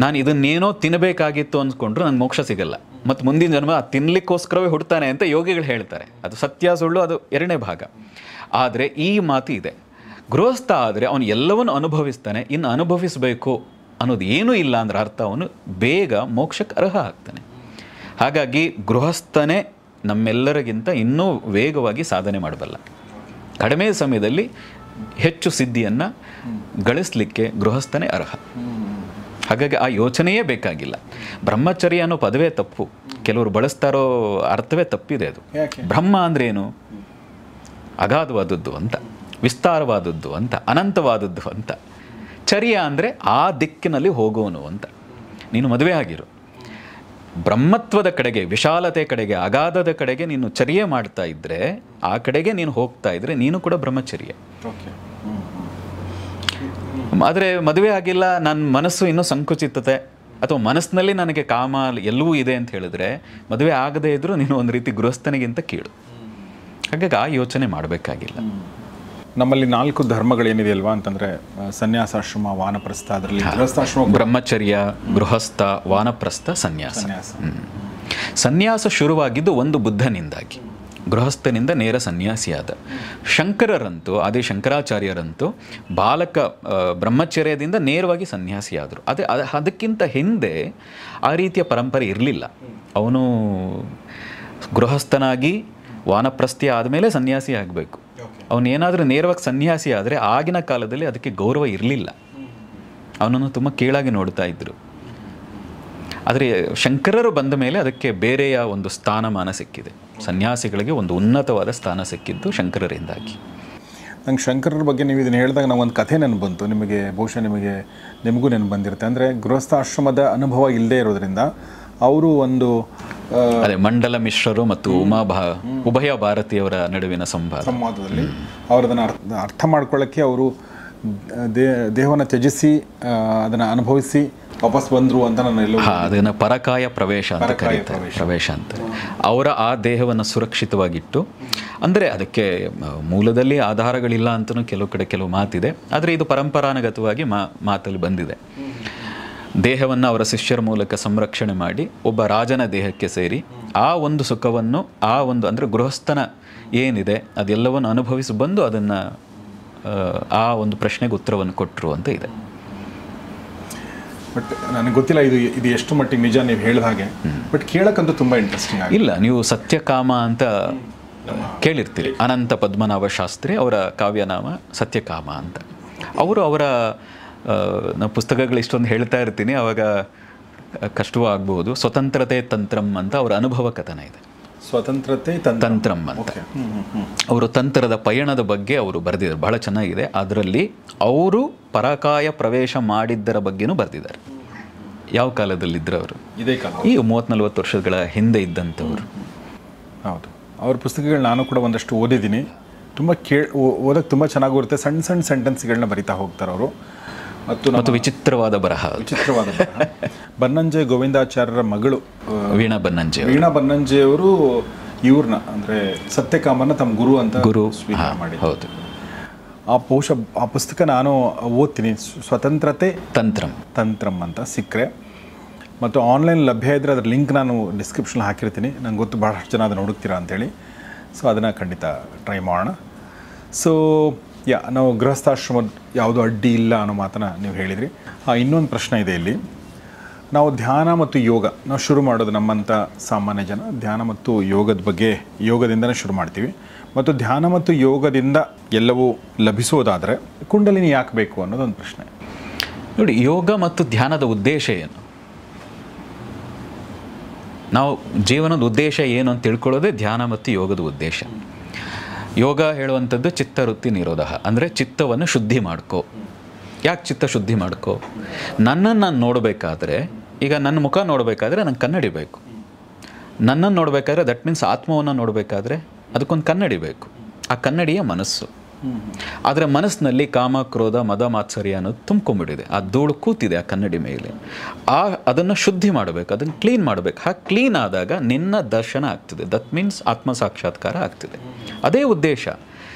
B: ನಾನು ಇದನ್ನೇನೋ ತಿನ್ನಬೇಕಾಗಿತ್ತು ಅಂದ್ಕೊಂಡ್ರು ನನಗೆ ಮೋಕ್ಷ ಸಿಗಲ್ಲ, ಮತ್ತು ಮುಂದಿನ ಜನ್ಮ ತಿನ್ನಲಿಕ್ಕೋಸ್ಕರವೇ ಹುಡ್ತಾನೆ ಅಂತ ಯೋಗಿಗಳು ಹೇಳ್ತಾರೆ. ಅದು ಸತ್ಯ ಸುಳ್ಳು ಅದು ಎರಡನೇ ಭಾಗ. ಆದರೆ ಈ ಮಾತು ಇದೆ, ಗೃಹಸ್ಥ ಆದರೆ ಅವನು ಎಲ್ಲವನ್ನು ಅನುಭವಿಸ್ತಾನೆ. ಇನ್ನು ಅನುಭವಿಸಬೇಕು ಅನ್ನೋದು ಏನೂ ಇಲ್ಲ ಅಂದ್ರೆ ಅರ್ಥ ಅವನು ಬೇಗ ಮೋಕ್ಷಕ್ಕೆ ಅರ್ಹ ಆಗ್ತಾನೆ. ಹಾಗಾಗಿ ಗೃಹಸ್ಥನೇ ನಮ್ಮೆಲ್ಲರಿಗಿಂತ ಇನ್ನೂ ವೇಗವಾಗಿ ಸಾಧನೆ ಮಾಡಬಲ್ಲ. ಕಡಿಮೆ ಸಮಯದಲ್ಲಿ ಹೆಚ್ಚು ಸಿದ್ಧಿಯನ್ನು ಗಳಿಸಲಿಕ್ಕೆ ಗೃಹಸ್ಥನೇ ಅರ್ಹ. ಹಾಗಾಗಿ ಆ ಯೋಚನೆಯೇ ಬೇಕಾಗಿಲ್ಲ. ಬ್ರಹ್ಮಚರ್ಯ ಅನ್ನೋ ಪದವೇ ತಪ್ಪು, ಕೆಲವರು ಬಳಸ್ತಾರೋ ಅರ್ಥವೇ ತಪ್ಪಿದೆ. ಅದು ಬ್ರಹ್ಮ ಅಂದರೆ ಏನು? ಅಗಾಧವಾದದ್ದು ಅಂತ, ವಿಸ್ತಾರವಾದದ್ದು ಅಂತ, ಅನಂತವಾದದ್ದು ಅಂತ. ಚರ್ಯ ಅಂದರೆ ಆ ದಿಕ್ಕಿನಲ್ಲಿ ಹೋಗೋನು ಅಂತ. ನೀನು ಮದುವೆ ಆಗಿರು, ಬ್ರಹ್ಮತ್ವದ ಕಡೆಗೆ, ವಿಶಾಲತೆ ಕಡೆಗೆ, ಅಗಾಧದ ಕಡೆಗೆ ನೀನು ಚರ್ಯೆ ಮಾಡ್ತಾ ಇದ್ದರೆ, ಆ ಕಡೆಗೆ ನೀನು ಹೋಗ್ತಾ ಇದ್ದರೆ ನೀನು ಕೂಡ ಬ್ರಹ್ಮಚರ್ಯ. ಆದರೆ ಮದುವೆ ಆಗಿಲ್ಲ, ನನ್ನ ಮನಸ್ಸು ಇನ್ನೂ ಸಂಕುಚಿತತೆ ಅಥವಾ ಮನಸ್ಸಿನಲ್ಲಿ ನನಗೆ ಕಾಮ ಎಲ್ಲವೂ ಇದೆ ಅಂತ ಹೇಳಿದ್ರೆ, ಮದುವೆ ಆಗದೇ ಇದ್ದರೂ ನೀನು ಒಂದು ರೀತಿ ಗೃಹಸ್ಥನಿಗಿಂತ ಕೀಳು. ಹಾಗಾಗಿ ಆ ಯೋಚನೆ ಮಾಡಬೇಕಾಗಿಲ್ಲ.
A: ನಮ್ಮಲ್ಲಿ 4 ಧರ್ಮಗಳೇನಿದೆಯಲ್ವಾ ಅಂತಂದರೆ ಸನ್ಯಾಸಾಶ್ರಮ, ವಾನಪ್ರಸ್ಥ, ಅದರಲ್ಲಿ ಗೃಹಸ್ಥಾಶ್ರಮ,
B: ಬ್ರಹ್ಮಚರ್ಯ, ಗೃಹಸ್ಥ, ವಾನಪ್ರಸ್ಥ, ಸನ್ಯಾಸ. ಸನ್ಯಾಸ ಶುರುವಾಗಿದ್ದು ಒಂದು ಬುದ್ಧನಿಂದಾಗಿ, ಗೃಹಸ್ಥನಿಂದ ನೇರ ಸನ್ಯಾಸಿಯಾದ. ಶಂಕರರಂತೂ, ಆದಿ ಶಂಕರಾಚಾರ್ಯರಂತೂ ಬಾಲಕ ಬ್ರಹ್ಮಚರ್ಯದಿಂದ ನೇರವಾಗಿ ಸನ್ಯಾಸಿಯಾದರು. ಅದಕ್ಕಿಂತ ಹಿಂದೆ ಆ ರೀತಿಯ ಪರಂಪರೆ ಇರಲಿಲ್ಲ. ಅವನು ಗೃಹಸ್ಥನಾಗಿ ವಾನಪ್ರಸ್ಥಿ ಆದಮೇಲೆ ಸನ್ಯಾಸಿ ಆಗಬೇಕು. ಅವನೇನಾದರೂ ನೇರವಾಗಿ ಸನ್ಯಾಸಿ ಆದರೆ ಆಗಿನ ಕಾಲದಲ್ಲಿ ಅದಕ್ಕೆ ಗೌರವ ಇರಲಿಲ್ಲ, ಅವನನ್ನು ತುಂಬ ಕೀಳಾಗಿ ನೋಡ್ತಾ ಇದ್ದರು. ಆದರೆ ಶಂಕರರು ಬಂದ ಮೇಲೆ ಅದಕ್ಕೆ ಬೇರೆಯ ಒಂದು ಸ್ಥಾನಮಾನ ಸಿಕ್ಕಿದೆ. ಸನ್ಯಾಸಿಗಳಿಗೆ ಒಂದು ಉನ್ನತವಾದ ಸ್ಥಾನ ಸಿಕ್ಕಿದ್ದು ಶಂಕರರಿಂದಾಗಿ.
A: ನಂಗೆ ಶಂಕರರ ಬಗ್ಗೆ ನೀವು ಇದನ್ನು ಹೇಳಿದಾಗ ನಂಗೊಂದು ಕಥೆ ನೆನಪು ಬಂತು. ನಿಮಗೆ ಬಹುಶಃ ನಿಮಗೂ ನೆನಪು ಬಂದಿರುತ್ತೆ. ಅಂದರೆ ಗೃಹಸ್ಥಾಶ್ರಮದ ಅನುಭವ ಇಲ್ಲದೆ ಇರೋದ್ರಿಂದ ಅವರು ಒಂದು
B: ಅದೇ ಮಂಡಲ ಮಿಶ್ರರು ಮತ್ತು ಉಭಯ ಭಾರತೀಯವರ ನಡುವಿನ
A: ಸಂವಾದದಲ್ಲಿ ಅವರು ಅದನ್ನು ಅರ್ಥ ಮಾಡ್ಕೊಳ್ಳೋಕ್ಕೆ ಅವರು ದೇಹವನ್ನು ತ್ಯಜಿಸಿ ಅದನ್ನು ಅನುಭವಿಸಿ ವಾಪಸ್ ಬಂದರು ಅಂತ ನಾನು ಎಲ್ಲೋ
B: ಅದನ್ನು ಪರಕಾಯ ಪ್ರವೇಶ ಅಂತ ಕರೀತಾರೆ. ಪ್ರವೇಶ ಅಂತ ಅವರ ಆ ದೇಹವನ್ನು ಸುರಕ್ಷಿತವಾಗಿಟ್ಟು, ಅಂದರೆ ಅದಕ್ಕೆ ಮೂಲದಲ್ಲಿ ಆಧಾರಗಳಿಲ್ಲ ಅಂತಲೂ ಕೆಲವು ಮಾತಿದೆ. ಆದರೆ ಇದು ಪರಂಪರಾನುಗತವಾಗಿ ಮಾತಲ್ಲಿ ಬಂದಿದೆ. ದೇಹವನ್ನು ಅವರ ಶಿಷ್ಯರ ಮೂಲಕ ಸಂರಕ್ಷಣೆ ಮಾಡಿ ಒಬ್ಬ ರಾಜನ ದೇಹಕ್ಕೆ ಸೇರಿ ಆ ಒಂದು ಸುಖವನ್ನು ಅಂದರೆ ಗೃಹಸ್ಥನ ಏನಿದೆ ಅದೆಲ್ಲವನ್ನು ಅನುಭವಿಸಿ ಬಂದು ಅದನ್ನು ಆ ಒಂದು ಪ್ರಶ್ನೆಗೆ ಉತ್ತರವನ್ನು ಕೊಟ್ಟರು ಅಂತ ಇದೆ.
A: ಬಟ್ ನನಗೆ ಗೊತ್ತಿಲ್ಲ ಇದು ಎಷ್ಟು ಮಟ್ಟಿಗೆ ನಿಜ ನೀವು ಹೇಳಿದ ಹಾಗೆ. ಬಟ್ ಕೇಳಕ್ಕಂತೂ ತುಂಬ ಇಂಟ್ರೆಸ್ಟಿಂಗ್ ಆಗಿದೆ.
B: ಇಲ್ಲ, ನೀವು ಸತ್ಯಕಾಮ ಅಂತ ಕೇಳಿರ್ತೀರಿ. ಅನಂತ ಪದ್ಮನಾಭ ಶಾಸ್ತ್ರಿ ಅವರ ಕಾವ್ಯನಾಮ ಸತ್ಯಕಾಮ ಅಂತ. ಅವರ ನಾವು ಪುಸ್ತಕಗಳು ಇಷ್ಟೊಂದು ಹೇಳ್ತಾ ಇರ್ತೀನಿ, ಆವಾಗ ಕಷ್ಟವೂ ಆಗ್ಬೋದು. ಸ್ವತಂತ್ರತೆ ತಂತ್ರಂ ಅಂತ ಅವರ ಅನುಭವ ಕಥನ ಇದೆ.
A: ಸ್ವತಂತ್ರತೆ
B: ತಂತ್ರಂ ಅಂತ ಅವರು ತಂತ್ರದ ಪಯಣದ ಬಗ್ಗೆ ಅವರು ಬರೆದಿದ್ದಾರೆ, ಬಹಳ ಚೆನ್ನಾಗಿದೆ. ಅದರಲ್ಲಿ ಅವರು ಪರಕಾಯ ಪ್ರವೇಶ ಮಾಡಿದ್ದರ ಬಗ್ಗೆನೂ ಬರೆದಿದ್ದಾರೆ. ಯಾವ ಕಾಲದಲ್ಲಿದ್ದರು ಅವರು?
A: ಇದೇ ಕಾಲ,
B: ಈ 30-40 ವರ್ಷಗಳ ಹಿಂದೆ ಇದ್ದಂಥವ್ರು.
A: ಹೌದು, ಅವ್ರ ಪುಸ್ತಕಗಳು ನಾನು ಕೂಡ ಒಂದಷ್ಟು ಓದಿದ್ದೀನಿ. ತುಂಬ ಓದಕ್ಕೆ ತುಂಬ ಚೆನ್ನಾಗಿರುತ್ತೆ. ಸಣ್ಣ ಸಣ್ಣ ಸೆಂಟೆನ್ಸ್ಗಳನ್ನ ಬರಿತಾ ಹೋಗ್ತಾರೆ ಅವರು.
B: ಮತ್ತು ವಿಚಿತ್ರವಾದ ಬರಹ.
A: ಬನ್ನಂಜೆ ಗೋವಿಂದಾಚಾರ್ಯರ ಮಗಳು
B: ವೀಣಾ
A: ಬನ್ನಂಜೆ ಅವರು ಇವ್ರನ್ನ ಅಂದರೆ ಸತ್ಯಕಾಮನ ತಮ್ಮ ಗುರು ಅಂತ ಸ್ವೀಕಾರ ಮಾಡಿ.
B: ಹೌದು,
A: ಬಹುಶಃ ಆ ಪುಸ್ತಕ ನಾನು ಓದ್ತೀನಿ. ಸ್ವತಂತ್ರತೆ ತಂತ್ರಂ ಅಂತ ಸಿಕ್ಕರೆ ಮತ್ತು ಆನ್ಲೈನ್ ಲಭ್ಯ ಇದ್ದರೆ ಅದರ ಲಿಂಕ್ ನಾನು ಡಿಸ್ಕ್ರಿಪ್ಷನ್ ಹಾಕಿರ್ತೀನಿ. ನಂಗೆ ಗೊತ್ತು ಭಾಳಷ್ಟು ಜನ ಅದನ್ನು ಹುಡುಕ್ತೀರಾ ಅಂಥೇಳಿ. ಸೊ ಅದನ್ನು ಖಂಡಿತ ಟ್ರೈ ಮಾಡೋಣ. ಸೊ ನಾವು ಗೃಹಸ್ಥಾಶ್ರಮದ ಯಾವುದೂ ಅಡ್ಡಿ ಇಲ್ಲ ಅನ್ನೋ ಮಾತನ್ನು ನೀವು ಹೇಳಿದ್ರಿ. ಇನ್ನೊಂದು ಪ್ರಶ್ನೆ ಇದೆ ಇಲ್ಲಿ. ನಾವು ಧ್ಯಾನ ಮತ್ತು ಯೋಗ ನಾವು ಶುರು ಮಾಡೋದು, ನಮ್ಮಂಥ ಸಾಮಾನ್ಯ ಜನ ಧ್ಯಾನ ಮತ್ತು ಯೋಗದ ಬಗ್ಗೆ ಯೋಗದಿಂದನೇ ಶುರು ಮಾಡ್ತೀವಿ. ಮತ್ತು ಧ್ಯಾನ ಮತ್ತು ಯೋಗದಿಂದ ಎಲ್ಲವೂ ಲಭಿಸೋದಾದರೆ ಕುಂಡಲಿನಿ ಯಾಕೆ ಬೇಕು ಅನ್ನೋದೊಂದು ಪ್ರಶ್ನೆ.
B: ನೋಡಿ, ಯೋಗ ಮತ್ತು ಧ್ಯಾನದ ಉದ್ದೇಶ ಏನು? ನಾವು ಜೀವನದ ಉದ್ದೇಶ ಏನು ಅಂತ ತಿಳ್ಕೊಳ್ಳೋದೇ ಧ್ಯಾನ ಮತ್ತು ಯೋಗದ ಉದ್ದೇಶ. ಯೋಗ ಹೇಳುವಂಥದ್ದು ಚಿತ್ತವೃತ್ತಿ ನಿರೋಧ, ಅಂದರೆ ಚಿತ್ತವನ್ನು ಶುದ್ಧಿ ಮಾಡ್ಕೋ. ಯಾಕೆ ಚಿತ್ತ ಶುದ್ಧಿ ಮಾಡ್ಕೋ? ನನ್ನನ್ನು ನಾನು ನೋಡಬೇಕಾದ್ರೆ, ಈಗ ನನ್ನ ಮುಖ ನೋಡಬೇಕಾದ್ರೆ ನಂಗೆ ಕನ್ನಡಿ ಬೇಕು. ನನ್ನನ್ನು ನೋಡಬೇಕಾದ್ರೆ ದಟ್ ಮೀನ್ಸ್ ಆತ್ಮವನ್ನು ನೋಡಬೇಕಾದ್ರೆ ಅದಕ್ಕೊಂದು ಕನ್ನಡಿ ಬೇಕು. ಆ ಕನ್ನಡಿಯ ಮನಸ್ಸು. ಆದರೆ ಮನಸ್ಸಿನಲ್ಲಿ ಕಾಮ, ಕ್ರೋಧ, ಮದ, ಮಾತ್ಸರ್ಯ ಅನ್ನೋದು ತುಂಬ್ಕೊಂಡ್ಬಿಟ್ಟಿದೆ. ಆ ಧೂಳು ಕೂತಿದೆ ಆ ಕನ್ನಡಿ ಮೇಲೆ. ಅದನ್ನು ಶುದ್ಧಿ ಮಾಡಬೇಕು, ಅದನ್ನು ಕ್ಲೀನ್ ಮಾಡಬೇಕು. ಹಾಗೆ ಕ್ಲೀನ್ ಆದಾಗ ನಿನ್ನ ದರ್ಶನ ಆಗ್ತದೆ. ದಟ್ ಮೀನ್ಸ್ ಆತ್ಮ ಸಾಕ್ಷಾತ್ಕಾರ ಆಗ್ತದೆ. ಅದೇ ಉದ್ದೇಶ.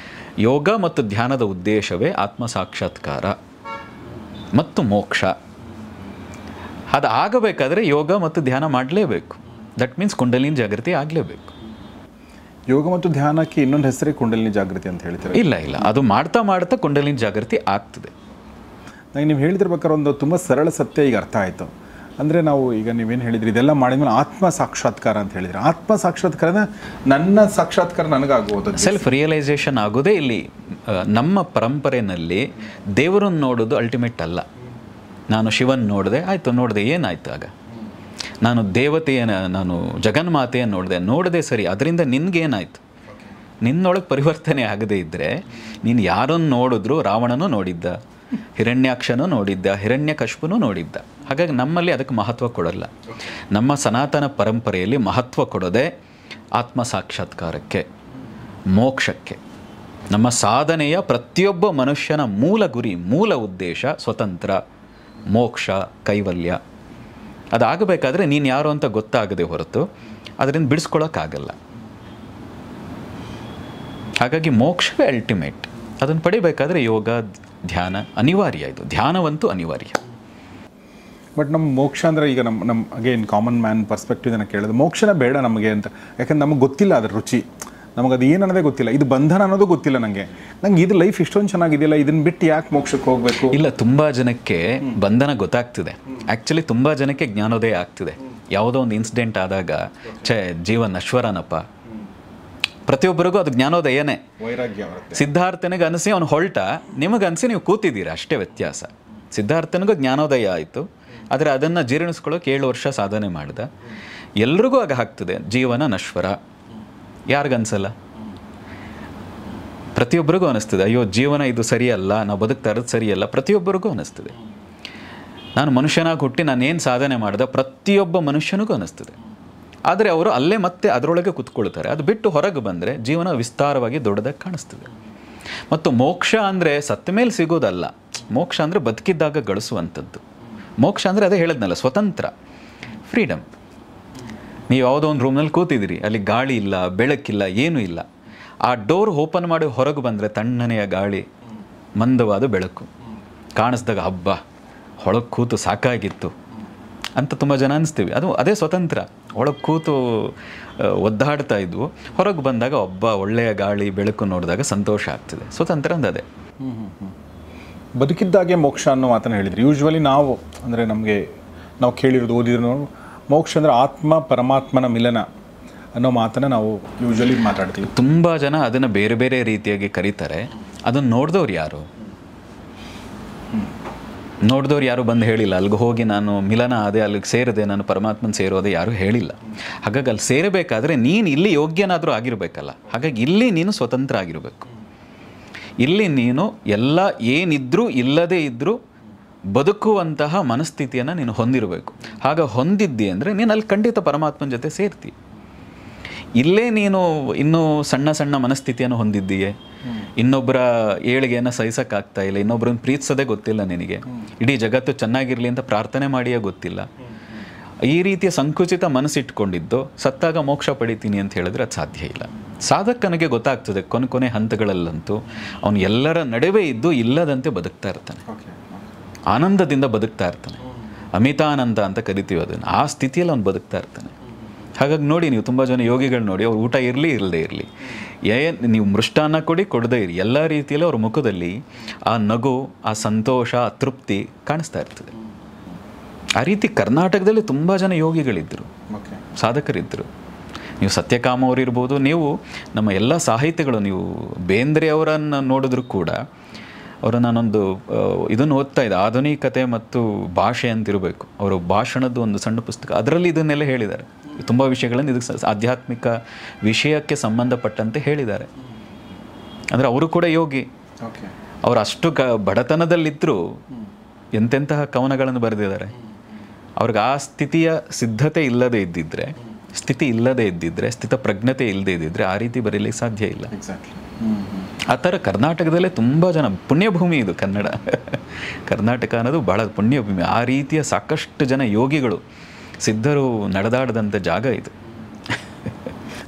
B: ಯೋಗ ಮತ್ತು ಧ್ಯಾನದ ಉದ್ದೇಶವೇ ಆತ್ಮ ಸಾಕ್ಷಾತ್ಕಾರ ಮತ್ತು ಮೋಕ್ಷ. ಅದು ಆಗಬೇಕಾದ್ರೆ ಯೋಗ ಮತ್ತು ಧ್ಯಾನ ಮಾಡಲೇಬೇಕು. ದಟ್ ಮೀನ್ಸ್ ಕುಂಡಲಿನಿ ಜಾಗೃತಿ ಆಗಲೇಬೇಕು.
A: ಯೋಗ ಮತ್ತು ಧ್ಯಾನಕ್ಕೆ ಇನ್ನೊಂದು ಹೆಸರೇ ಕುಂಡಲಿನಿ ಜಾಗೃತಿ ಅಂತ ಹೇಳ್ತಾರೆ.
B: ಇಲ್ಲ, ಅದು ಮಾಡ್ತಾ ಕುಂಡಲಿನಿ ಜಾಗೃತಿ ಆಗ್ತದೆ.
A: ನನಗೆ ನೀವು ಹೇಳಿದಿರ್ಬೇಕಾದ್ರೆ ಒಂದು ತುಂಬ ಸರಳ ಸತ್ಯ ಈಗ ಅರ್ಥ ಆಯಿತು. ಅಂದರೆ ನಾವು ಈಗ ನೀವೇನು ಹೇಳಿದ್ರಿ, ಇದೆಲ್ಲ ಮಾಡಿದ್ಮೇಲೆ ಆತ್ಮ ಸಾಕ್ಷಾತ್ಕಾರ ಅಂತ ಹೇಳಿದ್ರಿ. ಆತ್ಮ ಸಾಕ್ಷಾತ್ಕಾರ ನನ್ನ ಸಾಕ್ಷಾತ್ಕಾರ ನನಗಾಗುವುದು,
B: ಸೆಲ್ಫ್ ರಿಯಲೈಸೇಷನ್ ಆಗೋದೇ ಇಲ್ಲಿ. ನಮ್ಮ ಪರಂಪರೆಯಲ್ಲಿ ದೇವರನ್ನು ನೋಡೋದು ಅಲ್ಟಿಮೇಟ್ ಅಲ್ಲ. ನಾನು ಶಿವನ್ ನೋಡಿದೆ ಏನಾಯ್ತು? ಆಗ ನಾನು ನಾನು ಜಗನ್ಮಾತೆಯನ್ನು ನೋಡಿದೆ ಸರಿ, ಅದರಿಂದ ನಿನ್ಗೇನಾಯ್ತು? ನಿನ್ನೊಳಗೆ ಪರಿವರ್ತನೆ ಆಗದೇ ಇದ್ದರೆ ನೀನು ಯಾರನ್ನು ನೋಡಿದ್ರು ರಾವಣನೂ ನೋಡಿದ್ದ, ಹಿರಣ್ಯಾಕ್ಷನೂ ನೋಡಿದ್ದ, ಹಿರಣ್ಯಕಶಿಪನೂ ನೋಡಿದ್ದ. ಹಾಗಾಗಿ ನಮ್ಮಲ್ಲಿ ಅದಕ್ಕೆ ಮಹತ್ವ ಕೊಡಲ್ಲ. ನಮ್ಮ ಸನಾತನ ಪರಂಪರೆಯಲ್ಲಿ ಮಹತ್ವ ಕೊಡೋದೇ ಆತ್ಮ ಸಾಕ್ಷಾತ್ಕಾರಕ್ಕೆ, ಮೋಕ್ಷಕ್ಕೆ. ನಮ್ಮ ಸಾಧನೆಯ ಪ್ರತಿಯೊಬ್ಬ ಮನುಷ್ಯನ ಮೂಲ ಗುರಿ, ಮೂಲ ಉದ್ದೇಶ ಸ್ವತಂತ್ರ, ಮೋಕ್ಷ, ಕೈವಲ್ಯ. ಅದಾಗಬೇಕಾದ್ರೆ ನೀನು ಯಾರು ಅಂತ ಗೊತ್ತಾಗದೆ ಹೊರತು ಅದರಿಂದ ಬಿಡಿಸ್ಕೊಳ್ಳೋಕ್ಕಾಗಲ್ಲ. ಹಾಗಾಗಿ ಮೋಕ್ಷವೇ ಅಲ್ಟಿಮೇಟ್. ಅದನ್ನು ಪಡಿಬೇಕಾದ್ರೆ ಯೋಗ, ಧ್ಯಾನ ಅನಿವಾರ್ಯ. ಇದು ಧ್ಯಾನವಂತೂ ಅನಿವಾರ್ಯ.
A: ಬಟ್ ನಮ್ಮ ಮೋಕ್ಷ ಅಂದರೆ ಈಗ ನಮ್ಮ ಅಗೇನ್ ಕಾಮನ್ ಮ್ಯಾನ್ ಪರ್ಸ್ಪೆಕ್ಟಿವ್ ನಾನು ಕೇಳೋದು, ಮೋಕ್ಷನ ಬೇಡ ನಮಗೆ ಅಂತ. ಯಾಕಂದ್ರೆ ನಮಗೆ ಗೊತ್ತಿಲ್ಲ ಅದರ ರುಚಿ, ನಮಗದು ಏನು ಅನ್ನೋದೇ ಗೊತ್ತಿಲ್ಲ. ಇದು ಬಂಧನ ಅನ್ನೋದು ಗೊತ್ತಿಲ್ಲ ನಂಗೆ ಇದು ಲೈಫ್ ಇಷ್ಟೊಂದು ಚೆನ್ನಾಗಿದೆಯಲ್ಲ, ಇದನ್ನು ಬಿಟ್ಟು ಯಾಕೆ ಮೋಕ್ಷಕ್ಕೆ ಹೋಗಬೇಕು?
B: ಇಲ್ಲ, ತುಂಬ ಜನಕ್ಕೆ ಬಂಧನ ಗೊತ್ತಾಗ್ತಿದೆ. ಆ್ಯಕ್ಚುಲಿ ತುಂಬ ಜನಕ್ಕೆ ಜ್ಞಾನೋದಯ ಆಗ್ತಿದೆ. ಯಾವುದೋ ಒಂದು ಇನ್ಸಿಡೆಂಟ್ ಆದಾಗ ಜೀವ ನಶ್ವರನಪ್ಪ, ಪ್ರತಿಯೊಬ್ಬರಿಗೂ ಅದು ಜ್ಞಾನೋದಯನೇ.
A: ವೈರಾಗ್ಯ
B: ಸಿದ್ಧಾರ್ಥನಿಗೆ ಅನಿಸಿ ಅವನು ಹೊಲ್ಟ, ನಿಮಗನ್ಸಿ ನೀವು ಕೂತಿದ್ದೀರಾ, ಅಷ್ಟೇ ವ್ಯತ್ಯಾಸ. ಸಿದ್ಧಾರ್ಥನಿಗೂ ಜ್ಞಾನೋದಯ ಆಯಿತು, ಆದರೆ ಅದನ್ನು ಜೀರ್ಣಿಸ್ಕೊಳ್ಳೋಕೆ 7 ವರ್ಷ ಸಾಧನೆ ಮಾಡಿದ. ಎಲ್ರಿಗೂ ಆಗ ಆಗ್ತದೆ ಜೀವನ ನಶ್ವರ. ಯಾರಿಗನ್ಸಲ್ಲ? ಪ್ರತಿಯೊಬ್ಬರಿಗೂ ಅನ್ನಿಸ್ತದೆ, ಅಯ್ಯೋ ಜೀವನ ಇದು ಸರಿಯಲ್ಲ, ನಾವು ಬದುಕ್ತಾ ಇರೋದು ಸರಿಯಲ್ಲ, ಪ್ರತಿಯೊಬ್ಬರಿಗೂ ಅನ್ನಿಸ್ತದೆ. ನಾನು ಮನುಷ್ಯನಾಗಿ ಹುಟ್ಟಿ ನಾನೇನು ಸಾಧನೆ ಮಾಡಿದೆ ಪ್ರತಿಯೊಬ್ಬ ಮನುಷ್ಯನಿಗೂ ಅನ್ನಿಸ್ತದೆ. ಆದರೆ ಅವರು ಅಲ್ಲೇ ಮತ್ತೆ ಅದರೊಳಗೆ ಕೂತ್ಕೊಳ್ತಾರೆ. ಅದು ಬಿಟ್ಟು ಹೊರಗೆ ಬಂದರೆ ಜೀವನ ವಿಸ್ತಾರವಾಗಿ ದೊಡ್ಡದಾಗಿ ಕಾಣಿಸ್ತದೆ. ಮತ್ತು ಮೋಕ್ಷ ಅಂದರೆ ಸತ್ತ ಮೇಲೆ ಸಿಗೋದಲ್ಲ, ಮೋಕ್ಷ ಅಂದರೆ ಬದುಕಿದ್ದಾಗ ಗಳಿಸುವಂಥದ್ದು. ಮೋಕ್ಷ ಅಂದರೆ ಅದೇ ಹೇಳಿದ್ನಲ್ಲ, ಸ್ವತಂತ್ರ, ಫ್ರೀಡಮ್. ನೀವು ಯಾವುದೋ ಒಂದು ರೂಮ್ನಲ್ಲಿ ಕೂತಿದ್ದೀರಿ, ಅಲ್ಲಿ ಗಾಳಿ ಇಲ್ಲ, ಬೆಳಕಿಲ್ಲ, ಏನೂ ಇಲ್ಲ. ಆ ಡೋರ್ ಓಪನ್ ಮಾಡಿ ಹೊರಗೆ ಬಂದರೆ ತಣ್ಣನೆಯ ಗಾಳಿ, ಮಂದವಾದ ಬೆಳಕು ಕಾಣಿಸ್ದಾಗ ಹಬ್ಬ ಒಳಗೆ ಕೂತು ಸಾಕಾಗಿತ್ತು ಅಂತ ತುಂಬ ಜನ ಅನಿಸ್ತೀವಿ. ಅದು ಅದೇ ಸ್ವತಂತ್ರ. ಒಳಗೆ ಕೂತು ಒದ್ದಾಡ್ತಾ ಇದ್ವು, ಹೊರಗೆ ಬಂದಾಗ ಒಬ್ಬ ಒಳ್ಳೆಯ ಗಾಳಿ ಬೆಳಕು ನೋಡಿದಾಗ ಸಂತೋಷ ಆಗ್ತದೆ. ಸ್ವತಂತ್ರ ಅಂದದೇ.
A: ಬದುಕಿದ್ದಾಗೆ ಮೋಕ್ಷ ಅನ್ನೋ ಮಾತನ್ನು ಹೇಳಿದ್ರಿ. ಯೂಶ್ವಲಿ ನಾವು ಅಂದರೆ ನಾವು ಕೇಳಿರೋದು ಓದಿದ್ರು ಮೋಕ್ಷ ಅಂದರೆ ಆತ್ಮ ಪರಮಾತ್ಮನ ಮಿಲನ ಅನ್ನೋ ಮಾತನ್ನು ನಾವು ಯೂಶ್ವಲಿ ಮಾತಾಡ್ತೀವಿ.
B: ತುಂಬ ಜನ ಅದನ್ನು ಬೇರೆ ಬೇರೆ ರೀತಿಯಾಗಿ ಕರೀತಾರೆ. ಅದನ್ನು ನೋಡಿದವ್ರು ಯಾರು? ನೋಡಿದವ್ರು ಯಾರು ಬಂದು ಹೇಳಿಲ್ಲ, ಅಲ್ಲಿಗೆ ಹೋಗಿ ನಾನು ಮಿಲನ ಆದೆ, ಅಲ್ಲಿಗೆ ಸೇರಿದೆ, ನಾನು ಪರಮಾತ್ಮನ ಸೇರೋದೆ ಯಾರೂ ಹೇಳಿಲ್ಲ. ಹಾಗಾಗಿ ಅಲ್ಲಿ ಸೇರಬೇಕಾದ್ರೆ ನೀನು ಇಲ್ಲಿ ಯೋಗ್ಯನಾದರೂ ಆಗಿರಬೇಕಲ್ಲ. ಹಾಗಾಗಿ ಇಲ್ಲಿ ನೀನು ಸ್ವತಂತ್ರ ಆಗಿರಬೇಕು. ಇಲ್ಲಿ ನೀನು ಎಲ್ಲ ಏನಿದ್ರೂ ಇಲ್ಲದೇ ಇದ್ದರೂ ಬದುಕುವಂತಹ ಮನಸ್ಥಿತಿಯನ್ನು ನೀನು ಹೊಂದಿರಬೇಕು. ಹಾಗೆ ಹೊಂದಿದ್ದಿ ಅಂದರೆ ನೀನು ಅಲ್ಲಿ ಖಂಡಿತ ಪರಮಾತ್ಮನ ಜೊತೆ ಸೇರ್ತಿ. ಇಲ್ಲೇ ನೀನು ಇನ್ನೂ ಸಣ್ಣ ಸಣ್ಣ ಮನಸ್ಥಿತಿಯನ್ನು ಹೊಂದಿದ್ದೀಯೇ, ಇನ್ನೊಬ್ಬರ ಏಳಿಗೆಯನ್ನು ಸಹಿಸೋಕ್ಕಾಗ್ತಾ ಇಲ್ಲ, ಇನ್ನೊಬ್ಬರನ್ನು ಪ್ರೀತಿಸೋದೇ ಗೊತ್ತಿಲ್ಲ ನಿನಗೆ, ಇಡೀ ಜಗತ್ತು ಚೆನ್ನಾಗಿರಲಿ ಅಂತ ಪ್ರಾರ್ಥನೆ ಮಾಡಿಯೇ ಗೊತ್ತಿಲ್ಲ, ಈ ರೀತಿಯ ಸಂಕುಚಿತ ಮನಸ್ಸಿಟ್ಕೊಂಡಿದ್ದು ಸತ್ತಾಗ ಮೋಕ್ಷ ಪಡಿತೀನಿ ಅಂತ ಹೇಳಿದ್ರೆ ಅದು ಸಾಧ್ಯ ಇಲ್ಲ. ಸಾಧಕನಿಗೆ ಗೊತ್ತಾಗ್ತದೆ ಕೊನೆ ಹಂತಗಳಲ್ಲಂತೂ ಅವನು ಎಲ್ಲರ ನಡುವೆ ಇದ್ದು ಇಲ್ಲದಂತೆ ಬದುಕ್ತಾ ಇರ್ತಾನೆ, ಆನಂದದಿಂದ ಬದುಕ್ತಾ ಇರ್ತಾನೆ. ಅಮಿತಾನಂದ ಅಂತ ಕರಿತೀವಿ ಅದನ್ನು. ಆ ಸ್ಥಿತಿಯಲ್ಲಿ ಅವನು ಬದುಕ್ತಾ ಇರ್ತಾನೆ. ಹಾಗಾಗಿ ನೋಡಿ, ನೀವು ತುಂಬ ಜನ ಯೋಗಿಗಳು ನೋಡಿ, ಅವ್ರು ಊಟ ಇರಲಿ ಇಲ್ಲದೇ ಇರಲಿ, ನೀವು ಮೃಷ್ಟಾನ್ನ ಕೊಡದೇ ಇರಿ, ಎಲ್ಲ ರೀತಿಯಲ್ಲೂ ಅವ್ರ ಮುಖದಲ್ಲಿ ಆ ನಗು, ಆ ಸಂತೋಷ, ಆ ತೃಪ್ತಿ ಕಾಣಿಸ್ತಾ ಇರ್ತದೆ. ಆ ರೀತಿ ಕರ್ನಾಟಕದಲ್ಲಿ ತುಂಬ ಜನ ಯೋಗಿಗಳಿದ್ದರು, ಸಾಧಕರಿದ್ದರು. ನೀವು ಸತ್ಯಕಾಮ ಅವರಿರ್ಬೋದು, ನೀವು ನಮ್ಮ ಎಲ್ಲ ಸಾಹಿತ್ಯಗಳು, ನೀವು ಬೇಂದ್ರೆ ಅವರನ್ನು ನೋಡಿದ್ರು ಕೂಡ, ಅವರ ನಾನೊಂದು ಇದನ್ನು ಓದ್ತಾ ಇದ್ದೆ, ಆಧುನಿಕತೆ ಮತ್ತು ಭಾಷೆ ಅಂತಿರಬೇಕು, ಅವರ ಭಾಷಣದ್ದು ಒಂದು ಸಣ್ಣ ಪುಸ್ತಕ, ಅದರಲ್ಲಿ ಇದನ್ನೆಲ್ಲ ಹೇಳಿದ್ದಾರೆ. ತುಂಬ ವಿಷಯಗಳನ್ನು ಇದಕ್ಕೆ ಆಧ್ಯಾತ್ಮಿಕ ವಿಷಯಕ್ಕೆ ಸಂಬಂಧಪಟ್ಟಂತೆ ಹೇಳಿದ್ದಾರೆ. ಅಂದರೆ ಅವರು ಕೂಡ ಯೋಗಿ. ಅವರು ಅಷ್ಟು ಬಡತನದಲ್ಲಿದ್ದರೂ ಎಂತೆಂತಹ ಕವನಗಳನ್ನು ಬರೆದಿದ್ದಾರೆ. ಅವ್ರಿಗೆ ಆ ಸ್ಥಿತಿಯ ಸಿದ್ಧತೆ ಇಲ್ಲದೇ ಇದ್ದಿದ್ರೆ, ಸ್ಥಿತ ಪ್ರಜ್ಞತೆ ಇಲ್ಲದೇ ಇದ್ದಿದ್ರೆ ಆ ರೀತಿ ಬರೀಲಿಕ್ಕೆ ಸಾಧ್ಯ ಇಲ್ಲ. ಆ ಥರ ಕರ್ನಾಟಕದಲ್ಲೇ ತುಂಬ ಜನ, ಪುಣ್ಯಭೂಮಿ ಇದು ಕರ್ನಾಟಕ ಅನ್ನೋದು ಭಾಳ ಪುಣ್ಯಭೂಮಿ. ಆ ರೀತಿಯ ಸಾಕಷ್ಟು ಜನ ಯೋಗಿಗಳು, ಸಿದ್ಧರು ನಡೆದಾಡದಂಥ ಜಾಗ ಇದು.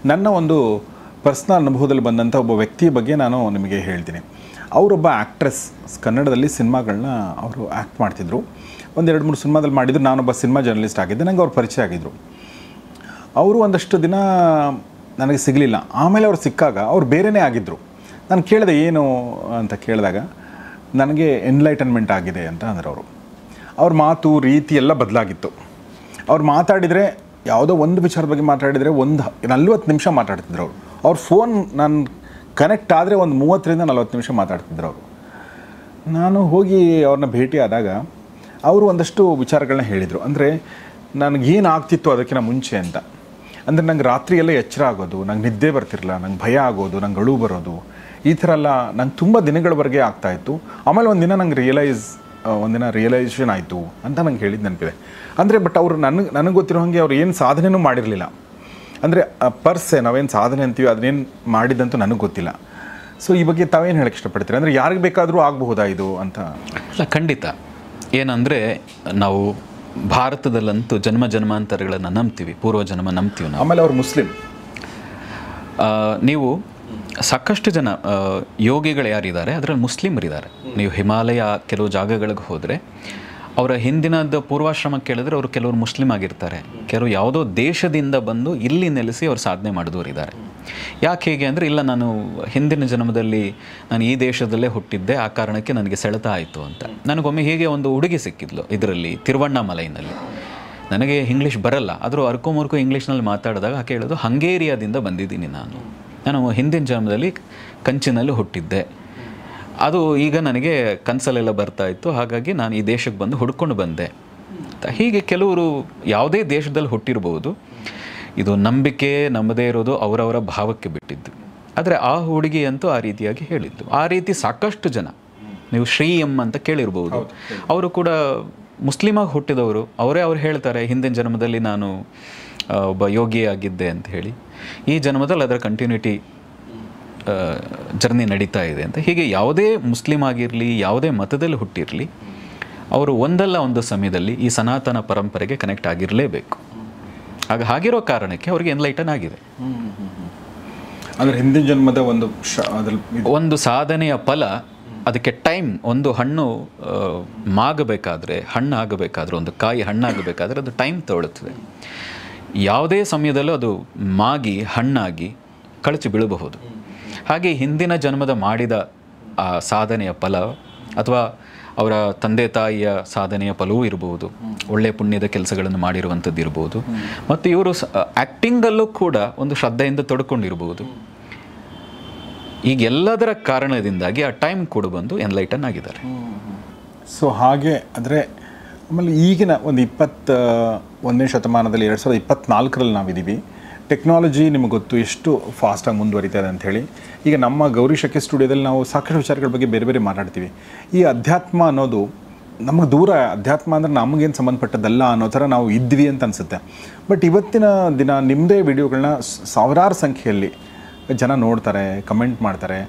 A: ನನ್ನ ಒಂದು ಪರ್ಸ್ನಲ್ ಅನುಭವದಲ್ಲಿ ಬಂದಂಥ ಒಬ್ಬ ವ್ಯಕ್ತಿಯ ಬಗ್ಗೆ ನಾನು ನಿಮಗೆ ಹೇಳ್ತೀನಿ. ಅವರೊಬ್ಬ ಆ್ಯಕ್ಟ್ರೆಸ್, ಕನ್ನಡದಲ್ಲಿ ಸಿನಿಮಾಗಳನ್ನ ಅವರು ಆ್ಯಕ್ಟ್ ಮಾಡ್ತಿದ್ರು. ಒಂದು 2-3 ಸಿನಿಮಾದಲ್ಲಿ ಮಾಡಿದ್ರು. ನಾನೊಬ್ಬ ಸಿನಿಮಾ ಜರ್ನಲಿಸ್ಟ್ ಆಗಿದ್ದೆ, ನನಗೆ ಅವ್ರು ಪರಿಚಯ ಆಗಿದ್ದರು. ಅವರು ಒಂದಷ್ಟು ದಿನ ನನಗೆ ಸಿಗಲಿಲ್ಲ. ಆಮೇಲೆ ಅವ್ರು ಸಿಕ್ಕಾಗ ಅವ್ರು ಬೇರೆಯೇ ಆಗಿದ್ದರು. ನಾನು ಕೇಳಿದೆ ಏನು ಅಂತ ಕೇಳಿದಾಗ ನನಗೆ ಎನ್ಲೈಟನ್ಮೆಂಟ್ ಆಗಿದೆ ಅಂತ ಅಂದ್ರೆ ಅವ್ರ ಮಾತು ರೀತಿ ಎಲ್ಲ ಬದಲಾಗಿತ್ತು. ಅವ್ರು ಮಾತಾಡಿದರೆ, ಯಾವುದೋ ಒಂದು ವಿಚಾರದ ಬಗ್ಗೆ ಮಾತಾಡಿದರೆ ಒಂದು 40 ನಿಮಿಷ ಮಾತಾಡ್ತಿದ್ರು ಅವರು. ಅವ್ರ ಫೋನ್ ನಾನು ಕನೆಕ್ಟ್ ಆದರೆ ಒಂದು 30-40 ನಿಮಿಷ ಮಾತಾಡ್ತಿದ್ರು ಅವರು. ನಾನು ಹೋಗಿ ಅವ್ರನ್ನ ಭೇಟಿ ಆದಾಗ ಅವರು ಒಂದಷ್ಟು ವಿಚಾರಗಳನ್ನ ಹೇಳಿದರು. ಅಂದರೆ ನನಗೇನು ಆಗ್ತಿತ್ತು ಅದಕ್ಕಿಂತ ಮುಂಚೆ ಅಂತ. ಅಂದರೆ ನಂಗೆ ರಾತ್ರಿ ಎಲ್ಲ ಎಚ್ಚರ ಆಗೋದು, ನಂಗೆ ನಿದ್ದೆ ಬರ್ತಿರಲಿಲ್ಲ, ನಂಗೆ ಭಯ ಆಗೋದು, ನಂಗೆ ಅಳು ಬರೋದು, ಈ ಥರ ಎಲ್ಲ ನಂಗೆ ತುಂಬ ದಿನಗಳವರೆಗೆ ಆಗ್ತಾಯಿತ್ತು. ಆಮೇಲೆ ಒಂದಿನ ನಂಗೆ ರಿಯಲೈಸೇಷನ್ ಆಯಿತು ಅಂತ ನಂಗೆ ಹೇಳಿದ್ದು ನೆನಪಿದೆ. ಅಂದರೆ ಬಟ್ ಅವರು ನನಗೆ ಗೊತ್ತಿರೋ ಹಾಗೆ ಅವ್ರು ಏನು ಸಾಧನೆಯೂ ಮಾಡಿರಲಿಲ್ಲ. ಅಂದರೆ ಪರ್ಸೆ ನಾವೇನು ಸಾಧನೆ ಅಂತೀವಿ ಅದನ್ನೇನು ಮಾಡಿದ್ದಂತೂ ನನಗೆ ಗೊತ್ತಿಲ್ಲ. ಸೊ ಈ ಬಗ್ಗೆ ತಾವೇನು ಹೇಳಕ್ಕೆ ಇಷ್ಟಪಡ್ತೀರಿ? ಅಂದರೆ ಯಾರಿಗೆ ಬೇಕಾದರೂ ಆಗಬಹುದಾ ಇದು ಅಂತ?
B: ಅಲ್ಲ, ಖಂಡಿತ. ಏನಂದರೆ ನಾವು ಭಾರತದಲ್ಲಂತೂ ಜನ್ಮಾಂತರಗಳನ್ನು ನಂಬ್ತೀವಿ, ಪೂರ್ವಜನ್ಮ ನಂಬ್ತೀವಿ ನಾವು.
A: ಆಮೇಲೆ ಅವ್ರು ಮುಸ್ಲಿಂ.
B: ನೀವು ಸಾಕಷ್ಟು ಜನ ಯೋಗಿಗಳು ಯಾರಿದ್ದಾರೆ ಅದರಲ್ಲಿ ಮುಸ್ಲಿಮರಿದ್ದಾರೆ. ನೀವು ಹಿಮಾಲಯ ಕೆಲವು ಜಾಗಗಳಿಗೆ ಹೋದರೆ ಅವರ ಹಿಂದಿನದ ಪೂರ್ವಾಶ್ರಮ ಕೇಳಿದ್ರೆ ಅವರು ಕೆಲವರು ಮುಸ್ಲಿಮ್ ಆಗಿರ್ತಾರೆ, ಕೆಲವರು ಯಾವುದೋ ದೇಶದಿಂದ ಬಂದು ಇಲ್ಲಿ ನೆಲೆಸಿ ಅವರು ಸಾಧನೆ ಮಾಡಿದವರಿದ್ದಾರೆ. ಯಾಕೆ ಹೇಗೆ ಅಂದರೆ, ಇಲ್ಲ ನಾನು ಹಿಂದಿನ ಜನ್ಮದಲ್ಲಿ ನಾನು ಈ ದೇಶದಲ್ಲೇ ಹುಟ್ಟಿದ್ದೆ, ಆ ಕಾರಣಕ್ಕೆ ನನಗೆ ಸೆಳೆತ ಆಯಿತು ಅಂತ. ನನಗೊಮ್ಮೆ ಹೀಗೆ ಒಂದು ಹುಡುಗಿ ಸಿಕ್ಕಿದ್ಲು ಇದರಲ್ಲಿ, ತಿರುವಣ್ಣಾಮಲೈನಲ್ಲಿ. ನನಗೆ ಇಂಗ್ಲೀಷ್ ಬರಲ್ಲ, ಆದರೂ ಅರ್ಕೋಮರ್ಕೋ ಇಂಗ್ಲೀಷ್ನಲ್ಲಿ ಮಾತಾಡಿದಾಗ ಆಕೆ ಹೇಳೋದು, ಹಂಗೇರಿಯಾದಿಂದ ಬಂದಿದ್ದೀನಿ ನಾನು ಹಿಂದಿನ ಜನ್ಮದಲ್ಲಿ ಕಂಚಿನಲ್ಲಿ ಹುಟ್ಟಿದ್ದೆ, ಅದು ಈಗ ನನಗೆ ಕನಸಲ್ಲೆಲ್ಲ ಬರ್ತಾಯಿತ್ತು, ಹಾಗಾಗಿ ನಾನು ಈ ದೇಶಕ್ಕೆ ಬಂದು ಹುಡ್ಕೊಂಡು ಬಂದೆ. ಹೀಗೆ ಕೆಲವರು ಯಾವುದೇ ದೇಶದಲ್ಲಿ ಹುಟ್ಟಿರ್ಬೋದು. ಇದು ನಂಬಿಕೆ ನಂಬದೇ ಇರೋದು ಅವರವರ ಭಾವಕ್ಕೆ ಬಿಟ್ಟಿದ್ದು. ಆದರೆ ಆ ಹುಡುಗಿ ಅಂತೂ ಆ ರೀತಿಯಾಗಿ ಹೇಳಿದ್ದು. ಆ ರೀತಿ ಸಾಕಷ್ಟು ಜನ, ನೀವು ಶ್ರೀ ಎಂ ಅಂತ ಕೇಳಿರ್ಬೋದು, ಅವರು ಕೂಡ ಮುಸ್ಲಿಮಾಗಿ ಹುಟ್ಟಿದವರು. ಅವ್ರು ಹೇಳ್ತಾರೆ ಹಿಂದಿನ ಜನ್ಮದಲ್ಲಿ ನಾನು ಒಬ್ಬ ಯೋಗಿಯಾಗಿದ್ದೆ ಅಂತ ಹೇಳಿ, ಈ ಜನ್ಮದಲ್ಲಿ ಅದರ ಕಂಟಿನ್ಯೂಟಿ ಜರ್ನಿ ನಡೀತಾ ಇದೆ ಅಂತ. ಹೀಗೆ ಯಾವುದೇ ಮುಸ್ಲಿಮ್ ಆಗಿರಲಿ, ಯಾವುದೇ ಮತದಲ್ಲಿ ಹುಟ್ಟಿರಲಿ, ಅವರು ಒಂದಲ್ಲ ಒಂದು ಸಮಯದಲ್ಲಿ ಈ ಸನಾತನ ಪರಂಪರೆಗೆ ಕನೆಕ್ಟ್ ಆಗಿರಲೇಬೇಕು. ಹಾಗಿರೋ ಕಾರಣಕ್ಕೆ ಅವ್ರಿಗೆ ಎನ್ಲೈಟನ್ ಆಗಿದೆ.
A: ಅಂದರೆ ಹಿಂದಿನ ಜನ್ಮದ
B: ಒಂದು ಸಾಧನೆಯ ಫಲ, ಅದಕ್ಕೆ ಟೈಮ್. ಒಂದು ಹಣ್ಣು ಮಾಗಬೇಕಾದ್ರೆ, ಹಣ್ಣಾಗಬೇಕಾದ್ರೆ, ಒಂದು ಕಾಯಿ ಹಣ್ಣಾಗಬೇಕಾದ್ರೆ ಅದು ಟೈಮ್ ತಗೊಳ್ಳುತ್ತದೆ. ಯಾವುದೇ ಸಮಯದಲ್ಲೂ ಅದು ಮಾಗಿ ಹಣ್ಣಾಗಿ ಕಳಚಿ ಬೀಳಬಹುದು. ಹಾಗೆ ಹಿಂದಿನ ಜನ್ಮದ ಮಾಡಿದ ಆ ಸಾಧನೆಯ ಫಲ ಅಥವಾ ಅವರ ತಂದೆ ತಾಯಿಯ ಸಾಧನೆಯ ಫಲವೂ ಇರ್ಬೋದು, ಒಳ್ಳೆಯ ಪುಣ್ಯದ ಕೆಲಸಗಳನ್ನು ಮಾಡಿರುವಂಥದ್ದು ಇರ್ಬೋದು, ಮತ್ತು ಇವರು ಆ್ಯಕ್ಟಿಂಗಲ್ಲೂ ಕೂಡ ಒಂದು ಶ್ರದ್ಧೆಯಿಂದ ತೊಡ್ಕೊಂಡಿರ್ಬೋದು. ಈಗೆಲ್ಲದರ ಕಾರಣದಿಂದಾಗಿ ಆ ಟೈಮ್ ಕೂಡ ಬಂದು ಎನ್ಲೈಟನ್ ಆಗಿದ್ದಾರೆ.
A: ಸೊ ಹಾಗೆ ಆದರೆ ಆಮೇಲೆ ಈಗಿನ ಒಂದು 21ನೇ ಶತಮಾನದಲ್ಲಿ 2024ರಲ್ಲಿ ನಾವಿದ್ದೀವಿ. ಟೆಕ್ನಾಲಜಿ ನಿಮಗೆ ಗೊತ್ತು ಎಷ್ಟು ಫಾಸ್ಟಾಗಿ ಮುಂದುವರಿತಾ ಇದೆ ಅಂಥೇಳಿ. ಈಗ ನಮ್ಮ ಗೌರಿ ಶಕೆ ಸ್ಟುಡಿಯೋದಲ್ಲಿ ನಾವು ಸಾಕಷ್ಟು ವಿಚಾರಗಳ ಬಗ್ಗೆ ಬೇರೆ ಬೇರೆ ಮಾತಾಡ್ತೀವಿ. ಈ ಅಧ್ಯಾತ್ಮ ಅನ್ನೋದು ನಮಗೆ ದೂರ, ಅಧ್ಯಾತ್ಮ ಅಂದರೆ ನಮಗೇನು ಸಂಬಂಧಪಟ್ಟದ್ದಲ್ಲ ಅನ್ನೋ ಥರ ನಾವು ಇದ್ವಿ ಅಂತ ಅನಿಸುತ್ತೆ. ಬಟ್ ಇವತ್ತಿನ ದಿನ ನಿಮ್ಮದೇ ವಿಡಿಯೋಗಳನ್ನ ಸಾವಿರಾರು ಸಂಖ್ಯೆಯಲ್ಲಿ ಜನ ನೋಡ್ತಾರೆ, ಕಮೆಂಟ್ ಮಾಡ್ತಾರೆ.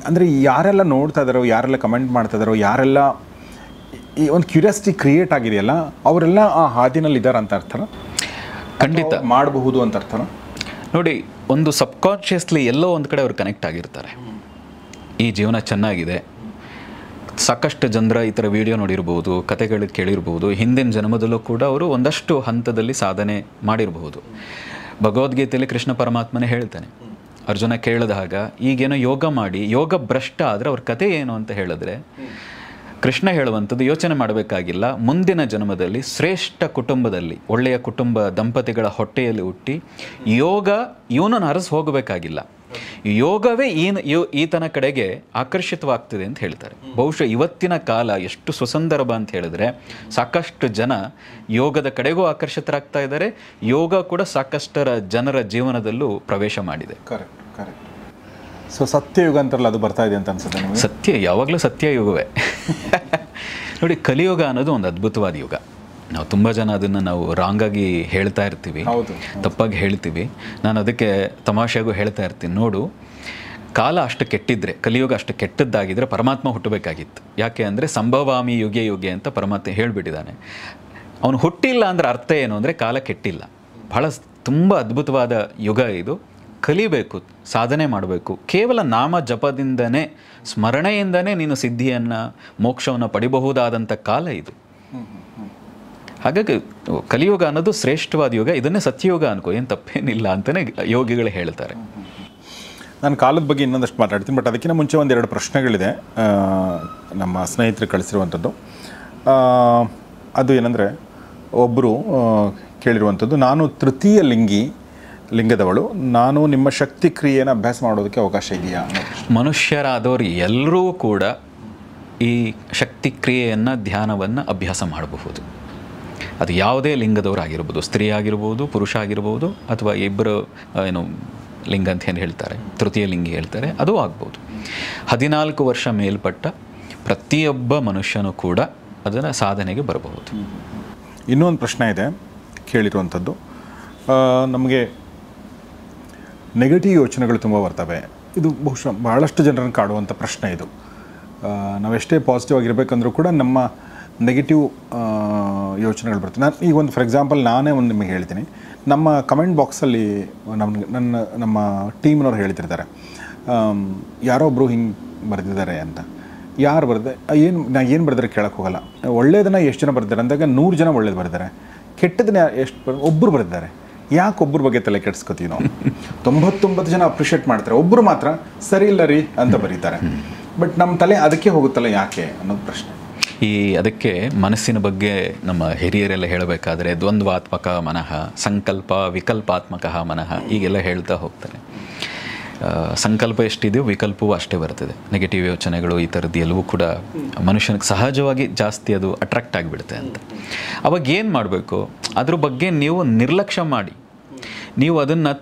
A: ಅಂದರೆ ಯಾರೆಲ್ಲ ನೋಡ್ತಾ ಇದ್ದಾರೋ, ಯಾರೆಲ್ಲ ಕಮೆಂಟ್ ಮಾಡ್ತಾ ಇದ್ದಾರೋ, ಯಾರೆಲ್ಲ ಈ ಒಂದು ಕ್ಯೂರಿಯಾಸಿಟಿ ಕ್ರಿಯೇಟ್ ಆಗಿದೆಯಲ್ಲ, ಅವರೆಲ್ಲ ಆ ಹಾದಿನಲ್ಲಿ ಇದ್ದಾರೆ ಅಂತ ಅರ್ಥ.
B: ಖಂಡಿತ
A: ಮಾಡಬಹುದು ಅಂತ ಅರ್ಥ.
B: ನೋಡಿ, ಒಂದು ಸಬ್ಕಾನ್ಷಿಯಸ್ಲಿ ಎಲ್ಲೋ ಒಂದು ಕಡೆ ಅವ್ರು ಕನೆಕ್ಟ್ ಆಗಿರ್ತಾರೆ. ಈ ಜೀವನ ಚೆನ್ನಾಗಿದೆ. ಸಾಕಷ್ಟು ಜನರ ಈ ಥರ ವಿಡಿಯೋ ನೋಡಿರ್ಬೋದು, ಕತೆಗಳು ಕೇಳಿರ್ಬೋದು. ಹಿಂದಿನ ಜನ್ಮದಲ್ಲೂ ಕೂಡ ಅವರು ಒಂದಷ್ಟು ಹಂತದಲ್ಲಿ ಸಾಧನೆ ಮಾಡಿರಬಹುದು. ಭಗವದ್ಗೀತೆಯಲ್ಲಿ ಕೃಷ್ಣ ಪರಮಾತ್ಮನೇ ಹೇಳ್ತಾನೆ, ಅರ್ಜುನ ಕೇಳಿದಾಗ ಈಗೇನೋ ಯೋಗ ಮಾಡಿ ಯೋಗ ಭ್ರಷ್ಟ ಆದರೆ ಅವ್ರ ಕತೆ ಏನು ಅಂತ ಹೇಳಿದ್ರೆ, ಕೃಷ್ಣ ಹೇಳುವಂಥದ್ದು ಯೋಚನೆ ಮಾಡಬೇಕಾಗಿಲ್ಲ. ಮುಂದಿನ ಜನ್ಮದಲ್ಲಿ ಶ್ರೇಷ್ಠ ಕುಟುಂಬದಲ್ಲಿ, ಒಳ್ಳೆಯ ಕುಟುಂಬ ದಂಪತಿಗಳ ಹೊಟ್ಟೆಯಲ್ಲಿ ಹುಟ್ಟಿ ಯೋಗ ಇವನನ್ನು ಹರಸಿ ಹೋಗಬೇಕಾಗಿಲ್ಲ. ಯೋಗವೇ ಈತನ ಕಡೆಗೆ ಆಕರ್ಷಿತವಾಗ್ತದೆ ಅಂತ ಹೇಳ್ತಾರೆ. ಬಹುಶಃ ಇವತ್ತಿನ ಕಾಲ ಎಷ್ಟು ಸುಸಂದರ್ಭ ಅಂತ ಹೇಳಿದ್ರೆ, ಸಾಕಷ್ಟು ಜನ ಯೋಗದ ಕಡೆಗೂ ಆಕರ್ಷಿತರಾಗ್ತಾ ಇದ್ದಾರೆ. ಯೋಗ ಕೂಡ ಸಾಕಷ್ಟರ ಜನರ ಜೀವನದಲ್ಲೂ ಪ್ರವೇಶ ಮಾಡಿದೆ.
A: Correct correct. ಸೊ ಸತ್ಯಯುಗ ಅಂತಾರಲ್ಲ, ಅದು ಬರ್ತಾ ಇದೆ ಅಂತ ಅನ್ಸುತ್ತೆ ನಿಮಗೆ?
B: ಸತ್ಯ ಯಾವಾಗಲೂ ಸತ್ಯಯುಗವೇ. ನೋಡಿ, ಕಲಿಯುಗ ಅನ್ನೋದು ಒಂದು ಅದ್ಭುತವಾದ ಯುಗ. ನಾವು ತುಂಬ ಜನ ಅದನ್ನು ನಾವು ರಾಂಗಾಗಿ ಹೇಳ್ತಾ ಇರ್ತೀವಿ, ತಪ್ಪಾಗಿ ಹೇಳ್ತೀವಿ. ನಾನು ಅದಕ್ಕೆ ತಮಾಷೆಗೂ ಹೇಳ್ತಾ ಇರ್ತೀನಿ, ನೋಡು, ಕಾಲ ಅಷ್ಟು ಕೆಟ್ಟಿದ್ರೆ, ಕಲಿಯುಗ ಅಷ್ಟು ಕೆಟ್ಟದ್ದಾಗಿದ್ದರೆ ಪರಮಾತ್ಮ ಹುಟ್ಟಬೇಕಾಗಿತ್ತು. ಯಾಕೆ ಅಂದರೆ ಸಂಭವಾಮಿ ಯುಗೆ ಯುಗೆ ಅಂತ ಪರಮಾತ್ಮ ಹೇಳಿಬಿಟ್ಟಿದ್ದಾನೆ. ಅವನು ಹುಟ್ಟಿಲ್ಲ ಅಂದರೆ ಅರ್ಥ ಏನು ಅಂದರೆ ಕಾಲ ಕೆಟ್ಟಿಲ್ಲ. ಬಹಳ ತುಂಬ ಅದ್ಭುತವಾದ ಯುಗ ಇದು. ಕಲಿಬೇಕು, ಸಾಧನೆ ಮಾಡಬೇಕು. ಕೇವಲ ನಾಮ ಜಪದಿಂದನೇ, ಸ್ಮರಣೆಯಿಂದನೇ ನೀನು ಸಿದ್ಧಿಯನ್ನು, ಮೋಕ್ಷವನ್ನು ಪಡಿಬಹುದಾದಂಥ ಕಾಲ ಇದು. ಹಾಗಾಗಿ ಕಲಿಯುಗ ಅನ್ನೋದು ಶ್ರೇಷ್ಠವಾದ ಯುಗ. ಇದನ್ನೇ ಸತ್ಯಯುಗ ಅನ್ಕೋ, ಏನು ತಪ್ಪೇನಿಲ್ಲ ಅಂತಲೇ ಯೋಗಿಗಳು ಹೇಳ್ತಾರೆ.
A: ನಾನು ಕಾಲದ ಬಗ್ಗೆ ಇನ್ನೊಂದಷ್ಟು ಮಾತಾಡ್ತೀನಿ, ಬಟ್ ಅದಕ್ಕಿಂತ ಮುಂಚೆ ಒಂದೆರಡು ಪ್ರಶ್ನೆಗಳಿದೆ ನಮ್ಮ ಸ್ನೇಹಿತರು ಕಳಿಸಿರುವಂಥದ್ದು. ಅದು ಏನಂದರೆ, ಒಬ್ಬರು ಕೇಳಿರುವಂಥದ್ದು, ನಾನು ತೃತೀಯ ಲಿಂಗದವಳು, ನಾನು ನಿಮ್ಮ ಶಕ್ತಿ ಕ್ರಿಯೆಯನ್ನು ಅಭ್ಯಾಸ ಮಾಡೋದಕ್ಕೆ ಅವಕಾಶ ಇದೆಯಾ?
B: ಮನುಷ್ಯರಾದವರು ಎಲ್ಲರೂ ಕೂಡ ಈ ಶಕ್ತಿ ಕ್ರಿಯೆಯನ್ನು, ಧ್ಯಾನವನ್ನು ಅಭ್ಯಾಸ ಮಾಡಬಹುದು. ಅದು ಯಾವುದೇ ಲಿಂಗದವರಾಗಿರ್ಬೋದು, ಸ್ತ್ರೀ ಆಗಿರ್ಬೋದು, ಪುರುಷ ಆಗಿರ್ಬೋದು, ಅಥವಾ ಇಬ್ಬರು ಲಿಂಗ ಅಂತ ಏನು ಹೇಳ್ತಾರೆ, ತೃತೀಯ ಲಿಂಗಿ ಹೇಳ್ತಾರೆ, ಅದು ಆಗ್ಬೋದು. 14 ವರ್ಷ ಮೇಲ್ಪಟ್ಟ ಪ್ರತಿಯೊಬ್ಬ ಮನುಷ್ಯನೂ ಕೂಡ ಅದನ್ನು ಸಾಧನೆಗೆ ಬರಬಹುದು.
A: ಇನ್ನೊಂದು ಪ್ರಶ್ನೆ ಇದೆ ಕೇಳಿರುವಂಥದ್ದು, ನಮಗೆ ನೆಗೆಟಿವ್ ಯೋಚನೆಗಳು ತುಂಬ ಬರ್ತವೆ. ಇದು ಬಹುಶಃ ಬಹಳಷ್ಟು ಜನರನ್ನು ಕಾಡುವಂಥ ಪ್ರಶ್ನೆ ಇದು. ನಾವೆಷ್ಟೇ ಪಾಸಿಟಿವ್ ಆಗಿರಬೇಕಂದ್ರೂ ಕೂಡ ನಮ್ಮ ನೆಗೆಟಿವ್ ಯೋಚನೆಗಳು ಬರ್ತವೆ. ನಾನು ಈಗ ಒಂದು ಫಾರ್ ಎಕ್ಸಾಂಪಲ್ ನಾನೇ ಒಂದು ನಿಮಗೆ ಹೇಳ್ತೀನಿ. ನಮ್ಮ ಕಮೆಂಟ್ ಬಾಕ್ಸಲ್ಲಿ ನಮ್ಮ ಟೀಮ್ನವ್ರು ಹೇಳ್ತಿರ್ತಾರೆ, ಯಾರೋ ಒಬ್ಬರು ಹಿಂಗೆ ಬರೆದಿದ್ದಾರೆ ಅಂತ. ಯಾರು ಬರೆದೆ, ನಾನು ಏನು ಬರೆದ್ರೆ ಕೇಳಕ್ಕೆ ಹೋಗಲ್ಲ. ಒಳ್ಳೇದನ್ನ ಎಷ್ಟು ಜನ ಬರೆದಿದ್ದಾರೆ ಅಂದಾಗ 100 ಜನ ಒಳ್ಳೇದು ಬರೆದಿದ್ದಾರೆ, ಕೆಟ್ಟದನ್ನ ಒಬ್ಬರು ಬರೆದಿದ್ದಾರೆ. ಯಾಕೆ ಒಬ್ಬರ ಬಗ್ಗೆ ತಲೆ ಕೆಡಿಸ್ಕೊತೀವಿ ನಾವು? 99 ಜನ ಅಪ್ರಿಷಿಯೇಟ್ ಮಾಡ್ತಾರೆ, ಒಬ್ಬರು ಮಾತ್ರ ಸರಿ ಇಲ್ಲ ರೀ ಅಂತ ಬರೀತಾರೆ. ಬಟ್ ನಮ್ಮ ತಲೆ ಅದಕ್ಕೆ ಹೋಗುತ್ತಲ್ಲ ಯಾಕೆ ಅನ್ನೋದು ಪ್ರಶ್ನೆ.
B: ಅದಕ್ಕೆ ಮನಸ್ಸಿನ ಬಗ್ಗೆ ನಮ್ಮ ಹಿರಿಯರೆಲ್ಲ ಹೇಳಬೇಕಾದ್ರೆ ದ್ವಂದ್ವಾತ್ಮಕ ಮನಃ, ಸಂಕಲ್ಪ ವಿಕಲ್ಪಾತ್ಮಕ ಮನಃ, ಈಗೆಲ್ಲ ಹೇಳ್ತಾ ಹೋಗ್ತಾರೆ. ಸಂಕಲ್ಪ ಎಷ್ಟಿದೆಯೋ ವಿಕಲ್ಪವೂ ಅಷ್ಟೇ ಬರ್ತದೆ. ನೆಗೆಟಿವ್ ಯೋಚನೆಗಳು ಈ ಥರದ್ದು ಎಲ್ಲವೂ ಕೂಡ ಮನುಷ್ಯನಿಗೆ ಸಹಜವಾಗಿ ಜಾಸ್ತಿ ಅದು ಅಟ್ರಾಕ್ಟ್ ಆಗಿಬಿಡುತ್ತೆ ಅಂತ. ಅವಾಗ ಏನು ಮಾಡಬೇಕು, ಅದ್ರ ಬಗ್ಗೆ ನೀವು ನಿರ್ಲಕ್ಷ್ಯ ಮಾಡಿ ನೀವು ಅದನ್ನು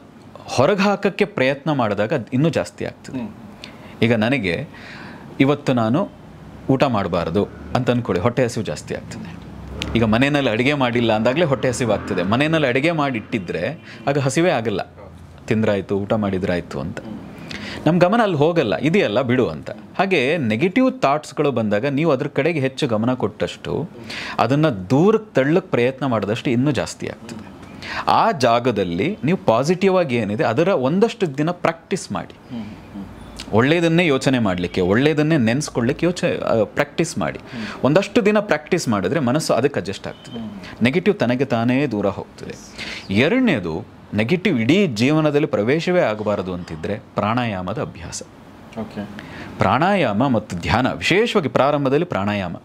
B: ಹೊರಗೆ ಹಾಕೋಕ್ಕೆ ಪ್ರಯತ್ನ ಮಾಡಿದಾಗ ಅದು ಇನ್ನೂ ಜಾಸ್ತಿ ಆಗ್ತದೆ. ಈಗ ನನಗೆ ಇವತ್ತು ನಾನು ಊಟ ಮಾಡಬಾರ್ದು ಅಂತ ಅಂದ್ಕೊಳ್ಳಿ, ಹೊಟ್ಟೆ ಹಸಿವು ಜಾಸ್ತಿ ಆಗ್ತದೆ. ಈಗ ಮನೆಯಲ್ಲಿ ಅಡುಗೆ ಮಾಡಿಲ್ಲ ಅಂದಾಗಲೇ ಹೊಟ್ಟೆ ಹಸಿವು ಆಗ್ತದೆ. ಮನೆಯಲ್ಲಿ ಅಡುಗೆ ಮಾಡಿಟ್ಟಿದ್ರೆ ಆಗ ಹಸಿವೇ ಆಗಲ್ಲ, ತಿಂದ್ರಾಯ್ತು ಊಟ ಮಾಡಿದ್ರಾಯ್ತು ಅಂತ. ನಮ್ಮ ಗಮನ ಅಲ್ಲಿ ಹೋಗಲ್ಲ, ಇದೆಯಲ್ಲ ಬಿಡು ಅಂತ. ಹಾಗೆ ನೆಗೆಟಿವ್ ಥಾಟ್ಸ್ಗಳು ಬಂದಾಗ ನೀವು ಅದ್ರ ಕಡೆಗೆ ಹೆಚ್ಚು ಗಮನ ಕೊಟ್ಟಷ್ಟು, ಅದನ್ನು ದೂರಕ್ಕೆ ತಳ್ಳಕ್ಕೆ ಪ್ರಯತ್ನ ಮಾಡಿದಷ್ಟು ಇನ್ನೂ ಜಾಸ್ತಿ ಆಗ್ತದೆ. ಆ ಜಾಗದಲ್ಲಿ ನೀವು ಪಾಸಿಟಿವ್ ಆಗಿ ಏನಿದೆ ಅದರ ಒಂದಷ್ಟು ದಿನ ಪ್ರಾಕ್ಟೀಸ್ ಮಾಡಿ. ಒಳ್ಳೆಯದನ್ನೇ ಯೋಚನೆ ಮಾಡಲಿಕ್ಕೆ, ಒಳ್ಳೆಯದನ್ನೇ ನೆನೆಸ್ಕೊಳ್ಳಿಕ್ಕೆ ಪ್ರಾಕ್ಟೀಸ್ ಮಾಡಿ. ಒಂದಷ್ಟು ದಿನ ಪ್ರಾಕ್ಟೀಸ್ ಮಾಡಿದ್ರೆ ಮನಸ್ಸು ಅದಕ್ಕೆ ಅಡ್ಜಸ್ಟ್ ಆಗ್ತದೆ. ನೆಗೆಟಿವ್ ತನಗೆ ತಾನೇ ದೂರ ಹೋಗ್ತದೆ. ಎರಡನೇದು, ನೆಗೆಟಿವ್ ಇಡೀ ಜೀವನದಲ್ಲಿ ಪ್ರವೇಶವೇ ಆಗಬಾರದು ಅಂತಿದ್ದರೆ ಪ್ರಾಣಾಯಾಮದ ಅಭ್ಯಾಸ. ಪ್ರಾಣಾಯಾಮ ಮತ್ತು ಧ್ಯಾನ, ವಿಶೇಷವಾಗಿ ಪ್ರಾರಂಭದಲ್ಲಿ ಪ್ರಾಣಾಯಾಮ.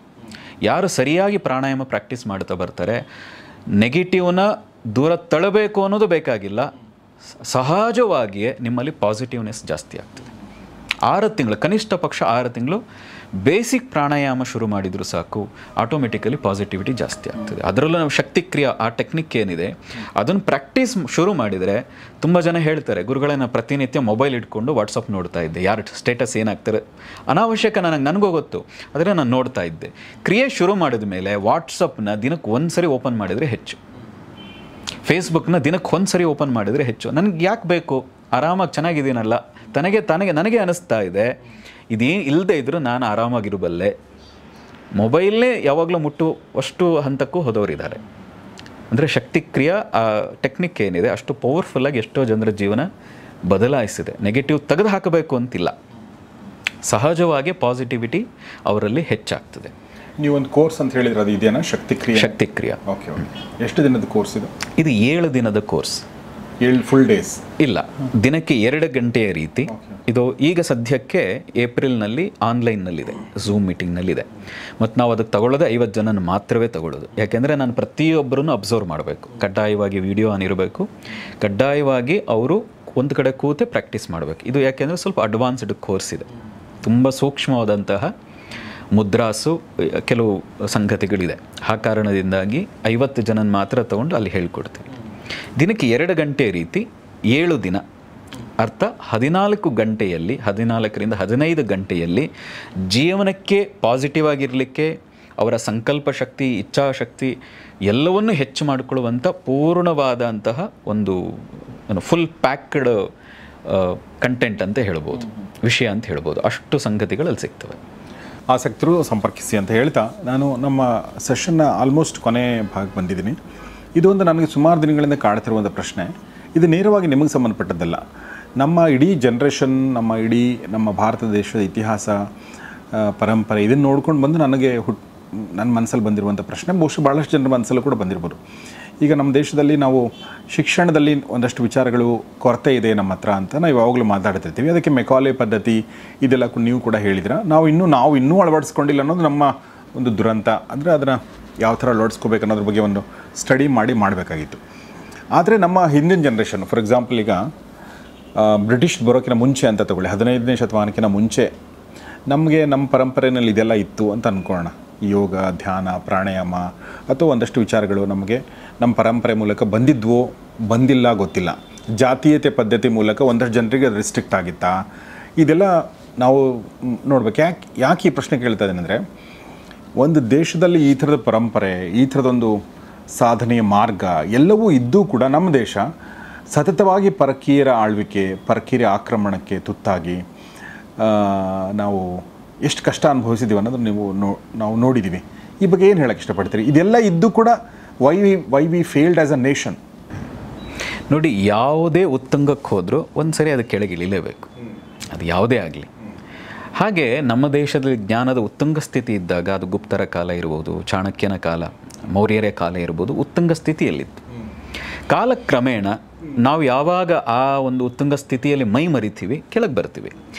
B: ಯಾರು ಸರಿಯಾಗಿ ಪ್ರಾಣಾಯಾಮ ಪ್ರಾಕ್ಟೀಸ್ ಮಾಡ್ತಾ ಬರ್ತಾರೆ, ನೆಗೆಟಿವ್ನ ದೂರ ತಳ್ಳಬೇಕು ಅನ್ನೋದು ಬೇಕಾಗಿಲ್ಲ, ಸಹಜವಾಗಿಯೇ ನಿಮ್ಮಲ್ಲಿ ಪಾಸಿಟಿವ್ನೆಸ್ ಜಾಸ್ತಿ ಆಗ್ತದೆ. 6 ತಿಂಗಳು, ಕನಿಷ್ಠ ಪಕ್ಷ 6 ತಿಂಗಳು ಬೇಸಿಕ್ ಪ್ರಾಣಾಯಾಮ ಶುರು ಮಾಡಿದರೂ ಸಾಕು, ಆಟೋಮೆಟಿಕಲಿ ಪಾಸಿಟಿವಿಟಿ ಜಾಸ್ತಿ ಆಗ್ತದೆ. ಅದರಲ್ಲೂ ನಾವು ಶಕ್ತಿಕ್ರಿಯಾ ಆ ಟೆಕ್ನಿಕ್ ಏನಿದೆ ಅದನ್ನು ಪ್ರಾಕ್ಟೀಸ್ ಶುರು ಮಾಡಿದರೆ, ತುಂಬ ಜನ ಹೇಳ್ತಾರೆ, ಗುರುಗಳೇ ನಾನು ಪ್ರತಿನಿತ್ಯ ಮೊಬೈಲ್ ಇಟ್ಕೊಂಡು ವಾಟ್ಸಪ್ ನೋಡ್ತಾ ಇದ್ದೆ, ಯಾರು ಸ್ಟೇಟಸ್ ಏನಾಗ್ತಾರೆ ಅನಾವಶ್ಯಕ ನನಗೂ ಗೊತ್ತು, ಆದರೆ ನಾನು ನೋಡ್ತಾ ಇದ್ದೆ. ಕ್ರಿಯೆ ಶುರು ಮಾಡಿದ ಮೇಲೆ ವಾಟ್ಸಪ್ನ ದಿನಕ್ಕೆ 1 ಸರಿ ಓಪನ್ ಮಾಡಿದರೆ ಹೆಚ್ಚು, ಫೇಸ್ಬುಕ್ನ ದಿನಕ್ಕೆ 1 ಸರಿ ಓಪನ್ ಮಾಡಿದರೆ ಹೆಚ್ಚು. ನನಗೆ ಯಾಕೆ ಬೇಕು, ಆರಾಮಾಗಿ ಚೆನ್ನಾಗಿದ್ದೀನಲ್ಲ, ನನಗೆ ಅನ್ನಿಸ್ತಾ ಇದೆ. ಇದೇನು ಇಲ್ಲದೆ ಇದ್ದರೂ ನಾನು ಆರಾಮಾಗಿರಬಲ್ಲೆ. ಮೊಬೈಲ್ನೇ ಯಾವಾಗಲೂ ಮುಟ್ಟುವಷ್ಟು ಹಂತಕ್ಕೂ ಹೋದವರಿದ್ದಾರೆ. ಅಂದರೆ ಶಕ್ತಿಕ್ರಿಯಾ ಆ ಟೆಕ್ನಿಕ್ ಏನಿದೆ ಅಷ್ಟು ಪವರ್ಫುಲ್ಲಾಗಿ ಎಷ್ಟೋ ಜನರ ಜೀವನ ಬದಲಾಯಿಸಿದೆ. ನೆಗೆಟಿವ್ ತೆಗೆದು ಹಾಕಬೇಕು ಅಂತಿಲ್ಲ, ಸಹಜವಾಗಿ ಪಾಸಿಟಿವಿಟಿ ಅವರಲ್ಲಿ ಹೆಚ್ಚಾಗ್ತದೆ.
A: ನೀವೊಂದು ಕೋರ್ಸ್ ಅಂತ ಹೇಳಿದ್ರೆ ಅದು ಇದೆಯಾ? ಶಕ್ತಿಕ್ರಿಯಾ. ಓಕೆ. ಎಷ್ಟು ದಿನದ ಕೋರ್ಸ್ ಇದು? ಇದು
B: 7 ದಿನದ ಕೋರ್ಸ್.
A: 7 ಫುಲ್ ಡೇಸ್
B: ಇಲ್ಲ, ದಿನಕ್ಕೆ 2 ಗಂಟೆಯ ರೀತಿ. ಇದು ಈಗ ಸದ್ಯಕ್ಕೆ ಏಪ್ರಿಲ್ನಲ್ಲಿ ಆನ್ಲೈನ್ನಲ್ಲಿದೆ, ಝೂಮ್ ಮೀಟಿಂಗ್ನಲ್ಲಿದೆ. ಮತ್ತು ನಾವು ಅದಕ್ಕೆ ತಗೊಳ್ಳೋದು 50 ಜನನ ಮಾತ್ರವೇ ತಗೊಳ್ಳೋದು. ಯಾಕೆಂದರೆ ನಾನು ಪ್ರತಿಯೊಬ್ಬರನ್ನು ಅಬ್ಸರ್ವ್ ಮಾಡಬೇಕು, ಕಡ್ಡಾಯವಾಗಿ ವಿಡಿಯೋ ಆನ್ ಇರಬೇಕು, ಕಡ್ಡಾಯವಾಗಿ ಅವರು ಒಂದು ಕಡೆ ಕೂತೆ ಪ್ರಾಕ್ಟೀಸ್ ಮಾಡಬೇಕು. ಇದು ಯಾಕೆಂದರೆ ಸ್ವಲ್ಪ ಅಡ್ವಾನ್ಸ್ಡ್ ಕೋರ್ಸ್ ಇದೆ, ತುಂಬ ಸೂಕ್ಷ್ಮವಾದಂತಹ ಮುದ್ರಾಸು ಕೆಲವು ಸಂಗತಿಗಳಿದೆ. ಆ ಕಾರಣದಿಂದಾಗಿ 50 ಜನನ ಮಾತ್ರ ತಗೊಂಡು ಅಲ್ಲಿ ಹೇಳ್ಕೊಡ್ತೀವಿ. ದಿನಕ್ಕೆ 2 ಗಂಟೆ ರೀತಿ 7 ದಿನ, ಅರ್ಥ 14 ಗಂಟೆಯಲ್ಲಿ, 14ರಿಂದ 15 ಗಂಟೆಯಲ್ಲಿ ಜೀವನಕ್ಕೆ ಪಾಸಿಟಿವ್ ಆಗಿರಲಿಕ್ಕೆ, ಅವರ ಸಂಕಲ್ಪ ಶಕ್ತಿ, ಇಚ್ಛಾಶಕ್ತಿ ಎಲ್ಲವನ್ನೂ ಹೆಚ್ಚು ಮಾಡಿಕೊಳ್ಳುವಂಥ ಪೂರ್ಣವಾದಂತಹ ಒಂದು ಫುಲ್ ಪ್ಯಾಕ್ಡ್ ಕಂಟೆಂಟ್ ಅಂತ ಹೇಳ್ಬೋದು, ವಿಷಯ ಅಂತ ಹೇಳ್ಬೋದು. ಅಷ್ಟು ಸಂಗತಿಗಳಲ್ಲಿ ಸಿಗ್ತವೆ.
A: ಆಸಕ್ತರು ಸಂಪರ್ಕಿಸಿ ಅಂತ ಹೇಳ್ತಾ ನಾನು ನಮ್ಮ ಸೆಷನ್ನ ಆಲ್ಮೋಸ್ಟ್ ಕೊನೆ ಭಾಗಕ್ಕೆ ಬಂದಿದ್ದೀನಿ. ಇದೊಂದು ನನಗೆ ಸುಮಾರು ದಿನಗಳಿಂದ ಕಾಡ್ತಿರುವಂಥ ಪ್ರಶ್ನೆ. ಇದು ನೇರವಾಗಿ ನಿಮಗೆ ಸಂಬಂಧಪಟ್ಟದ್ದಲ್ಲ, ನಮ್ಮ ಇಡೀ ಜನ್ರೇಷನ್, ನಮ್ಮ ಭಾರತ ದೇಶದ ಇತಿಹಾಸ, ಪರಂಪರೆ ಇದನ್ನು ನೋಡ್ಕೊಂಡು ಬಂದು ನನಗೆ ನನ್ನ ಮನಸ್ಸಲ್ಲಿ ಬಂದಿರುವಂಥ ಪ್ರಶ್ನೆ. ಬಹುಶಃ ಭಾಳಷ್ಟು ಜನರ ಮನಸ್ಸಲ್ಲೂ ಕೂಡ ಬಂದಿರ್ಬೋದು. ಈಗ ನಮ್ಮ ದೇಶದಲ್ಲಿ ನಾವು ಶಿಕ್ಷಣದಲ್ಲಿ ಒಂದಷ್ಟು ವಿಚಾರಗಳು ಕೊರತೆ ಇದೆ ನಮ್ಮ ಹತ್ರ ಅಂತ ನಾವು ಯಾವಾಗಲೂ ಮಾತಾಡ್ತಿರ್ತೀವಿ. ಅದಕ್ಕೆ ಮೆಕಾಲೆ ಪದ್ಧತಿ ಇದೆಲ್ಲ ನೀವು ಕೂಡ ಹೇಳಿದ್ರ. ನಾವು ಇನ್ನೂ ಅಳವಡಿಸ್ಕೊಂಡಿಲ್ಲ ಅನ್ನೋದು ನಮ್ಮ ಒಂದು ದುರಂತ. ಅಂದರೆ ಅದನ್ನು ಯಾವ ಥರ ಅಳವಡಿಸ್ಕೋಬೇಕು ಅನ್ನೋದ್ರ ಬಗ್ಗೆ ಒಂದು ಸ್ಟಡಿ ಮಾಡಬೇಕಾಗಿತ್ತು. ಆದರೆ ನಮ್ಮ ಹಿಂದಿನ ಜನ್ರೇಷನ್, ಫಾರ್ ಎಕ್ಸಾಂಪಲ್ ಈಗ ಬ್ರಿಟಿಷ್ ಬರೋಕ್ಕಿಂತ ಮುಂಚೆ ಅಂತ ತಗೊಳ್ಳಿ, 15ನೇ ಶತಮಾನಕ್ಕಿಂತ ಮುಂಚೆ ನಮಗೆ ನಮ್ಮ ಪರಂಪರೆಯಲ್ಲಿ ಇದೆಲ್ಲ ಇತ್ತು ಅಂತ ಅಂದ್ಕೊಳ್ಳೋಣ. ಯೋಗ, ಧ್ಯಾನ, ಪ್ರಾಣಾಯಾಮ ಅಥವಾ ಒಂದಷ್ಟು ವಿಚಾರಗಳು ನಮಗೆ ನಮ್ಮ ಪರಂಪರೆ ಮೂಲಕ ಬಂದಿದ್ವೋ ಬಂದಿಲ್ಲ ಗೊತ್ತಿಲ್ಲ. ಜಾತೀಯತೆ ಪದ್ಧತಿ ಮೂಲಕ ಒಂದಷ್ಟು ಜನರಿಗೆ ಅದು ರಿಸ್ಟ್ರಿಕ್ಟ್ ಆಗಿತ್ತಾ, ಇದೆಲ್ಲ ನಾವು ನೋಡ್ಬೇಕು. ಯಾಕೆ ಈ ಪ್ರಶ್ನೆ ಕೇಳ್ತಾ ಇದ್ದೇನೆ ಅಂದರೆ, ಒಂದು ದೇಶದಲ್ಲಿ ಈ ಥರದ ಪರಂಪರೆ, ಈ ಥರದೊಂದು ಸಾಧನೆಯ ಮಾರ್ಗ ಎಲ್ಲವೂ ಇದ್ದೂ ಕೂಡ ನಮ್ಮ ದೇಶ ಸತತವಾಗಿ ಪರಕೀಯರ ಆಳ್ವಿಕೆ, ಪರಕೀಯರ ಆಕ್ರಮಣಕ್ಕೆ ತುತ್ತಾಗಿ ನಾವು ಎಷ್ಟು ಕಷ್ಟ ಅನುಭವಿಸಿದ್ದೀವಿ ಅನ್ನೋದನ್ನು ನಾವು ನೋಡಿದ್ದೀವಿ. ಈ ಬಗ್ಗೆ ಏನು ಹೇಳಕ್ಕೆ ಇಷ್ಟಪಡ್ತೀರಿ? ಇದೆಲ್ಲ ಇದ್ದು ಕೂಡ why we failed as a nation?
B: ನೋಡಿ, ಯಾವುದೇ ಉತ್ತುಂಗಕ್ಕೆ ಹೋದರೂ ಒಂದು ಸರಿ ಅದು ಕೆಳಗಿಳಿಲೇಬೇಕು, ಅದು ಯಾವುದೇ ಆಗಲಿ. ಹಾಗೆ ನಮ್ಮ ದೇಶದಲ್ಲಿ ಜ್ಞಾನದ ಉತ್ತುಂಗ ಸ್ಥಿತಿ ಇದ್ದಾಗ, ಅದು ಗುಪ್ತರ ಕಾಲ ಇರ್ಬೋದು, ಚಾಣಕ್ಯನ ಕಾಲ, ಮೌರ್ಯರ ಕಾಲ ಇರ್ಬೋದು, ಉತ್ತುಂಗ ಸ್ಥಿತಿಯಲ್ಲಿತ್ತು. ಕಾಲಕ್ರಮೇಣ ನಾವು ಯಾವಾಗ ಆ ಒಂದು ಉತ್ತುಂಗ ಸ್ಥಿತಿಯಲ್ಲಿ ಮೈ ಮರಿತೀವಿ, ಕೆಳಗೆ ಬರ್ತೀವಿ.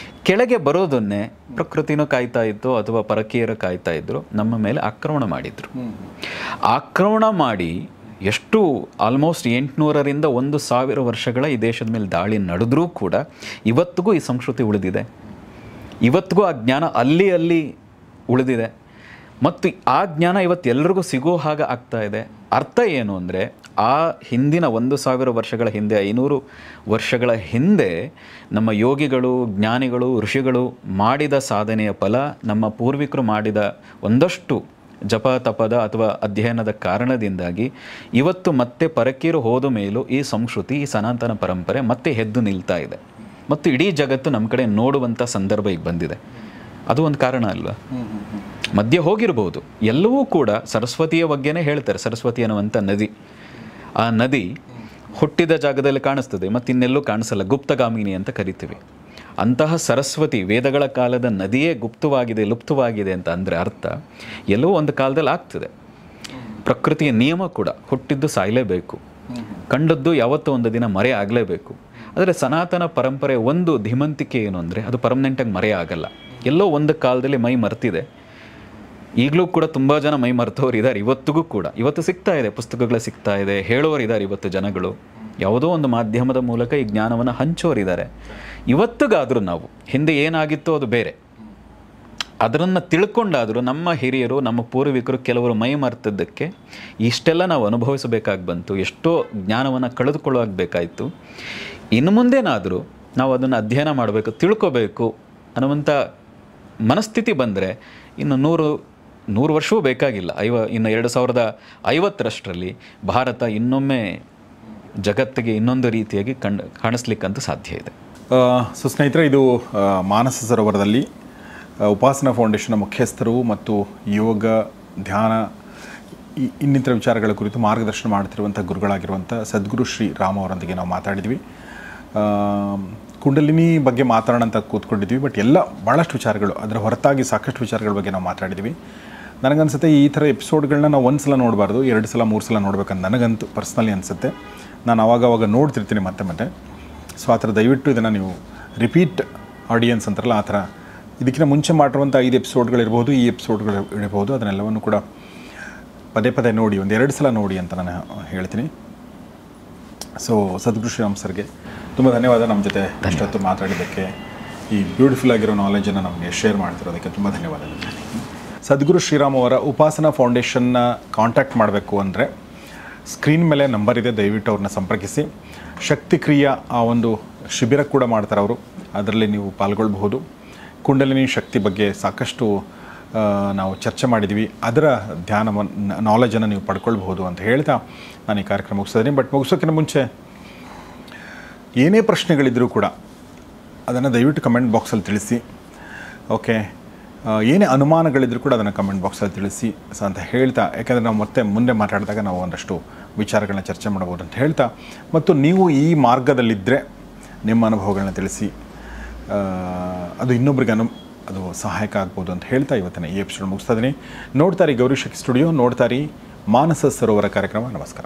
B: ಕೆಳಗೆ ಬರೋದನ್ನೇ ಪ್ರಕೃತಿನೂ ಕಾಯ್ತಾ ಇತ್ತು ಅಥವಾ ಪರಕೀಯರು ಕಾಯ್ತಾ ಇದ್ದರು, ನಮ್ಮ ಮೇಲೆ ಆಕ್ರಮಣ ಮಾಡಿದರು. ಆಕ್ರಮಣ ಮಾಡಿ ಎಷ್ಟು ಆಲ್ಮೋಸ್ಟ್ 800ರಿಂದ 1000 ವರ್ಷಗಳ ಈ ದೇಶದ ಮೇಲೆ ದಾಳಿ ನಡೆದರೂ ಕೂಡ ಇವತ್ತಿಗೂ ಈ ಸಂಸ್ಕೃತಿ ಉಳಿದಿದೆ, ಇವತ್ತಿಗೂ ಆ ಜ್ಞಾನ ಅಲ್ಲಿ ಉಳಿದಿದೆ. ಮತ್ತು ಆ ಜ್ಞಾನ ಇವತ್ತು ಎಲ್ರಿಗೂ ಸಿಗೋ ಹಾಗೆ ಆಗ್ತಾ ಇದೆ. ಅರ್ಥ ಏನು ಅಂದರೆ, ಆ ಹಿಂದಿನ 1000 ವರ್ಷಗಳ ಹಿಂದೆ, 500 ವರ್ಷಗಳ ಹಿಂದೆ ನಮ್ಮ ಯೋಗಿಗಳು, ಜ್ಞಾನಿಗಳು, ಋಷಿಗಳು ಮಾಡಿದ ಸಾಧನೆಯ ಫಲ, ನಮ್ಮ ಪೂರ್ವಿಕರು ಮಾಡಿದ ಒಂದಷ್ಟು ಜಪ ತಪದ ಅಥವಾ ಅಧ್ಯಯನದ ಕಾರಣದಿಂದಾಗಿ ಇವತ್ತು ಮತ್ತೆ ಪರಕೀರು ಹೋದ ಮೇಲೂ ಈ ಸಂಸ್ಕೃತಿ, ಈ ಸನಾತನ ಪರಂಪರೆ ಮತ್ತೆ ಎದ್ದು ನಿಲ್ತಾ ಇದೆ ಮತ್ತು ಇಡೀ ಜಗತ್ತು ನಮ್ಮ ಕಡೆ ನೋಡುವಂಥ ಸಂದರ್ಭ ಈಗ ಬಂದಿದೆ. ಅದು ಒಂದು ಕಾರಣ ಅಲ್ವಾ? ಮಧ್ಯೆ ಹೋಗಿರ್ಬೋದು, ಎಲ್ಲವೂ ಕೂಡ ಸರಸ್ವತಿಯ ಬಗ್ಗೆನೇ ಹೇಳ್ತಾರೆ. ಸರಸ್ವತಿ ಅನ್ನುವಂಥ ನದಿ, ಆ ನದಿ ಹುಟ್ಟಿದ ಜಾಗದಲ್ಲಿ ಕಾಣಿಸ್ತದೆ ಮತ್ತು ಇನ್ನೆಲ್ಲೂ ಕಾಣಿಸಲ್ಲ, ಗುಪ್ತಗಾಮಿನಿ ಅಂತ ಕರಿತೀವಿ. ಅಂತಹ ಸರಸ್ವತಿ ವೇದಗಳ ಕಾಲದ ನದಿಯೇ ಗುಪ್ತವಾಗಿದೆ, ಲುಪ್ತವಾಗಿದೆ ಅಂತ ಅಂದರೆ ಅರ್ಥ ಎಲ್ಲವೂ ಒಂದು ಕಾಲದಲ್ಲಿ ಆಗ್ತದೆ. ಪ್ರಕೃತಿಯ ನಿಯಮ ಕೂಡ ಹುಟ್ಟಿದ್ದು ಸಾಯಲೇಬೇಕು, ಕಂಡದ್ದು ಯಾವತ್ತೂ ಒಂದು ದಿನ ಮರೆ ಆಗಲೇಬೇಕು. ಆದರೆ ಸನಾತನ ಪರಂಪರೆ ಒಂದು ಧೀಮಂತಿಕೆ ಏನು ಅಂದರೆ ಅದು ಪರ್ಮನೆಂಟಾಗಿ ಮರೆ ಆಗಲ್ಲ. ಎಲ್ಲೋ ಒಂದು ಕಾಲದಲ್ಲಿ ಮೈ ಮರ್ತಿದೆ, ಈಗಲೂ ಕೂಡ ತುಂಬ ಜನ ಮೈ ಮರ್ತವ್ರು ಇದ್ದಾರೆ. ಇವತ್ತಿಗೂ ಕೂಡ ಇವತ್ತು ಸಿಗ್ತಾ ಇದೆ, ಪುಸ್ತಕಗಳು ಸಿಗ್ತಾ ಇದೆ, ಹೇಳೋರಿದ್ದಾರೆ. ಇವತ್ತು ಜನಗಳು ಯಾವುದೋ ಒಂದು ಮಾಧ್ಯಮದ ಮೂಲಕ ಈ ಜ್ಞಾನವನ್ನು ಹಂಚೋರಿದ್ದಾರೆ. ಇವತ್ತಿಗಾದರೂ ನಾವು ಹಿಂದೆ ಏನಾಗಿತ್ತೋ ಅದು ಬೇರೆ, ಅದನ್ನು ತಿಳ್ಕೊಂಡಾದರೂ ನಮ್ಮ ಹಿರಿಯರು, ನಮ್ಮ ಪೂರ್ವಿಕರು ಕೆಲವರು ಮೈ ಮರ್ತದ್ದಕ್ಕೆ ಇಷ್ಟೆಲ್ಲ ನಾವು ಅನುಭವಿಸಬೇಕಾಗಿ ಬಂತು, ಎಷ್ಟೋ ಜ್ಞಾನವನ್ನು ಕಳೆದುಕೊಳ್ಳಬೇಕಾಯಿತು. ಇನ್ನು ಮುಂದೇನಾದರೂ ನಾವು ಅದನ್ನು ಅಧ್ಯಯನ ಮಾಡಬೇಕು, ತಿಳ್ಕೋಬೇಕು ಅನ್ನುವಂಥ ಮನಸ್ಥಿತಿ ಬಂದರೆ ಇನ್ನು 100 ವರ್ಷವೂ ಬೇಕಾಗಿಲ್ಲ. ಇನ್ನು 2050 ಭಾರತ ಇನ್ನೊಮ್ಮೆ ಜಗತ್ತಿಗೆ ಇನ್ನೊಂದು ರೀತಿಯಾಗಿ ಕಾಣಿಸ್ಲಿಕ್ಕಂತೂ ಸಾಧ್ಯ ಇದೆ.
A: ಸೊ ಸ್ನೇಹಿತರೆ, ಇದು ಮಾನಸ ಸರೋವರದಲ್ಲಿ ಉಪಾಸನಾ ಫೌಂಡೇಶನ್ನ ಮುಖ್ಯಸ್ಥರು ಮತ್ತು ಯೋಗ, ಧ್ಯಾನ, ಇನ್ನಿತರ ವಿಚಾರಗಳ ಕುರಿತು ಮಾರ್ಗದರ್ಶನ ಮಾಡ್ತಿರುವಂಥ ಗುರುಗಳಾಗಿರುವಂಥ ಸದ್ಗುರು ಶ್ರೀ ರಾಮ್ ಅವರೊಂದಿಗೆ ನಾವು ಮಾತಾಡಿದ್ವಿ. ಕುಂಡಲಿನಿ ಬಗ್ಗೆ ಮಾತಾಡೋಣ ಅಂತ ಕೂತ್ಕೊಂಡಿದ್ವಿ, ಬಟ್ ಎಲ್ಲ ಭಾಳಷ್ಟು ವಿಚಾರಗಳು, ಅದರ ಹೊರತಾಗಿ ಸಾಕಷ್ಟು ವಿಚಾರಗಳ ಬಗ್ಗೆ ನಾವು ಮಾತಾಡಿದ್ವಿ. ನನಗನ್ಸುತ್ತೆ ಈ ಥರ ಎಪಿಸೋಡ್ಗಳನ್ನ ನಾವು 1 ಸಲ ನೋಡಬಾರ್ದು, 2 ಸಲ 3 ಸಲ ನೋಡ್ಬೇಕಂತ ನನಗಂತೂ ಪರ್ಸ್ನಲಿ ಅನಿಸುತ್ತೆ. ನಾನು ಆವಾಗ ನೋಡ್ತಿರ್ತೀನಿ ಮತ್ತೆ. ಸೊ ಆ ಥರ ದಯವಿಟ್ಟು ಇದನ್ನು ನೀವು ರಿಪೀಟ್ ಆಡಿಯನ್ಸ್ ಅಂತಾರಲ್ಲ, ಆ ಥರ ಇದಕ್ಕಿಂತ ಮುಂಚೆ ಮಾಡಿರುವಂಥ 5 ಎಪಿಸೋಡ್ಗಳಿರ್ಬೋದು, ಈ ಎಪಿಸೋಡ್ಗಳು ಇರ್ಬೋದು, ಅದನ್ನೆಲ್ಲವನ್ನು ಕೂಡ ಪದೇ ನೋಡಿ, 1-2 ಸಲ ನೋಡಿ ಅಂತ ನಾನು ಹೇಳ್ತೀನಿ. ಸೊ ಸದ್ಗುರು ಶ್ರೀರಾಮ್ ಸರ್ಗೆ ತುಂಬ ಧನ್ಯವಾದ. ನಮ್ಮ ಜೊತೆ ಇಷ್ಟೊತ್ತು ಮಾತಾಡಿದ್ದಕ್ಕೆ, ಈ ಬ್ಯೂಟಿಫುಲ್ ಆಗಿರೋ ನಾಲೆಜನ್ನು ನಮಗೆ ಶೇರ್ ಮಾಡ್ತಿರೋದಕ್ಕೆ ತುಂಬ ಧನ್ಯವಾದ. ಸದ್ಗುರು ಶ್ರೀರಾಮ್ ಅವರ ಉಪಾಸನಾ ಫೌಂಡೇಶನ್ನ ಕಾಂಟ್ಯಾಕ್ಟ್ ಮಾಡಬೇಕು ಅಂದರೆ ಸ್ಕ್ರೀನ್ ಮೇಲೆ ನಂಬರ್ ಇದೆ, ದಯವಿಟ್ಟು ಅವ್ರನ್ನ ಸಂಪರ್ಕಿಸಿ. ಶಕ್ತಿ ಕ್ರಿಯಾ ಆ ಒಂದು ಶಿಬಿರ ಕೂಡ ಮಾಡ್ತಾರೆ ಅವರು, ಅದರಲ್ಲಿ ನೀವು ಪಾಲ್ಗೊಳ್ಬಹುದು. ಕುಂಡಲಿನಿ ಶಕ್ತಿ ಬಗ್ಗೆ ಸಾಕಷ್ಟು ನಾವು ಚರ್ಚೆ ಮಾಡಿದ್ವಿ, ಅದರ ನಾಲೆಜನ್ನು ನೀವು ಪಡ್ಕೊಳ್ಬಹುದು ಅಂತ ಹೇಳ್ತಾ ನಾನು ಈ ಕಾರ್ಯಕ್ರಮ ಮುಗಿಸ್ತೀನಿ. ಬಟ್ ಮುಗಿಸೋಕ್ಕಿಂತ ಮುಂಚೆ ಏನೇ ಪ್ರಶ್ನೆಗಳಿದ್ದರೂ ಕೂಡ ಅದನ್ನು ದಯವಿಟ್ಟು ಕಮೆಂಟ್ ಬಾಕ್ಸಲ್ಲಿ ತಿಳಿಸಿ. ಓಕೆ, ಏನೇ ಅನುಮಾನಗಳಿದ್ರೂ ಕೂಡ ಅದನ್ನು ಕಮೆಂಟ್ ಬಾಕ್ಸಲ್ಲಿ ತಿಳಿಸಿ ಅಂತ ಹೇಳ್ತಾ, ಯಾಕೆಂದರೆ ನಾವು ಮತ್ತೆ ಮುಂದೆ ಮಾತಾಡಿದಾಗ ನಾವು ಒಂದಷ್ಟು ವಿಚಾರಗಳನ್ನ ಚರ್ಚೆ ಮಾಡ್ಬೋದು ಅಂತ ಹೇಳ್ತಾ, ಮತ್ತು ನೀವು ಈ ಮಾರ್ಗದಲ್ಲಿದ್ದರೆ ನಿಮ್ಮ ಅನುಭವಗಳನ್ನ ತಿಳಿಸಿ, ಅದು ಇನ್ನೊಬ್ರಿಗೆ ಅದು ಸಹಾಯಕ ಆಗ್ಬೋದು ಅಂತ ಹೇಳ್ತಾ ಇವತ್ತಿನ ಈ ಎಪಿಸೋಡ್ ಮುಗಿಸ್ತಾ ಇದ್ದೀನಿ. ನೋಡ್ತಾರಿ ಗೌರಿ ಶಕ್ತಿ ಸ್ಟುಡಿಯೋ, ನೋಡ್ತಾರಿ ಮಾನಸ ಸರೋವರ ಕಾರ್ಯಕ್ರಮ. ನಮಸ್ಕಾರ.